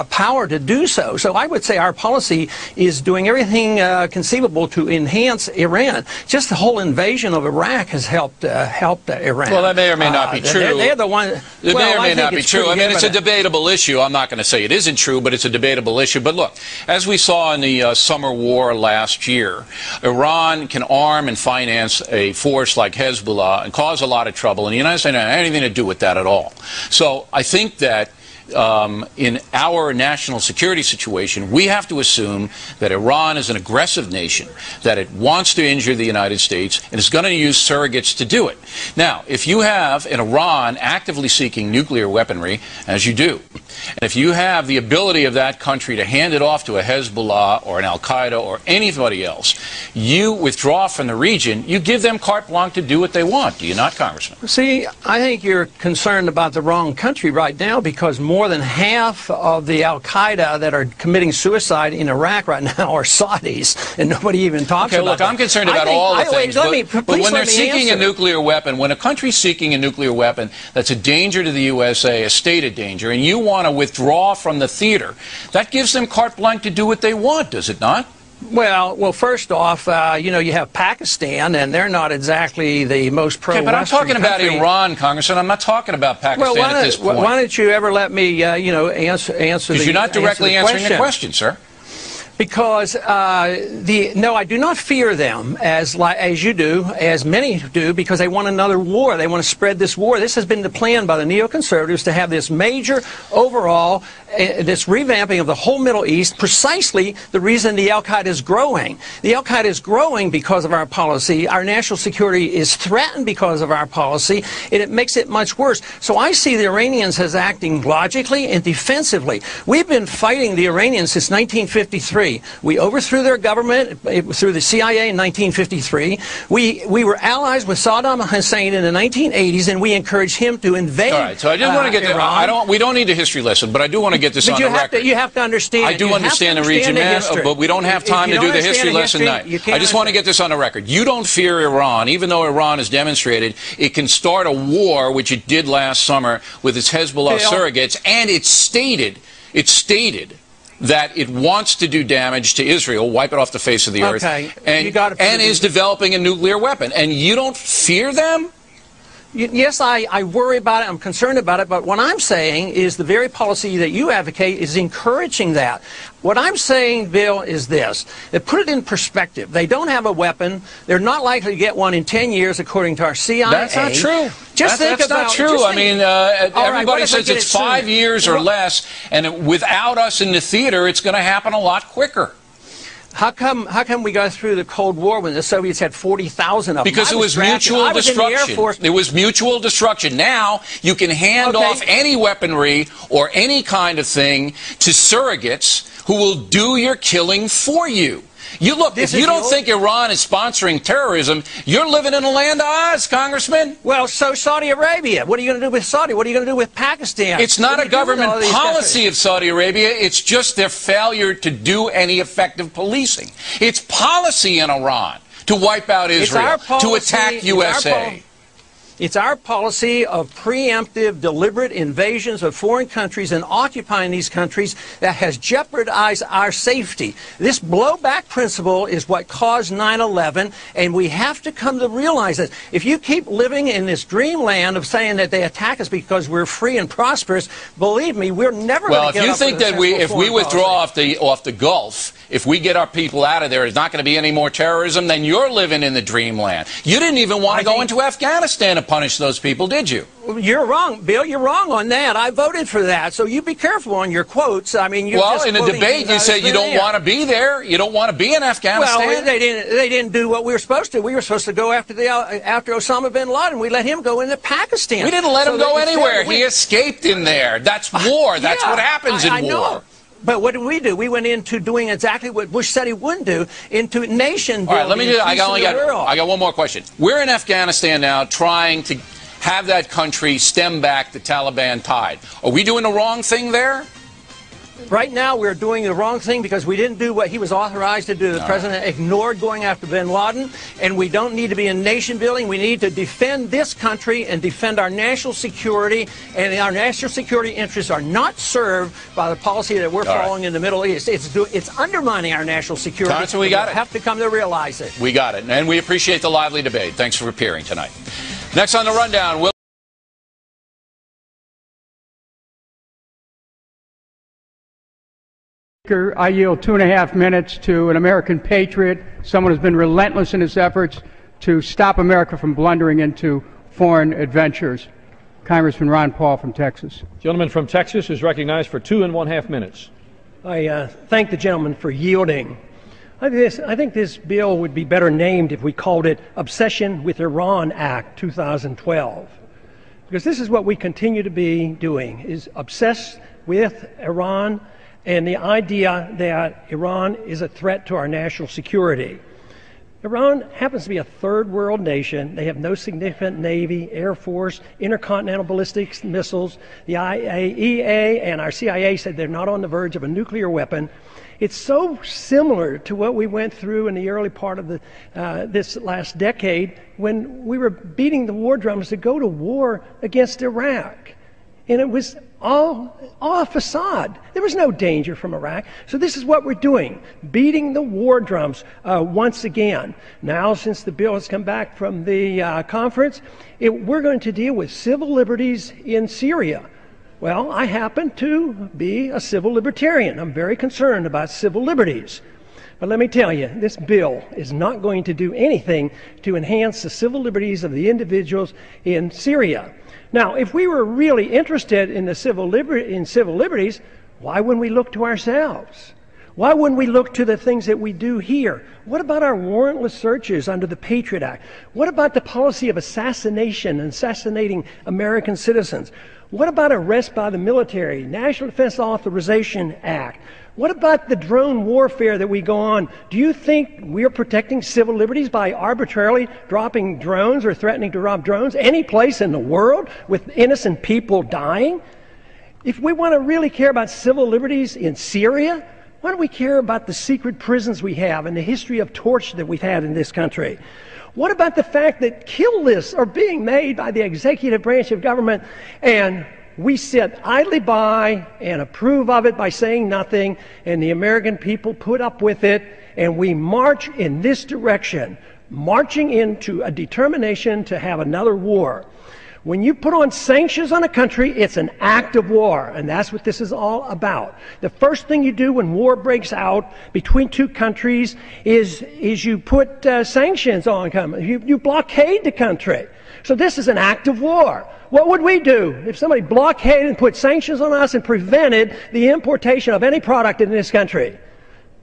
power to do so. So I would say our policy is doing everything conceivable to enhance Iran. Just the whole invasion of Iraq has helped Iran. Well, that may or may not be true. They're the one. It may or may not be true. I mean, it's a debatable issue. I'm not going to say it isn't true, but it's a debatable issue. But look, as we saw in the summer war last year, Iran can arm and finance a force like Hezbollah and cause a lot of trouble. And the United States had anything to do with that at all. So I think that in our national security situation, we have to assume that Iran is an aggressive nation, that it wants to injure the United States, and is going to use surrogates to do it. Now, if you have an Iran actively seeking nuclear weaponry, as you do, and if you have the ability of that country to hand it off to a Hezbollah or an Al-Qaeda or anybody else, you withdraw from the region, you give them carte blanche to do what they want. Do you not, Congressman? See, I think you're concerned about the wrong country right now, because more than half of the Al-Qaeda that are committing suicide in Iraq right now are Saudis, and nobody even talks about look, that. I'm concerned about all the things, but when they're seeking a nuclear weapon, when a country's seeking a nuclear weapon that's a danger to the USA, a stated danger, and you want to withdraw from the theater, that gives them carte blanche to do what they want, does it not? Well, first off, you know, you have Pakistan, and they're not exactly the most pro-Western but I'm talking about country. Iran, Congressman. I'm not talking about Pakistan at this point. Why don't you ever let me, you know, answer the question? Because you're not directly answering the question, sir. Because no, I do not fear them as you do, as many do, because they want another war. They want to spread this war. This has been the plan by the neoconservatives to have this major overall, this revamping of the whole Middle East, precisely the reason the Al-Qaeda is growing. The Al-Qaeda is growing because of our policy. Our national security is threatened because of our policy, and it makes it much worse. So I see the Iranians as acting logically and defensively. We've been fighting the Iranians since 1953. We overthrew their government through the CIA in 1953. We were allies with Saddam Hussein in the 1980s, and we encouraged him to invade Iran. All right, so I just want to get we don't need a history lesson, but I do want to get this on the record. You have to understand. I do understand the region, man, but we don't have time to do the history lesson tonight. I just want to get this on the record. You don't fear Iran, even though Iran has demonstrated it can start a war, which it did last summer with its Hezbollah surrogates, and it's stated that it wants to do damage to Israel, wipe it off the face of the earth, and is developing a nuclear weapon. And you don't fear them? Yes, I worry about it. I'm concerned about it. But what I'm saying is the very policy that you advocate is encouraging that. What I'm saying, Bill, is this. Put it in perspective. They don't have a weapon. They're not likely to get one in 10 years, according to our CIA. That's not true. That's not true. I mean, everybody says it's 5 years or less, and without us in the theater, it's going to happen a lot quicker. How come we got through the Cold War when the Soviets had 40,000 of them? Because it was mutual destruction. It was mutual destruction. Now you can hand off any weaponry or any kind of thing to surrogates who will do your killing for you. You look, if you don't think Iran is sponsoring terrorism, you're living in a land of Oz, Congressman. Well, so Saudi Arabia. What are you going to do with Saudi? What are you going to do with Pakistan? It's not a government policy of Saudi Arabia. It's just their failure to do any effective policing. It's policy in Iran to wipe out Israel, to attack USA. It's our policy of preemptive, deliberate invasions of foreign countries and occupying these countries that has jeopardized our safety. This blowback principle is what caused 9/11, and we have to come to realize that. If you keep living in this dreamland of saying that they attack us because we're free and prosperous, believe me, we're never going to get up. Well, if you think that if we withdraw off the Gulf, if we get our people out of there, there's not going to be any more terrorism, then you're living in the dreamland. You didn't even want to go into Afghanistan to punish those people, did you? You're wrong, Bill. You're wrong on that. I voted for that, so you be careful on your quotes. I mean, well, in a debate, you said you don't want to be there. You don't want to be in Afghanistan. Well, they didn't do what we were supposed to. We were supposed to go after Osama bin Laden. We let him go into Pakistan. We didn't let him go anywhere. He escaped in there. That's war. That's what happens in war. Know. But what did we do? We went into doing exactly what Bush said he wouldn't do, into nation building. All right, let me do. I got one more question. We're in Afghanistan now, trying to have that country stem back the Taliban tide. Are we doing the wrong thing there? Right now, we're doing the wrong thing because we didn't do what he was authorized to do. The president ignored going after bin Laden, and we don't need to be in nation building. We need to defend this country and defend our national security, and our national security interests are not served by the policy that we're following in the Middle East. It's undermining our national security. Congressman, we got it. We have to come to realize it. We got it, and we appreciate the lively debate. Thanks for appearing tonight. Next on the Rundown, I yield 2.5 minutes to an American patriot, someone who's been relentless in his efforts to stop America from blundering into foreign adventures. Congressman Ron Paul from Texas. The gentleman from Texas is recognized for 2.5 minutes. I thank the gentleman for yielding. I think this bill would be better named if we called it Obsession with Iran Act 2012. Because this is what we continue to be doing, is obsessed with Iran and the idea that Iran is a threat to our national security. Iran happens to be a third world nation. They have no significant Navy, Air Force, intercontinental ballistic missiles. The IAEA and our CIA said they're not on the verge of a nuclear weapon. It's so similar to what we went through in the early part of this last decade when we were beating the war drums to go to war against Iraq. And it was all a facade. There was no danger from Iraq. So this is what we're doing, beating the war drums once again. Now, since the bill has come back from the conference, we're going to deal with civil liberties in Syria. Well, I happen to be a civil libertarian. I'm very concerned about civil liberties. But let me tell you, this bill is not going to do anything to enhance the civil liberties of the individuals in Syria. Now, if we were really interested in the civil liberties, why wouldn't we look to ourselves? Why wouldn't we look to the things that we do here? What about our warrantless searches under the Patriot Act? What about the policy of assassination and assassinating American citizens? What about arrest by the military, National Defense Authorization Act? What about the drone warfare that we go on? Do you think we're protecting civil liberties by arbitrarily dropping drones or threatening to drop drones any place in the world with innocent people dying? If we want to really care about civil liberties in Syria, why don't we care about the secret prisons we have and the history of torture that we've had in this country? What about the fact that kill lists are being made by the executive branch of government and we sit idly by and approve of it by saying nothing, and the American people put up with it, and we march in this direction, marching into a determination to have another war. When you put on sanctions on a country, it's an act of war, and that's what this is all about. The first thing you do when war breaks out between two countries is you put sanctions on them. You blockade the country. So this is an act of war. What would we do if somebody blockaded and put sanctions on us and prevented the importation of any product in this country?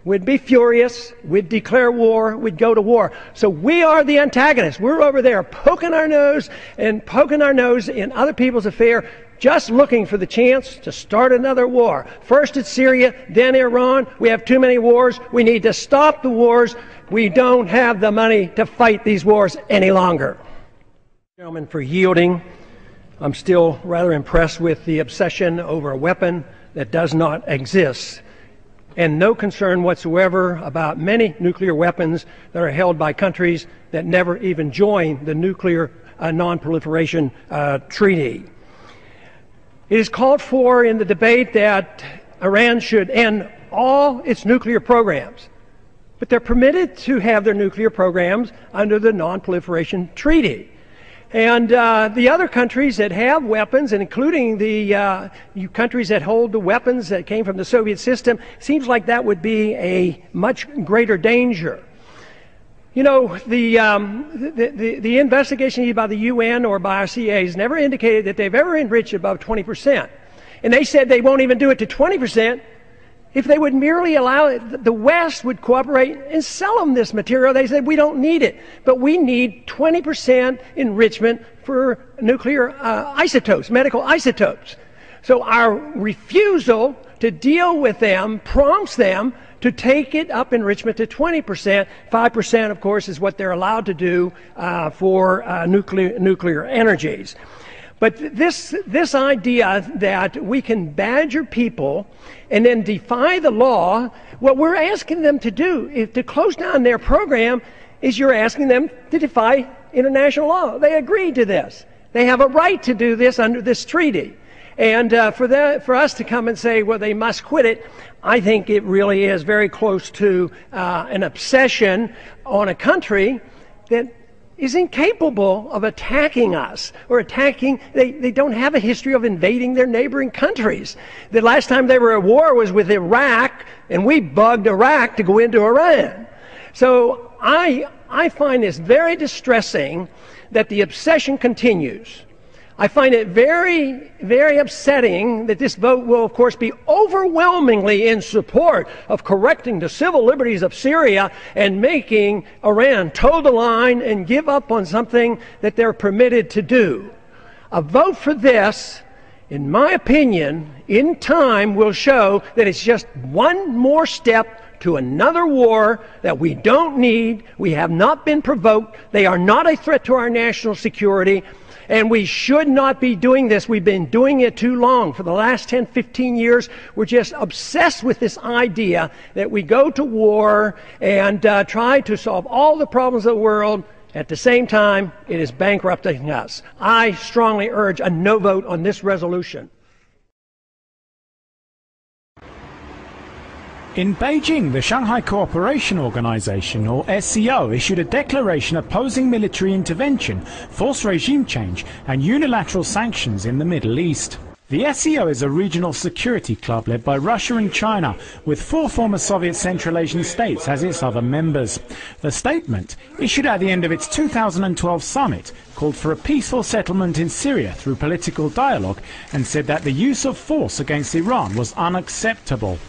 We'd be furious, we'd declare war, we'd go to war. So we are the antagonists. We're over there poking our nose in other people's affair, just looking for the chance to start another war. First it's Syria, then Iran. We have too many wars. We need to stop the wars. We don't have the money to fight these wars any longer. Gentlemen, for yielding. I'm still rather impressed with the obsession over a weapon that does not exist, and no concern whatsoever about many nuclear weapons that are held by countries that never even joined the Nuclear Non-Proliferation Treaty. It is called for in the debate that Iran should end all its nuclear programs, but they're permitted to have their nuclear programs under the Non-Proliferation Treaty. And the other countries that have weapons, and including the countries that hold the weapons that came from the Soviet system, seems like that would be a much greater danger. You know, the investigation either by the UN or by our CAs never indicated that they've ever enriched above 20%. And they said they won't even do it to 20%. If they would merely allow it, the West would cooperate and sell them this material. They said, we don't need it, but we need 20% enrichment for nuclear isotopes, medical isotopes. So our refusal to deal with them prompts them to take it up enrichment to 20%. 5%, of course, is what they're allowed to do for nuclear energies. But this idea that we can badger people and then defy the law, what we're asking them to do, if to close down their program, is you're asking them to defy international law. They agreed to this. They have a right to do this under this treaty. And for us to come and say, well, they must quit it, I think it really is very close to an obsession on a country that is incapable of attacking us or attacking. They don't have a history of invading their neighboring countries. The last time they were at war was with Iraq, and we bugged Iraq to go into Iran. So I find this very distressing that the obsession continues. I find it very, very upsetting that this vote will, of course, be overwhelmingly in support of correcting the civil liberties of Syria and making Iran toe the line and give up on something that they're permitted to do. A vote for this, in my opinion, in time will show that it's just one more step to another war that we don't need. We have not been provoked. They are not a threat to our national security. And we should not be doing this. We've been doing it too long. For the last 10, 15 years, we're just obsessed with this idea that we go to war and try to solve all the problems of the world. At the same time, it is bankrupting us. I strongly urge a no vote on this resolution. In Beijing, the Shanghai Cooperation Organization, or SCO, issued a declaration opposing military intervention, forced regime change, and unilateral sanctions in the Middle East. The SCO is a regional security club led by Russia and China, with 4 former Soviet Central Asian states as its other members. The statement, issued at the end of its 2012 summit, called for a peaceful settlement in Syria through political dialogue and said that the use of force against Iran was unacceptable.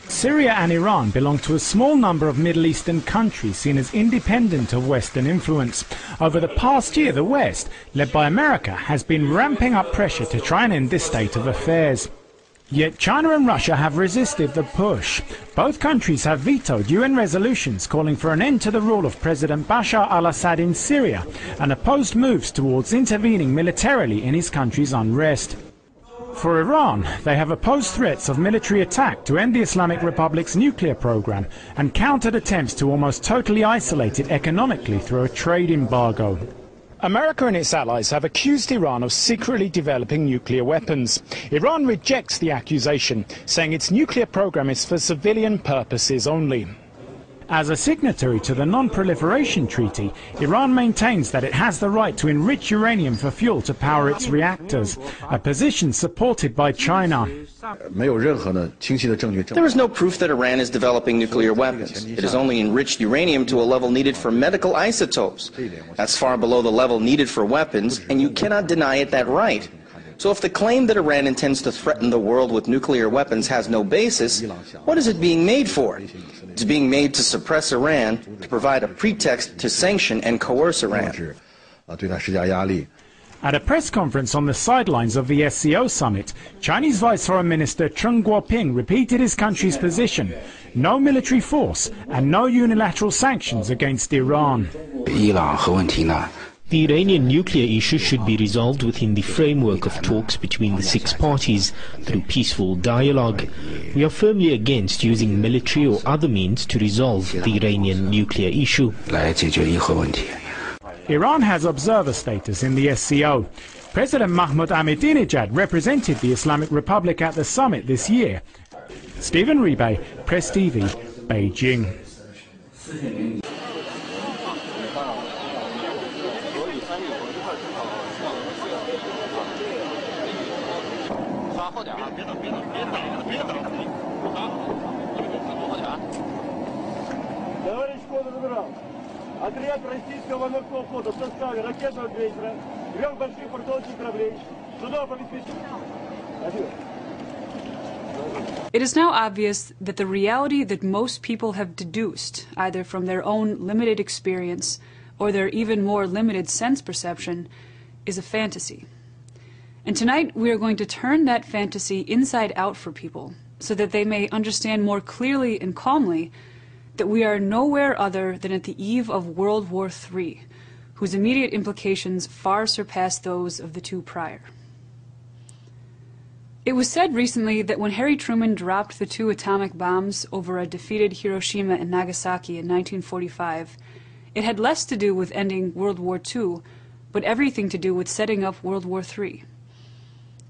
Syria and Iran belong to a small number of Middle Eastern countries seen as independent of Western influence. Over the past year, the West, led by America, has been ramping up pressure to try and end this state of affairs. Yet China and Russia have resisted the push. Both countries have vetoed UN resolutions calling for an end to the rule of President Bashar al-Assad in Syria and opposed moves towards intervening militarily in his country's unrest. For Iran, they have opposed threats of military attack to end the Islamic Republic's nuclear program and countered attempts to almost totally isolate it economically through a trade embargo. America and its allies have accused Iran of secretly developing nuclear weapons. Iran rejects the accusation, saying its nuclear program is for civilian purposes only. As a signatory to the Non-Proliferation Treaty, Iran maintains that it has the right to enrich uranium for fuel to power its reactors, a position supported by China. There is no proof that Iran is developing nuclear weapons. It has only enriched uranium to a level needed for medical isotopes. That's far below the level needed for weapons, and you cannot deny it that right. So if the claim that Iran intends to threaten the world with nuclear weapons has no basis, what is it being made for? It's being made to suppress Iran, to provide a pretext to sanction and coerce Iran. At a press conference on the sidelines of the SCO summit, Chinese Vice Foreign Minister Chen Guoping repeated his country's position: no military force and no unilateral sanctions against Iran. The Iranian nuclear issue should be resolved within the framework of talks between the six parties through peaceful dialogue. We are firmly against using military or other means to resolve the Iranian nuclear issue. Iran has observer status in the SCO. President Mahmoud Ahmadinejad represented the Islamic Republic at the summit this year. Stephen Rebay, Press TV, Beijing. Отряд российского морского флота в составе ракетного крейсера, 3 больших портовых кораблей, судов обеспечения. It is now obvious that the reality that most people have deduced, either from their own limited experience or their even more limited sense perception, is a fantasy. And tonight we are going to turn that fantasy inside out for people so that they may understand more clearly and calmly that we are nowhere other than at the eve of World War III, whose immediate implications far surpass those of the two prior. It was said recently that when Harry Truman dropped the 2 atomic bombs over a defeated Hiroshima and Nagasaki in 1945, it had less to do with ending World War II, but everything to do with setting up World War III.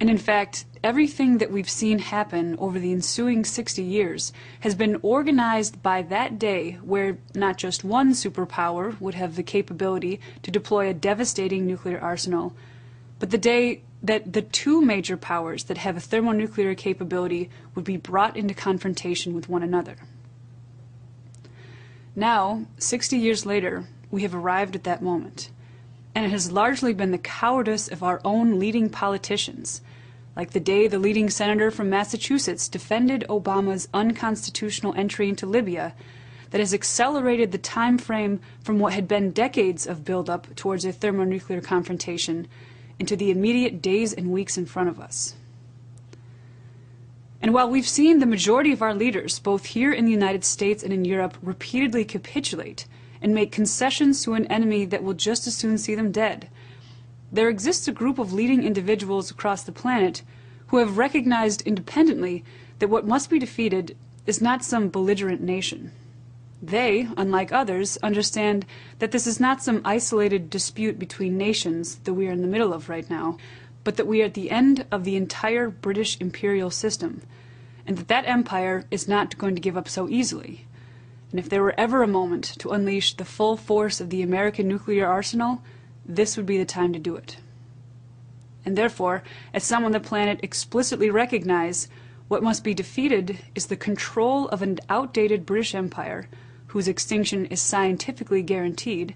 And in fact, everything that we've seen happen over the ensuing 60 years has been organized by that day where not just one superpower would have the capability to deploy a devastating nuclear arsenal, but the day that the 2 major powers that have a thermonuclear capability would be brought into confrontation with one another. Now, 60 years later, we have arrived at that moment, and it has largely been the cowardice of our own leading politicians, like the day the leading senator from Massachusetts defended Obama's unconstitutional entry into Libya, that has accelerated the time frame from what had been decades of buildup towards a thermonuclear confrontation into the immediate days and weeks in front of us. And while we've seen the majority of our leaders, both here in the United States and in Europe, repeatedly capitulate and make concessions to an enemy that will just as soon see them dead, there exists a group of leading individuals across the planet who have recognized independently that what must be defeated is not some belligerent nation. They, unlike others, understand that this is not some isolated dispute between nations that we are in the middle of right now, but that we are at the end of the entire British imperial system, and that empire is not going to give up so easily. And if there were ever a moment to unleash the full force of the American nuclear arsenal, this would be the time to do it. And therefore, as some on the planet explicitly recognize, what must be defeated is the control of an outdated British Empire, whose extinction is scientifically guaranteed,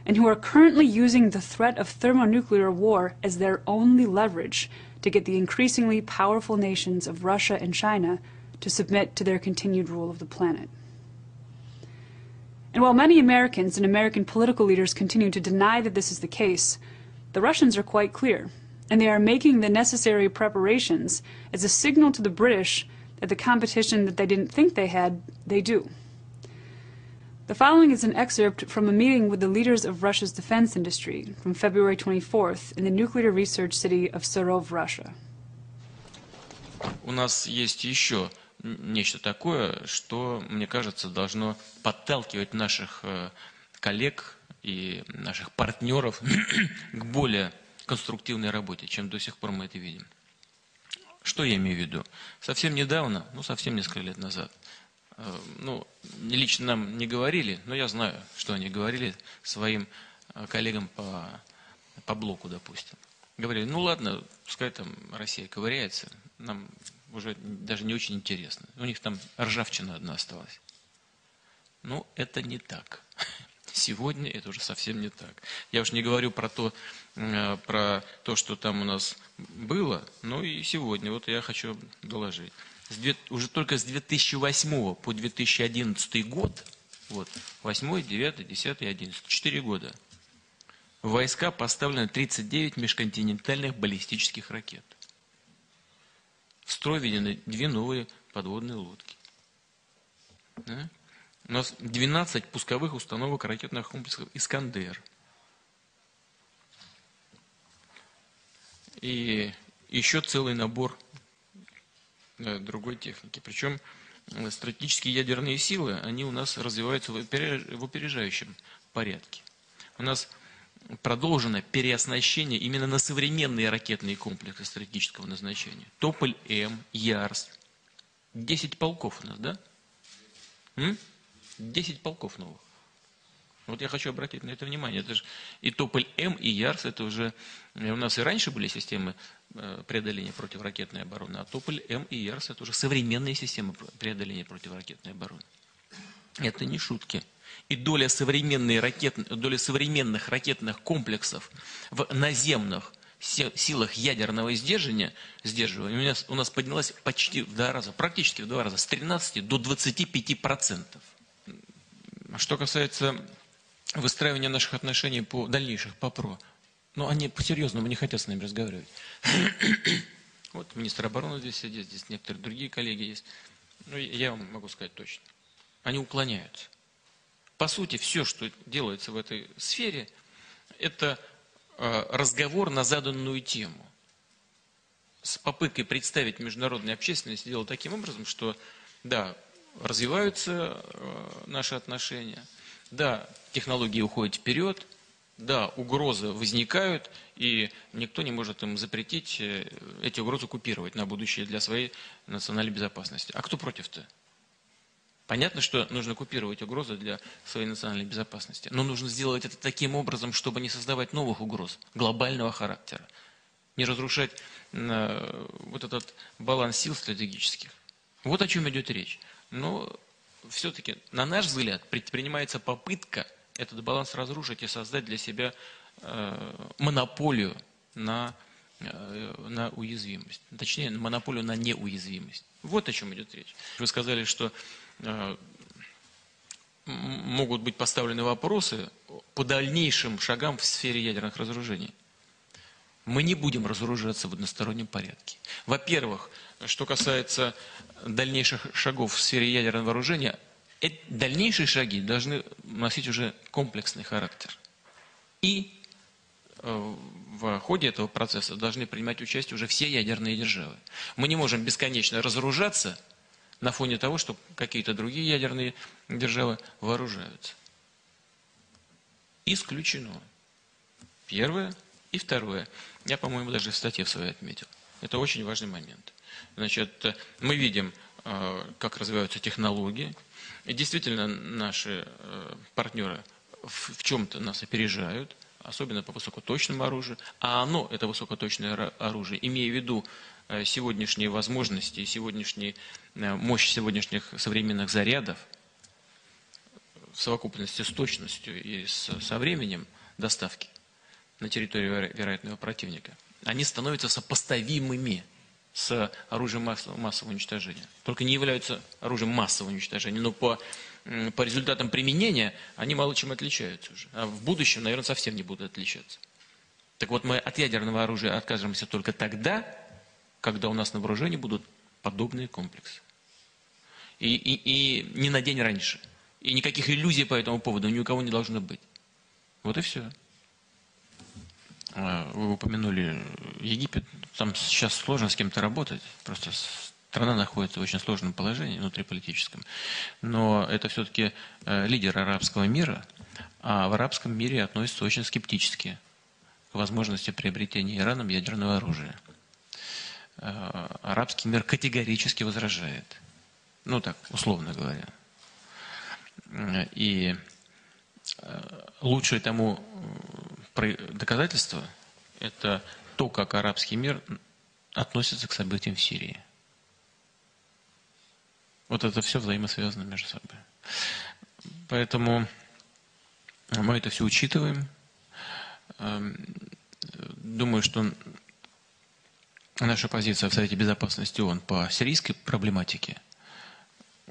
and who are currently using the threat of thermonuclear war as their only leverage to get the increasingly powerful nations of Russia and China to submit to their continued rule of the planet. And while many Americans and American political leaders continue to deny that this is the case, the Russians are quite clear, and they are making the necessary preparations as a signal to the British that the competition that they didn't think they had, they do. The following is an excerpt from a meeting with the leaders of Russia's defense industry from February 24th in the nuclear research city of Sarov, Russia. У нас есть еще нечто такое, что, мне кажется, должно подталкивать наших коллег и наших партнеров к более конструктивной работе, чем до сих пор мы это видим. Что я имею в виду? Совсем недавно, совсем несколько лет назад, лично нам не говорили, но я знаю, что они говорили своим коллегам по блоку, допустим. Говорили, ладно, пускай там Россия ковыряется, нам уже даже не очень интересно. У них там ржавчина одна осталась. Это не так. Сегодня это уже совсем не так. Я уж не говорю про то, что там у нас было, но и сегодня. Вот я хочу доложить. Уже только с 2008 по 2011 год, 8, 9, 10, 11, 4 года, в войска поставлено 39 межконтинентальных баллистических ракет. В строй введены 2 новые подводные лодки. У нас 12 пусковых установок ракетных комплексов «Искандер». И еще целый набор другой техники. Причем стратегические ядерные силы, они у нас развиваются в опережающем порядке. У нас продолжено переоснащение именно на современные ракетные комплексы стратегического назначения. Тополь-М, Ярс. 10 полков у нас, да? 10 полков новых. Вот я хочу обратить на это внимание. Это же и Тополь-М, и Ярс, это уже у нас и раньше были системы преодоления противоракетной обороны, а Тополь-М и Ярс это уже современные системы преодоления противоракетной обороны. Это не шутки. И доля современных ракетных комплексов в наземных силах ядерного сдерживания у нас поднялась почти в 2 раза, практически в 2 раза, с 13 до 25%. Что касается выстраивания наших отношений дальнейших по ПРО, они по-серьезному не хотят с нами разговаривать. Вот министр обороны здесь сидит, здесь некоторые другие коллеги есть. Я вам могу сказать точно. Они уклоняются. По сути, все, что делается в этой сфере, это разговор на заданную тему. С попыткой представить международной общественности дело таким образом, что да, развиваются наши отношения, да, технологии уходят вперед, да, угрозы возникают, и никто не может им запретить эти угрозы купировать на будущее для своей национальной безопасности. А кто против-то? Понятно, что нужно купировать угрозы для своей национальной безопасности, но нужно сделать это таким образом, чтобы не создавать новых угроз глобального характера, не разрушать вот этот баланс сил стратегических. Вот о чем идет речь. Но все-таки, на наш взгляд, предпринимается попытка этот баланс разрушить и создать для себя монополию на уязвимость. Точнее, монополию на неуязвимость. Вот о чем идет речь. Вы сказали, что могут быть поставлены вопросы по дальнейшим шагам в сфере ядерных разоружений. Мы не будем разоружаться в одностороннем порядке. Во-первых, что касается дальнейших шагов в сфере ядерного вооружения, дальнейшие шаги должны носить уже комплексный характер. И в ходе этого процесса должны принимать участие уже все ядерные державы. Мы не можем бесконечно разоружаться на фоне того, что какие-то другие ядерные державы вооружаются. Исключено. Первое и второе. Я, по-моему, даже в статье в своей отметил. Это очень важный момент. Значит, мы видим, как развиваются технологии. И действительно, наши партнеры в чем-то нас опережают, особенно по высокоточному оружию. А оно, это высокоточное оружие, имея в виду сегодняшние возможности, мощь сегодняшних современных зарядов, в совокупности с точностью и со временем доставки на территорию вероятного противника, они становятся сопоставимыми с оружием массового уничтожения. Только не являются оружием массового уничтожения, но по результатам применения они мало чем отличаются уже. А в будущем, наверное, совсем не будут отличаться. Так вот, мы от ядерного оружия откажемся только тогда, когда у нас на вооружении будут подобные комплексы. И не на день раньше. И никаких иллюзий по этому поводу ни у кого не должно быть. Вот и все. Вы упомянули Египет. Там сейчас сложно с кем-то работать. Просто Страна находится в очень сложном положении внутриполитическом, но это все-таки лидер арабского мира, а в арабском мире относятся очень скептически к возможности приобретения Ираном ядерного оружия. Арабский мир категорически возражает, ну так, условно говоря. И лучшее тому доказательство – это то, как арабский мир относится к событиям в Сирии. Вот это все взаимосвязано между собой. Поэтому мы это все учитываем. Думаю, что наша позиция в Совете Безопасности ООН по сирийской проблематике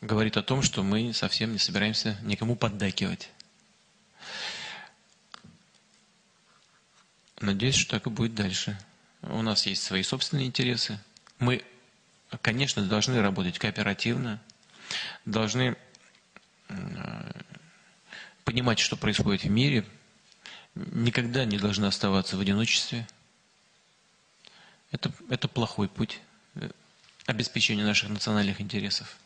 говорит о том, что мы совсем не собираемся никому поддакивать. Надеюсь, что так и будет дальше. У нас есть свои собственные интересы. Мы, конечно, должны работать кооперативно, должны понимать, что происходит в мире, никогда не должны оставаться в одиночестве. Это плохой путь обеспечения наших национальных интересов,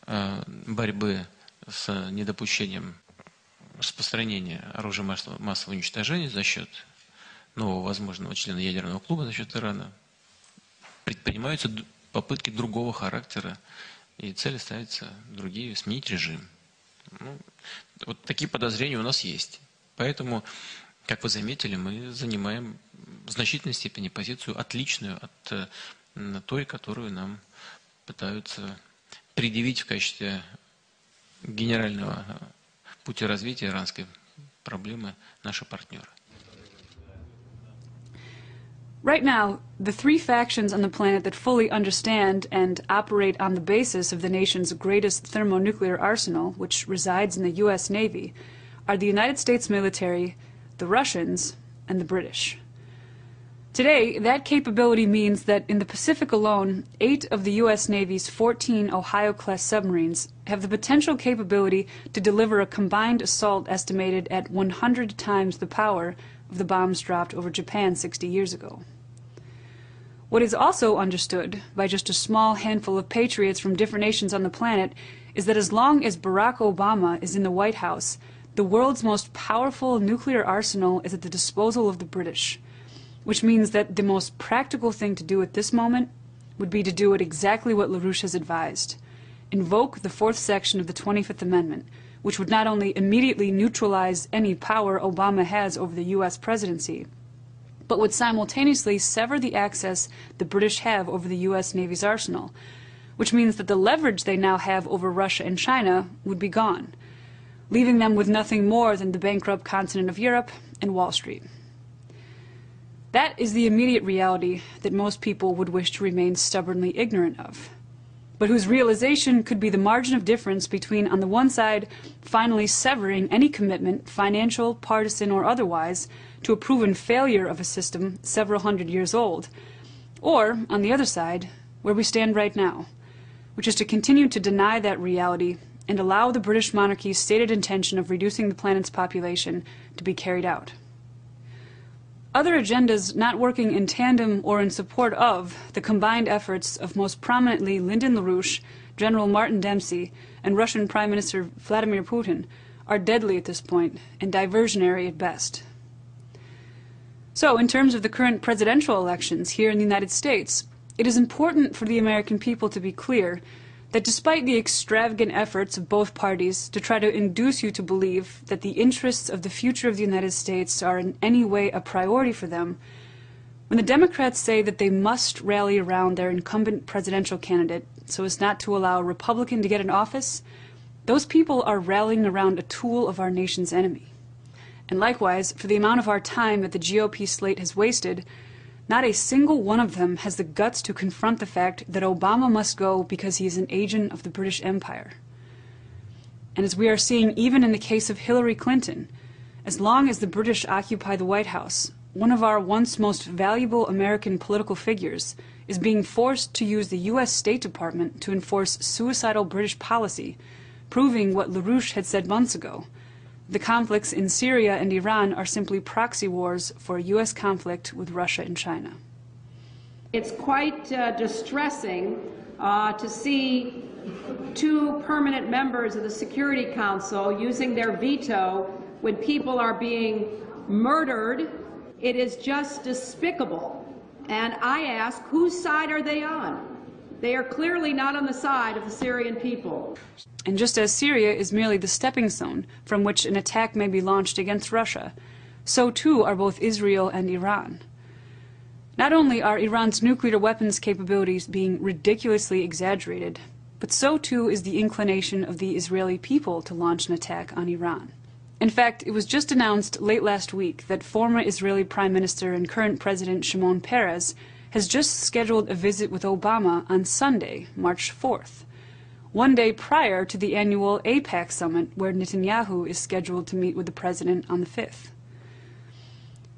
борьбы с недопущением распространения оружия массового уничтожения за счет нового возможного члена ядерного клуба, за счет Ирана. Предпринимаются попытки другого характера, и цели ставятся другие, сменить режим. Ну, вот такие подозрения у нас есть. Поэтому, как вы заметили, мы занимаем в значительной степени позицию отличную от той, которую нам пытаются предъявить в качестве генерального пути развития иранской проблемы наши партнеры. Right now, the three factions on the planet that fully understand and operate on the basis of the nation's greatest thermonuclear arsenal, which resides in the U.S. Navy, are the United States military, the Russians, and the British. Today, that capability means that in the Pacific alone, 8 of the U.S. Navy's 14 Ohio-class submarines have the potential capability to deliver a combined assault estimated at 100 times the power of the bombs dropped over Japan 60 years ago. What is also understood by just a small handful of patriots from different nations on the planet is that as long as Barack Obama is in the White House, the world's most powerful nuclear arsenal is at the disposal of the British, which means that the most practical thing to do at this moment would be to do it exactly what LaRouche has advised: invoke the 4th section of the 25th Amendment, which would not only immediately neutralize any power Obama has over the U.S. presidency, but would simultaneously sever the access the British have over the U.S. Navy's arsenal, which means that the leverage they now have over Russia and China would be gone, leaving them with nothing more than the bankrupt continent of Europe and Wall Street. That is the immediate reality that most people would wish to remain stubbornly ignorant of, but whose realization could be the margin of difference between, on the one side, finally severing any commitment, financial, partisan, or otherwise, to a proven failure of a system several hundred years old, or, on the other side, where we stand right now, which is to continue to deny that reality and allow the British monarchy's stated intention of reducing the planet's population to be carried out. Other agendas not working in tandem or in support of the combined efforts of most prominently Lyndon LaRouche, General Martin Dempsey, and Russian Prime Minister Vladimir Putin are deadly at this point and diversionary at best. So, in terms of the current presidential elections here in the United States, it is important for the American people to be clear that despite the extravagant efforts of both parties to try to induce you to believe that the interests of the future of the United States are in any way a priority for them, when the Democrats say that they must rally around their incumbent presidential candidate so as not to allow a Republican to get in office, those people are rallying around a tool of our nation's enemy. And likewise, for the amount of our time that the GOP slate has wasted, not a single one of them has the guts to confront the fact that Obama must go because he is an agent of the British Empire. And as we are seeing even in the case of Hillary Clinton, as long as the British occupy the White House, one of our once most valuable American political figures is being forced to use the U.S. State Department to enforce suicidal British policy, proving what LaRouche had said months ago: the conflicts in Syria and Iran are simply proxy wars for a U.S. conflict with Russia and China. It's quite distressing to see two permanent members of the Security Council using their veto when people are being murdered. It is just despicable. And I ask, whose side are they on? They are clearly not on the side of the Syrian people. And just as Syria is merely the stepping stone from which an attack may be launched against Russia, so too are both Israel and Iran. Not only are Iran's nuclear weapons capabilities being ridiculously exaggerated, but so too is the inclination of the Israeli people to launch an attack on Iran. In fact, it was just announced late last week that former Israeli Prime Minister and current President Shimon Peres has just scheduled a visit with Obama on Sunday, March 4th, one day prior to the annual AIPAC summit where Netanyahu is scheduled to meet with the president on the 5th.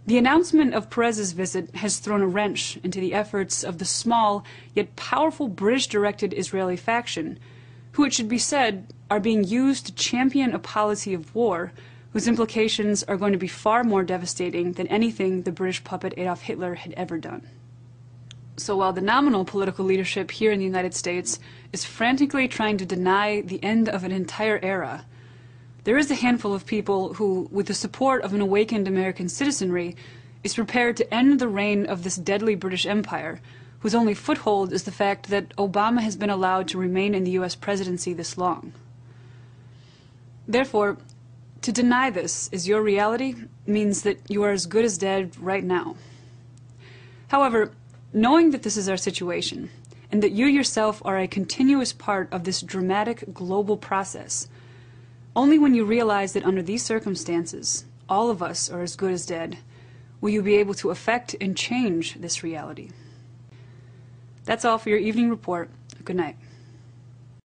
The announcement of Peres's visit has thrown a wrench into the efforts of the small yet powerful British-directed Israeli faction, who, it should be said, are being used to champion a policy of war whose implications are going to be far more devastating than anything the British puppet Adolf Hitler had ever done. So while the nominal political leadership here in the United States is frantically trying to deny the end of an entire era, there is a handful of people who, with the support of an awakened American citizenry, is prepared to end the reign of this deadly British Empire, whose only foothold is the fact that Obama has been allowed to remain in the U.S. presidency this long. Therefore, to deny this as your reality means that you are as good as dead right now. However, knowing that this is our situation, and that you yourself are a continuous part of this dramatic global process, only when you realize that under these circumstances, all of us are as good as dead, will you be able to affect and change this reality. That's all for your evening report. Good night.